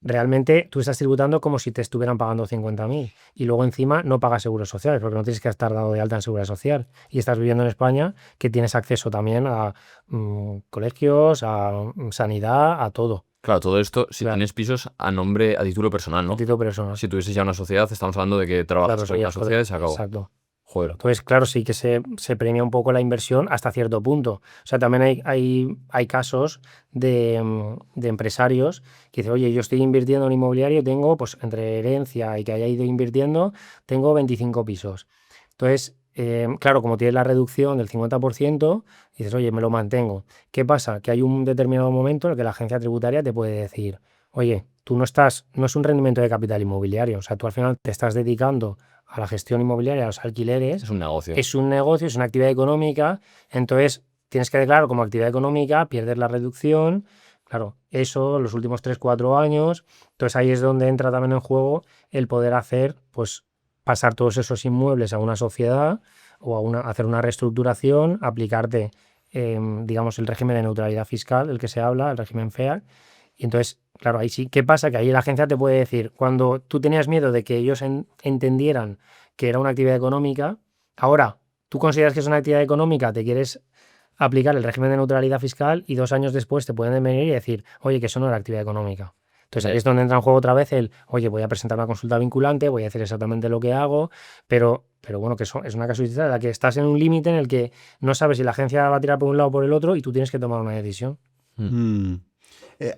realmente tú estás tributando como si te estuvieran pagando 50.000 y luego encima no pagas seguros sociales porque no tienes que estar dado de alta en seguridad social y estás viviendo en España, que tienes acceso también a colegios, a sanidad, a todo. Claro, todo esto si Claro. tienes pisos a título personal, ¿no? A título personal. Si tuvieses ya una sociedad, estamos hablando de que trabajas Claro, con sí, una sociedad y se acabó. Exacto. Joder. Entonces, claro, sí que se premia un poco la inversión hasta cierto punto. O sea, también hay casos de empresarios que dicen, oye, yo estoy invirtiendo en inmobiliario, tengo, pues, entre herencia y que haya ido invirtiendo, tengo 25 pisos. Entonces, claro, como tienes la reducción del 50%, dices, oye, me lo mantengo. ¿Qué pasa? Que hay un determinado momento en el que la agencia tributaria te puede decir, oye, tú no es un rendimiento de capital inmobiliario, o sea, tú al final te estás dedicando a la gestión inmobiliaria, a los alquileres. Es un negocio. Es un negocio, es una actividad económica, entonces tienes que declarar como actividad económica, pierdes la reducción, claro, eso los últimos 3-4 años, entonces ahí es donde entra también en juego el poder hacer, pues pasar todos esos inmuebles a una sociedad o hacer una reestructuración, aplicarte, digamos, el régimen de neutralidad fiscal, el que se habla, el régimen FEAC, y entonces, claro, ahí sí. ¿Qué pasa? Que ahí la agencia te puede decir, cuando tú tenías miedo de que ellos entendieran que era una actividad económica, ahora tú consideras que es una actividad económica, te quieres aplicar el régimen de neutralidad fiscal y 2 años después te pueden venir y decir, oye, que eso no era actividad económica. Entonces ahí es donde entra en juego otra vez oye, voy a presentar una consulta vinculante, voy a decir exactamente lo que hago, pero bueno, que eso es una casuística en la que estás en un límite en el que no sabes si la agencia va a tirar por un lado o por el otro y tú tienes que tomar una decisión.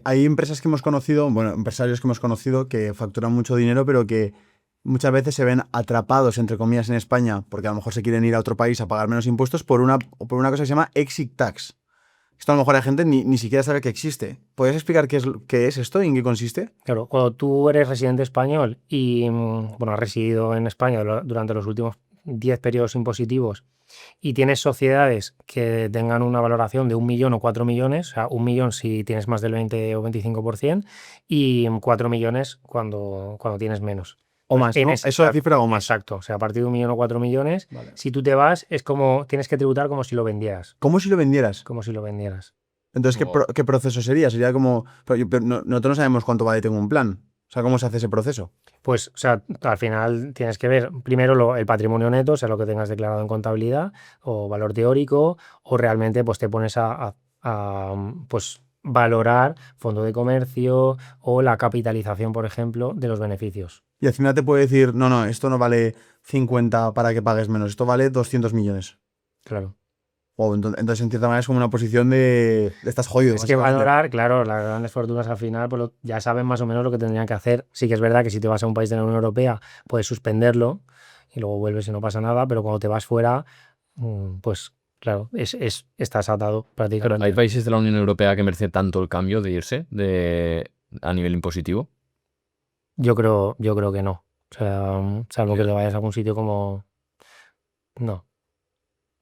Hay empresas que hemos conocido, bueno, empresarios que hemos conocido que facturan mucho dinero, pero que muchas veces se ven atrapados, entre comillas, en España, porque a lo mejor se quieren ir a otro país a pagar menos impuestos por una cosa que se llama exit tax. Esto a lo mejor la gente ni siquiera sabe que existe. ¿Puedes explicar qué es esto y en qué consiste? Claro, cuando tú eres residente español y, bueno, has residido en España durante los últimos 10 periodos impositivos y tienes sociedades que tengan una valoración de 1 millón o 4 millones, o sea, 1 millón si tienes más del 20 o 25% y 4 millones cuando tienes menos. O más, ¿no? Ese- Eso de cifra o más. Exacto, o sea, a partir de 1 millón o 4 millones, Vale. si tú te vas, es como tienes que tributar como si lo vendieras. ¿Cómo si lo vendieras? Como si lo vendieras. Entonces, ¿qué, Oh. qué proceso sería? Sería como... pero nosotros no sabemos cuánto vale Tengo un Plan. O sea, ¿cómo se hace ese proceso? Pues, o sea, al final tienes que ver primero el patrimonio neto, o sea, lo que tengas declarado en contabilidad o valor teórico, o realmente pues te pones pues valorar fondo de comercio o la capitalización, por ejemplo, de los beneficios. Y Hacienda te puede decir, no, esto no vale 50 para que pagues menos, esto vale 200 millones. Claro. O entonces, en cierta manera, es como una posición de estás jodido. Es que básicamente. valorar, claro, las grandes fortunas al final pues ya saben más o menos lo que tendrían que hacer. Sí que es verdad que si te vas a un país de la Unión Europea puedes suspenderlo y luego vuelves y no pasa nada, pero cuando te vas fuera, pues claro, estás atado prácticamente. ¿Hay países de la Unión Europea que merecen tanto el cambio de irse a nivel impositivo? Yo creo que no. O sea, salvo que te vayas a algún sitio como... No.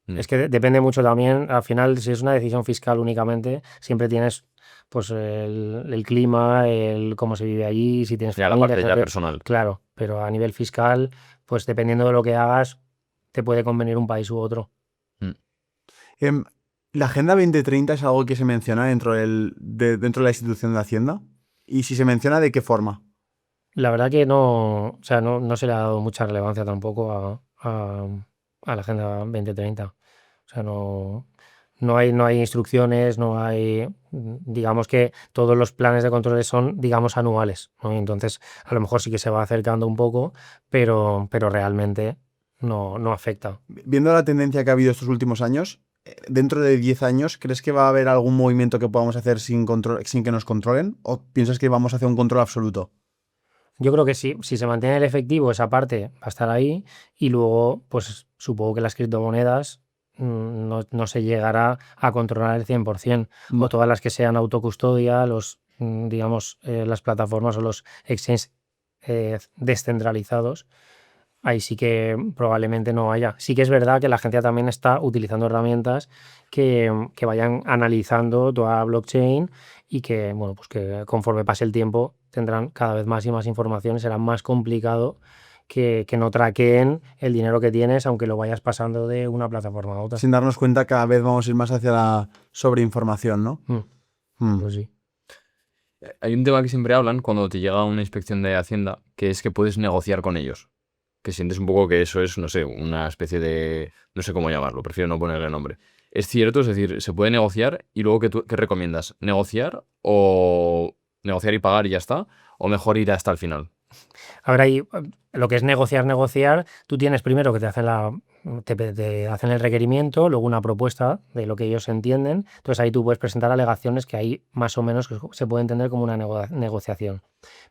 Mm. Es que depende mucho también, al final, si es una decisión fiscal únicamente, siempre tienes pues el clima, el cómo se vive allí, si tienes Ya la familia, parte ya etcétera. personal. Claro, pero a nivel fiscal, pues dependiendo de lo que hagas, te puede convenir un país u otro. La Agenda 2030 es algo que se menciona dentro de la institución de Hacienda. Y si se menciona, ¿de qué forma? La verdad que no, o sea, no se le ha dado mucha relevancia tampoco a la Agenda 2030. O sea, no hay instrucciones, no hay, digamos que todos los planes de controles son, digamos, anuales, ¿no? Y entonces, a lo mejor sí que se va acercando un poco, pero realmente no afecta. Viendo la tendencia que ha habido estos últimos años, dentro de 10 años, ¿crees que va a haber algún movimiento que podamos hacer sin que nos controlen? ¿O piensas que vamos hacia un control absoluto? Yo creo que sí, si se mantiene el efectivo, esa parte va a estar ahí y luego, pues supongo que las criptomonedas no se llegará a controlar el 100%, o todas las que sean autocustodia, digamos, las plataformas o los exchanges descentralizados, ahí sí que probablemente no haya. Sí que es verdad que la agencia también está utilizando herramientas que vayan analizando toda la blockchain y que, bueno, pues que conforme pase el tiempo tendrán cada vez más y más información y será más complicado que no traqueen el dinero que tienes, aunque lo vayas pasando de una plataforma a otra. Sin darnos cuenta, cada vez vamos a ir más hacia la sobreinformación, ¿no? Pues sí. Hay un tema que siempre hablan cuando te llega una inspección de Hacienda, que es que puedes negociar con ellos. Que sientes un poco que eso es, no sé, una especie de... no sé cómo llamarlo, prefiero no ponerle nombre. Es cierto, es decir, se puede negociar y luego ¿qué recomiendas? ¿Negociar o negociar y pagar y ya está? ¿O mejor ir hasta el final? A ver, ahí lo que es negociar, tú tienes primero que te hacen el requerimiento, luego una propuesta de lo que ellos entienden, entonces ahí tú puedes presentar alegaciones que ahí más o menos se puede entender como una negociación.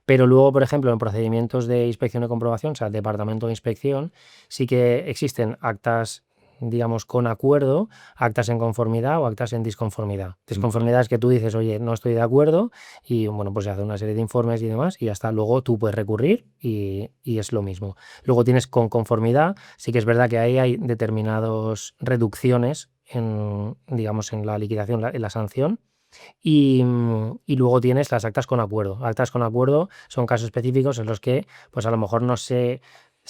Pero luego, por ejemplo, en procedimientos de inspección y comprobación, o sea, departamento de inspección, sí que existen actas, digamos, con acuerdo, actas en conformidad o actas en disconformidad. Disconformidad es que tú dices, oye, no estoy de acuerdo y, bueno, pues se hace una serie de informes y demás y hasta luego tú puedes recurrir y es lo mismo. Luego tienes con conformidad, sí que es verdad que ahí hay determinadas reducciones digamos, en la liquidación, en la sanción. Y luego tienes las actas con acuerdo. Actas con acuerdo son casos específicos en los que, pues a lo mejor no se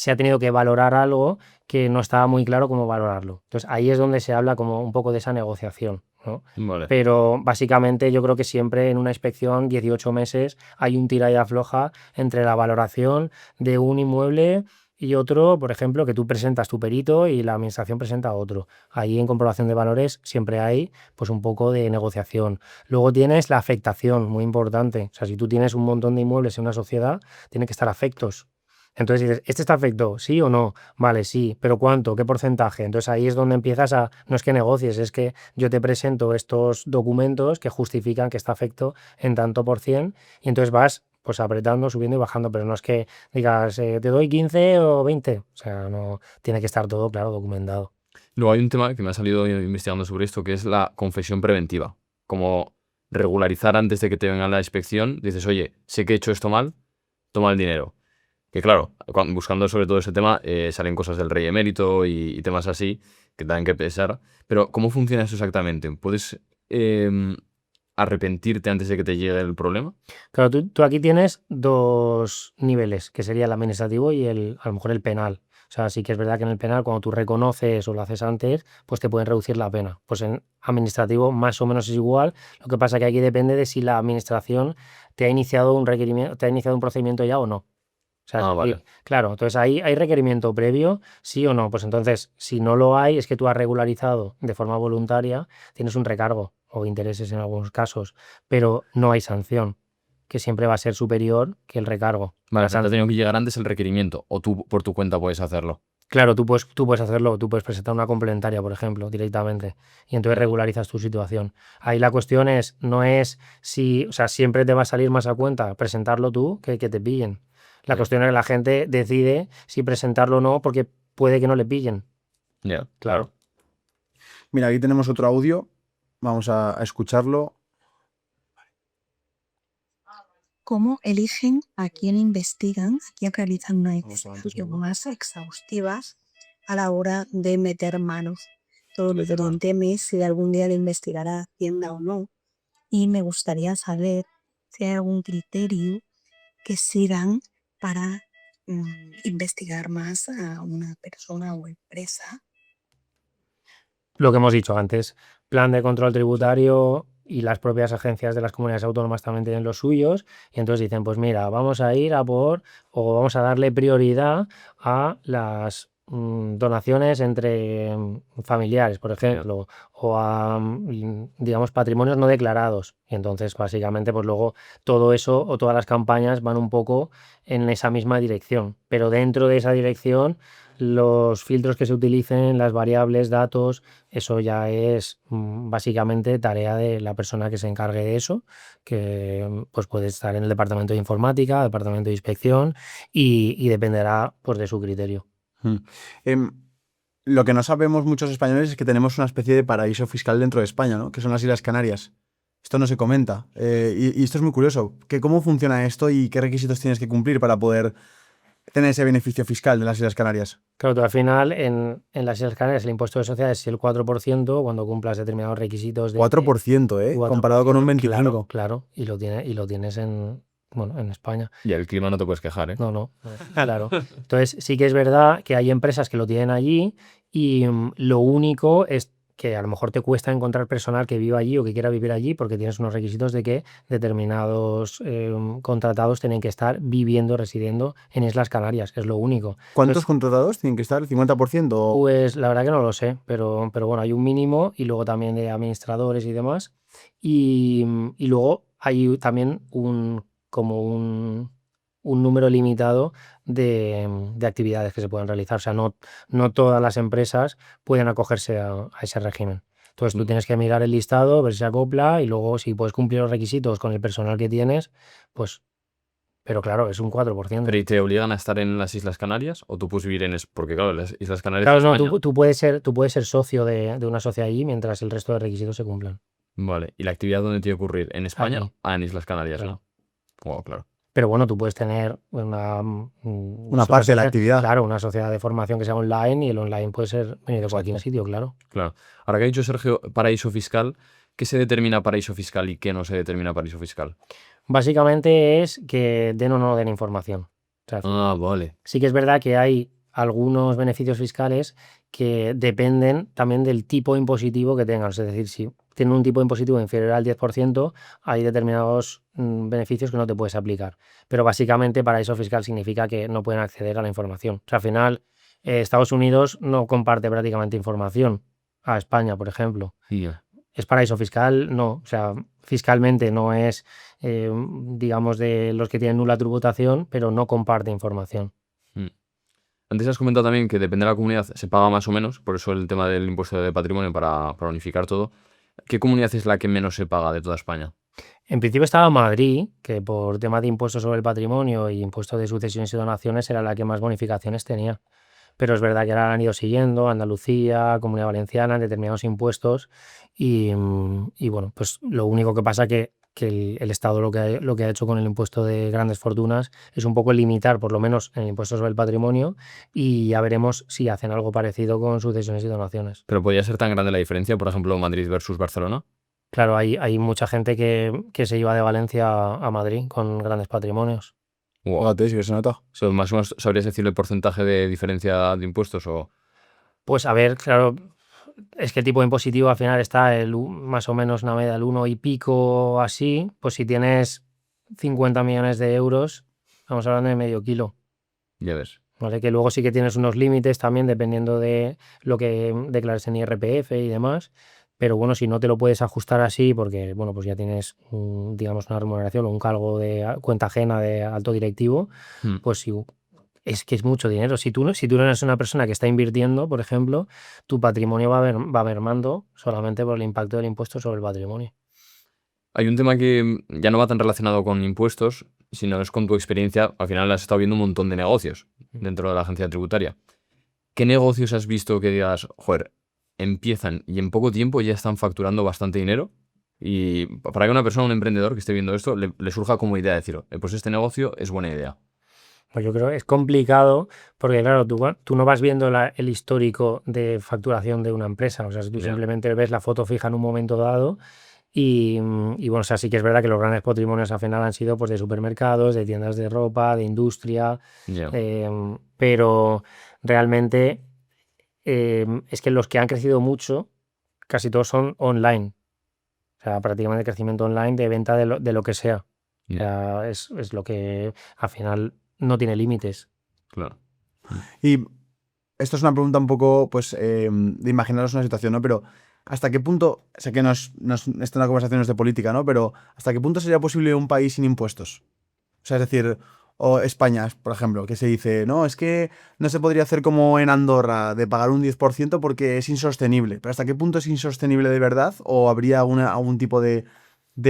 ha tenido que valorar algo que no estaba muy claro cómo valorarlo. Entonces ahí es donde se habla como un poco de esa negociación, ¿no? Vale. Pero básicamente yo creo que siempre en una inspección, 18 meses, hay un tira y afloja entre la valoración de un inmueble y otro, por ejemplo, que tú presentas tu perito y la administración presenta otro. Ahí en comprobación de valores siempre hay pues un poco de negociación. Luego tienes la afectación, muy importante. O sea, si tú tienes un montón de inmuebles en una sociedad, tienen que estar afectos. Entonces dices, ¿este está afecto? ¿Sí o no? Vale, sí, pero ¿cuánto? ¿Qué porcentaje? Entonces ahí es donde empiezas no es que negocies, es que yo te presento estos documentos que justifican que está afecto en tanto por cien y entonces vas pues apretando, subiendo y bajando, pero no es que digas, te doy 15 o 20, o sea, no tiene que estar todo, claro, documentado. Luego hay un tema que me ha salido investigando sobre esto, que es la confesión preventiva. Como regularizar antes de que te venga la inspección, dices, oye, sé que he hecho esto mal, toma el dinero. Que claro, buscando sobre todo ese tema, salen cosas del rey emérito y temas así que tienen que pesar. Pero, ¿cómo funciona eso exactamente? ¿Puedes arrepentirte antes de que te llegue el problema? Claro, tú aquí tienes dos niveles, que sería el administrativo y a lo mejor el penal. O sea, sí que es verdad que en el penal, cuando tú reconoces o lo haces antes, pues te pueden reducir la pena. Pues en administrativo más o menos es igual. Lo que pasa que aquí depende de si la administración te ha iniciado un requerimiento, te ha iniciado un procedimiento ya o no. O sea, Ah, vale. claro, entonces ahí hay requerimiento previo, sí o no. Pues entonces, si no lo hay, es que tú has regularizado de forma voluntaria, tienes un recargo o intereses en algunos casos, pero no hay sanción, que siempre va a ser superior que el recargo. Vale, La o sea, te ha sanción. tenido que llegar antes el requerimiento, o tú por tu cuenta puedes hacerlo. Claro, tú puedes hacerlo, tú puedes presentar una complementaria, por ejemplo, directamente, y entonces regularizas tu situación. Ahí la cuestión no es si, o sea, siempre te va a salir más a cuenta presentarlo tú que te pillen. La Ya. cuestión es que la gente decide si presentarlo o no, porque puede que no le pillen. Ya, Claro. Mira, aquí tenemos otro audio. Vamos a escucharlo. ¿Cómo eligen a quién investigan, a quién realizan una investigación más exhaustivas a la hora de meter manos? Todo lo que no teme si algún día le investigará Hacienda o no. Y me gustaría saber si hay algún criterio que sigan para investigar más a una persona o empresa. Lo que hemos dicho antes, plan de control tributario y las propias agencias de las comunidades autónomas también tienen los suyos y entonces dicen, pues mira, vamos a ir a por o vamos a darle prioridad a las donaciones entre familiares, por ejemplo, o a, digamos, patrimonios no declarados. Y entonces, básicamente, pues luego todo eso o todas las campañas van un poco en esa misma dirección, pero dentro de esa dirección los filtros que se utilicen, las variables, datos, eso ya es básicamente tarea de la persona que se encargue de eso, que pues puede estar en el departamento de informática, departamento de inspección y dependerá pues de su criterio. Mm. Em, lo que no sabemos muchos españoles es que tenemos una especie de paraíso fiscal dentro de España, ¿no? Que son las Islas Canarias. Esto no se comenta. Y esto es muy curioso. ¿Cómo funciona esto y qué requisitos tienes que cumplir para poder tener ese beneficio fiscal de las Islas Canarias? Claro, tú al final en las Islas Canarias el impuesto de sociedades es el 4% cuando cumplas determinados requisitos de 4%, ¿eh? 4%, Comparado con un 25%. claro, y lo tienes en España. Y el clima no te puedes quejar, ¿eh? No, claro. Entonces sí que es verdad que hay empresas que lo tienen allí y lo único es que a lo mejor te cuesta encontrar personal que viva allí o que quiera vivir allí porque tienes unos requisitos de que determinados contratados tienen que estar viviendo, residiendo en Islas Canarias, es lo único. ¿Cuántos Entonces, contratados tienen que estar? ¿El 50%? pues la verdad que no lo sé, pero bueno, hay un mínimo y luego también de administradores y demás. Y luego hay también como un número limitado de actividades que se pueden realizar. O sea, no todas las empresas pueden acogerse a ese régimen. Entonces tú tienes que mirar el listado, ver si se acopla y luego si puedes cumplir los requisitos con el personal que tienes, pues, pero claro, es un 4%. ¿Pero y te obligan a estar en las Islas Canarias? ¿O tú puedes vivir en... Porque claro, las Islas Canarias Claro, es no, España. tú puedes ser socio de una sociedad allí mientras el resto de requisitos se cumplan. Vale. ¿Y la actividad dónde tiene que ocurrir? ¿En España? Aquí. Ah, en Islas Canarias, Claro. ¿no? Oh, claro. Pero bueno, tú puedes tener Una parte de la actividad. Claro, una sociedad de formación que sea online y el online puede ser venir de cualquier sitio, claro. Claro. Ahora que ha dicho Sergio paraíso fiscal, ¿qué se determina paraíso fiscal y qué no se determina paraíso fiscal? Básicamente es que den o no den información. O sea, Ah, vale. sí que es verdad que hay algunos beneficios fiscales que dependen también del tipo impositivo que tengan. Es decir, si tienen un tipo impositivo inferior al 10%, hay determinados beneficios que no te puedes aplicar. Pero básicamente paraíso fiscal significa que no pueden acceder a la información. O sea, al final, Estados Unidos no comparte prácticamente información a España, por ejemplo. Yeah. ¿Es paraíso fiscal? No. O sea, fiscalmente no es, digamos, de los que tienen nula tributación, pero no comparte información. Antes has comentado también que depende de la comunidad se paga más o menos, por eso el tema del impuesto de patrimonio para unificar todo. ¿Qué comunidad es la que menos se paga de toda España? En principio estaba Madrid, que por tema de impuestos sobre el patrimonio y impuestos de sucesiones y donaciones era la que más bonificaciones tenía. Pero es verdad que ahora han ido siguiendo Andalucía, Comunidad Valenciana, en determinados impuestos y bueno, pues lo único que pasa que el Estado lo que ha hecho con el impuesto de grandes fortunas es un poco limitar, por lo menos, el impuesto sobre el patrimonio, y ya veremos si hacen algo parecido con sucesiones y donaciones. Pero podría ser tan grande la diferencia, por ejemplo, Madrid versus Barcelona. Claro, hay mucha gente que se iba de Valencia a Madrid con grandes patrimonios. Wow. Fíjate, sí que se nota. Más o menos, ¿sabrías decir el porcentaje de diferencia de impuestos? O... Pues a ver, claro, es que el tipo impositivo al final está más o menos una media del 1 y pico así. Pues si tienes 50 millones de euros, estamos hablando de medio kilo. Ya ves. ¿Vale? Que luego sí que tienes unos límites también dependiendo de lo que declares en IRPF y demás. Pero bueno, si no te lo puedes ajustar así porque, bueno, pues ya tienes, digamos, una remuneración o un cargo de cuenta ajena de alto directivo, pues sí, es que es mucho dinero. Si tú no eres una persona que está invirtiendo, por ejemplo, tu patrimonio va mermando solamente por el impacto del impuesto sobre el patrimonio. Hay un tema que ya no va tan relacionado con impuestos, sino es con tu experiencia. Al final has estado viendo un montón de negocios dentro de la agencia tributaria. ¿Qué negocios has visto que digas, joder, empiezan y en poco tiempo ya están facturando bastante dinero? Y para que una persona, un emprendedor que esté viendo esto, le surja como idea decir, pues este negocio es buena idea. Pues yo creo que es complicado porque, claro, tú no vas viendo el histórico de facturación de una empresa. O sea, si tú simplemente ves la foto fija en un momento dado y bueno, o sea, sí que es verdad que los grandes patrimonios al final han sido pues de supermercados, de tiendas de ropa, de industria, pero realmente es que los que han crecido mucho, casi todos son online. O sea, prácticamente crecimiento online de venta de lo que sea. O sea, es lo que al final no tiene límites. Claro. Y esto es una pregunta un poco, pues, de imaginaros una situación, ¿no? Pero ¿hasta qué punto, sé que esto es una conversación no es de política, ¿no? Pero ¿hasta qué punto sería posible un país sin impuestos? O sea, es decir, o España, por ejemplo, que se dice, no, es que no se podría hacer como en Andorra, de pagar un 10% porque es insostenible. Pero ¿hasta qué punto es insostenible de verdad? ¿O habría algún tipo de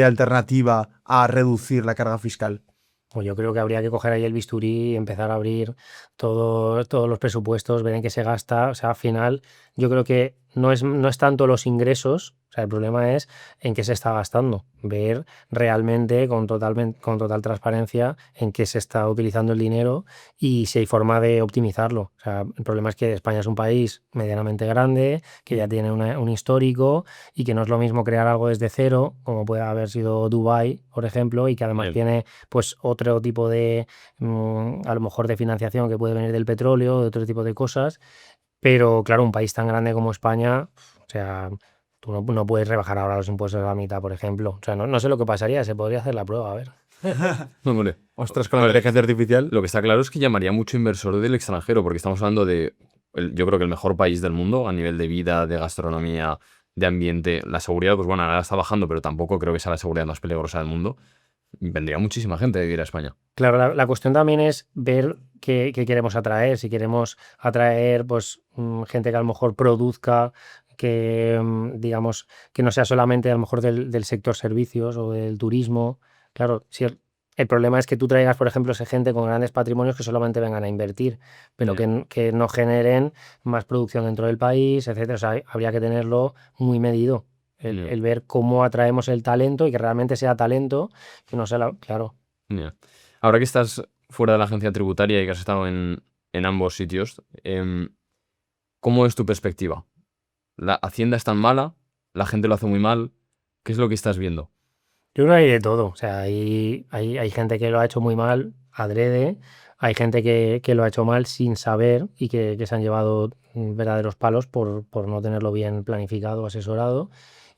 alternativa a reducir la carga fiscal? Pues yo creo que habría que coger ahí el bisturí y empezar a abrir todos los presupuestos, ver en qué se gasta. O sea, al final, yo creo que no es tanto los ingresos, o sea, el problema es en qué se está gastando. Ver realmente con total transparencia en qué se está utilizando el dinero y si hay forma de optimizarlo. O sea, el problema es que España es un país medianamente grande, que ya tiene un histórico y que no es lo mismo crear algo desde cero, como puede haber sido Dubái, por ejemplo, y que además tiene pues otro tipo de, a lo mejor de financiación que puede venir del petróleo, de otro tipo de cosas. Pero claro, un país tan grande como España, o sea, tú no puedes rebajar ahora los impuestos a la mitad, por ejemplo. O sea, no sé lo que pasaría, se podría hacer la prueba, a ver. No, hombre. Ostras, con la inteligencia artificial. Lo que está claro es que llamaría mucho inversor del extranjero, porque estamos hablando de, yo creo que el mejor país del mundo a nivel de vida, de gastronomía, de ambiente. La seguridad, pues bueno, ahora está bajando, pero tampoco creo que sea la seguridad más peligrosa del mundo. Vendría muchísima gente a vivir a España. Claro, la cuestión también es ver qué queremos atraer. Si queremos atraer pues gente que a lo mejor produzca, que digamos que no sea solamente a lo mejor del sector servicios o del turismo. Claro, si el problema es que tú traigas, por ejemplo, esa gente con grandes patrimonios que solamente vengan a invertir, pero que no generen más producción dentro del país, etcétera. O sea, habría que tenerlo muy medido. El ver cómo atraemos el talento y que realmente sea talento, que no sea claro. Ahora que estás fuera de la agencia tributaria y que has estado en ambos sitios, ¿cómo es tu perspectiva? ¿La Hacienda es tan mala? ¿La gente lo hace muy mal? ¿Qué es lo que estás viendo? Yo creo que hay de todo. O sea, hay gente que lo ha hecho muy mal, adrede. Hay gente que lo ha hecho mal sin saber y que se han llevado verdaderos palos por no tenerlo bien planificado o asesorado.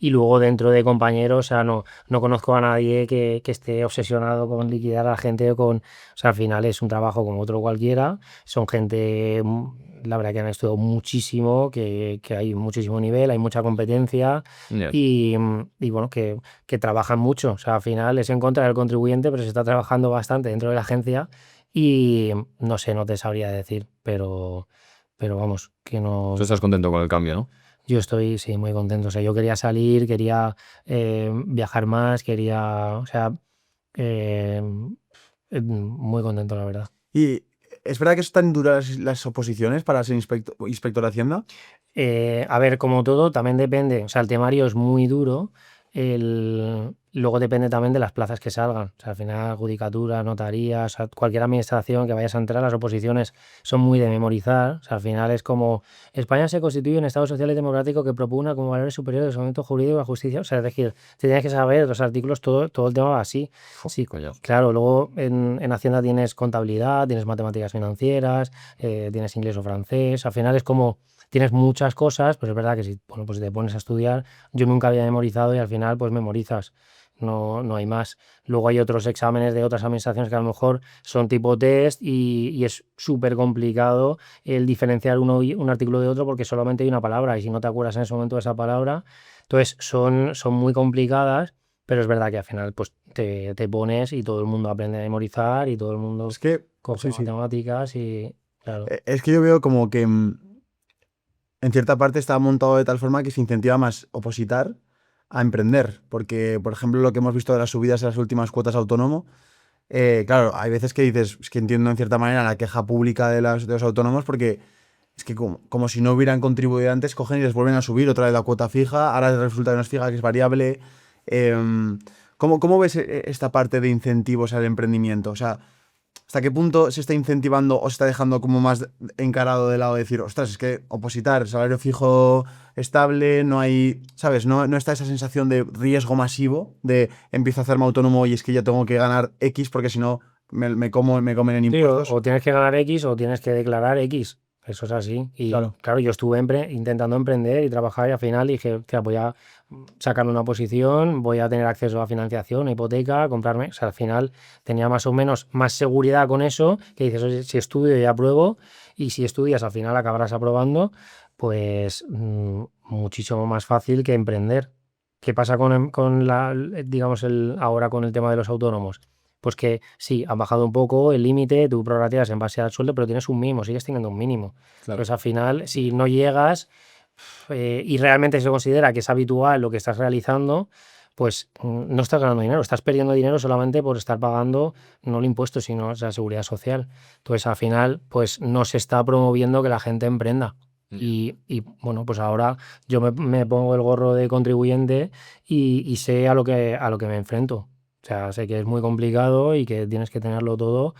Y luego dentro de compañeros, o sea, no conozco a nadie que esté obsesionado con liquidar a la gente o sea, al final es un trabajo como otro cualquiera. Son gente, la verdad que han estudiado muchísimo, que hay muchísimo nivel, hay mucha competencia y bueno, que trabajan mucho. O sea, al final es en contra del contribuyente, pero se está trabajando bastante dentro de la agencia y no sé, no te sabría decir, pero vamos, que no... Tú estás contento con el cambio, ¿no? Yo estoy, sí, muy contento. O sea, yo quería salir, quería viajar más, o sea, muy contento, la verdad. ¿Y es verdad que están duras las oposiciones para ser inspector de Hacienda? A ver, como todo, también depende. O sea, el temario es muy duro. Luego depende también de las plazas que salgan. O sea, al final, judicatura, notarías, cualquier administración que vayas a entrar, las oposiciones son muy de memorizar. O sea, al final es como España se constituye un Estado social y democrático que propugna como valores superiores del ordenamiento jurídico y la justicia. O sea, es decir, te tienes que saber los artículos, todo el tema va así. Sí, Coño. claro, luego en Hacienda tienes contabilidad, tienes matemáticas financieras, tienes inglés o francés. Al final es como tienes muchas cosas, pero es verdad que si, bueno, pues si te pones a estudiar, yo nunca había memorizado y al final pues memorizas. No hay más. Luego hay otros exámenes de otras administraciones que a lo mejor son tipo test y es súper complicado el diferenciar un artículo de otro porque solamente hay una palabra y si no te acuerdas en ese momento de esa palabra, entonces son muy complicadas, pero es verdad que al final pues te pones y todo el mundo aprende a memorizar y todo el mundo Es que, coge sí. matemáticas y claro. Es que yo veo como que en cierta parte está montado de tal forma que se incentiva más opositar a emprender. Porque, por ejemplo, lo que hemos visto de las subidas de las últimas cuotas autónomo, claro, hay veces que dices, es que entiendo en cierta manera la queja pública de los autónomos porque es que como si no hubieran contribuido antes, cogen y les vuelven a subir otra vez la cuota fija, ahora resulta que no es fija, que es variable. ¿Cómo ves esta parte de incentivos al emprendimiento? O sea, ¿hasta qué punto se está incentivando o se está dejando como más encarado de lado de decir, ostras, es que opositar, salario fijo estable, no hay, ¿sabes? No está esa sensación de riesgo masivo de empiezo a hacerme autónomo y es que ya tengo que ganar X porque si no me comen en Sí, impuestos. o tienes que ganar X o tienes que declarar X. Eso es así. Y Claro. claro, yo estuve intentando emprender y trabajar y al final dije, "Hostia, voy a sacar una posición, voy a tener acceso a financiación, a hipoteca, a comprarme". O sea, al final tenía más o menos más seguridad con eso, que dices, oye, si estudio y apruebo, y si estudias al final acabarás aprobando, pues muchísimo más fácil que emprender. ¿Qué pasa digamos, ahora con el tema de los autónomos? Pues que sí, han bajado un poco el límite, tú prorrateas en base al sueldo, pero tienes un mínimo, sigues teniendo un mínimo. Claro. Pues al final, si no llegas y realmente se considera que es habitual lo que estás realizando, pues no estás ganando dinero, estás perdiendo dinero solamente por estar pagando no el impuesto, sino la seguridad social. Entonces, al final, pues no se está promoviendo que la gente emprenda. Y bueno, pues ahora yo me pongo el gorro de contribuyente y sé a lo que me enfrento. O sea, sé que es muy complicado y que tienes que tenerlo todo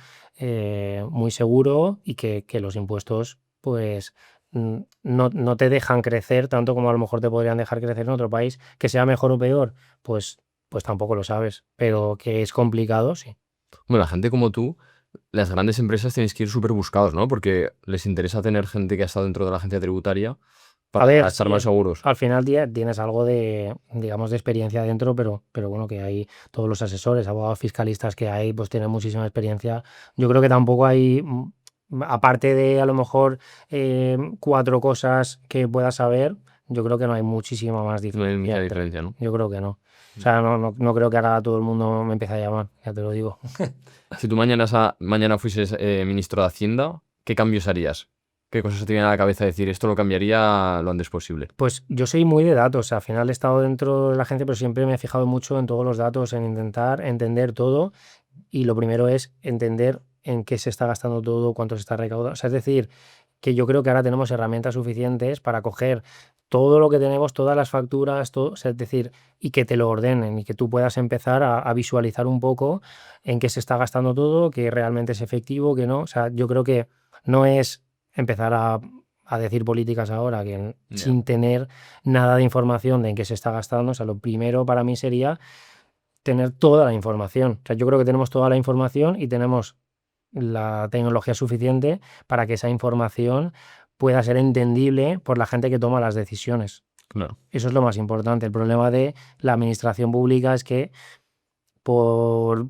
muy seguro y que los impuestos, pues, no te dejan crecer tanto como a lo mejor te podrían dejar crecer en otro país. Que sea mejor o peor, pues tampoco lo sabes. Pero que es complicado, sí. Bueno, la gente como tú, las grandes empresas tenéis que ir súper buscados, ¿no? Porque les interesa tener gente que ha estado dentro de la agencia tributaria A ver, para estar sí, más seguros. al final tienes algo de, digamos, de experiencia dentro, pero bueno, que hay todos los asesores, abogados fiscalistas que hay, pues tienen muchísima experiencia. Yo creo que tampoco hay, aparte de a lo mejor 4 cosas que puedas saber, yo creo que no hay muchísima más No hay diferencia. mucha diferencia, ¿no? Yo creo que no. O sea, no creo que ahora todo el mundo me empiece a llamar, ya te lo digo. Si tú mañana fueses ministro de Hacienda, ¿qué cambios harías? ¿Qué cosas te vienen a la cabeza decir esto lo cambiaría lo antes posible? Pues yo soy muy de datos, o sea, al final he estado dentro de la agencia, pero siempre me he fijado mucho en todos los datos, en intentar entender todo. Y lo primero es entender en qué se está gastando todo, cuánto se está recaudando. O sea, es decir, que yo creo que ahora tenemos herramientas suficientes para coger todo lo que tenemos, todas las facturas, todo, o sea, es decir, y que te lo ordenen y que tú puedas empezar a visualizar un poco en qué se está gastando todo, que realmente es efectivo, que no. O sea, yo creo que no es empezar a decir políticas ahora que sin tener nada de información de en qué se está gastando. O sea, lo primero para mí sería tener toda la información. O sea, yo creo que tenemos toda la información y tenemos la tecnología suficiente para que esa información pueda ser entendible por la gente que toma las decisiones. Claro. Eso es lo más importante. El problema de la administración pública es que por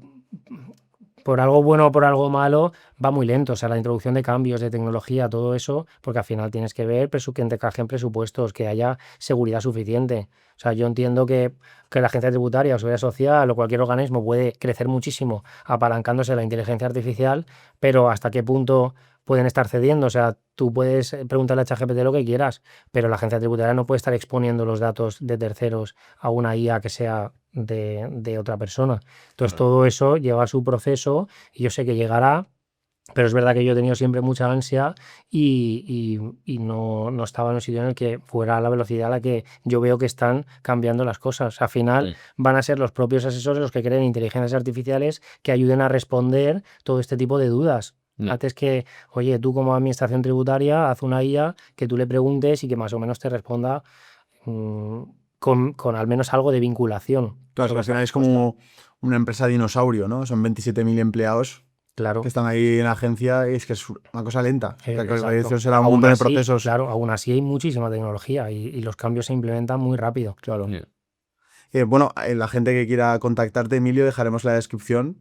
algo bueno o por algo malo va muy lento. O sea, la introducción de cambios, de tecnología, todo eso, porque al final tienes que ver que encajen presupuestos, que haya seguridad suficiente. O sea, yo entiendo que la agencia tributaria o seguridad social o cualquier organismo puede crecer muchísimo apalancándose en la inteligencia artificial, pero ¿hasta qué punto pueden estar cediendo? O sea, tú puedes preguntarle a ChatGPT lo que quieras, pero la agencia tributaria no puede estar exponiendo los datos de terceros a una IA que sea de otra persona. Entonces, todo eso lleva su proceso y yo sé que llegará Pero es verdad que yo he tenido siempre mucha ansia y no estaba en un sitio en el que fuera a la velocidad a la que yo veo que están cambiando las cosas. Al final van a ser los propios asesores los que creen inteligencias artificiales que ayuden a responder todo este tipo de dudas. Ya. Antes que, oye, tú como administración tributaria, haz una IA que tú le preguntes y que más o menos te responda con al menos algo de vinculación. Claro, sobre al final esa es respuesta. como una empresa dinosaurio, ¿no? Son 27.000 empleados Claro. que están ahí en la agencia y es que es una cosa lenta. La Exacto. actualización será un Aún montón de así, procesos. Claro, aún así hay muchísima tecnología y los cambios se implementan muy rápido. Claro. Ya. Bueno, la gente que quiera contactarte, Emilio, dejaremos la descripción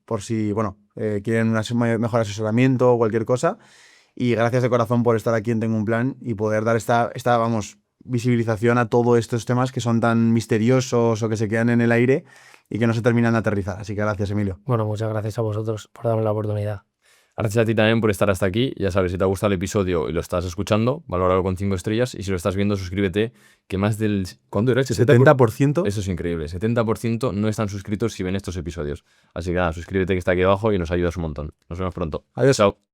por si, quieren un mejor asesoramiento o cualquier cosa. Y gracias de corazón por estar aquí en Tengo un Plan y poder dar esta visibilización a todos estos temas que son tan misteriosos o que se quedan en el aire y que no se terminan de aterrizar. Así que gracias, Emilio. Bueno, muchas gracias a vosotros por darme la oportunidad. Gracias a ti también por estar hasta aquí. Ya sabes, si te ha gustado el episodio y lo estás escuchando, valóralo con 5 estrellas. Y si lo estás viendo, suscríbete, que más del... ¿Cuánto era? 70%. Eso es increíble. 70% no están suscritos si ven estos episodios. Así que nada, suscríbete que está aquí abajo y nos ayudas un montón. Nos vemos pronto. Adiós. Chao.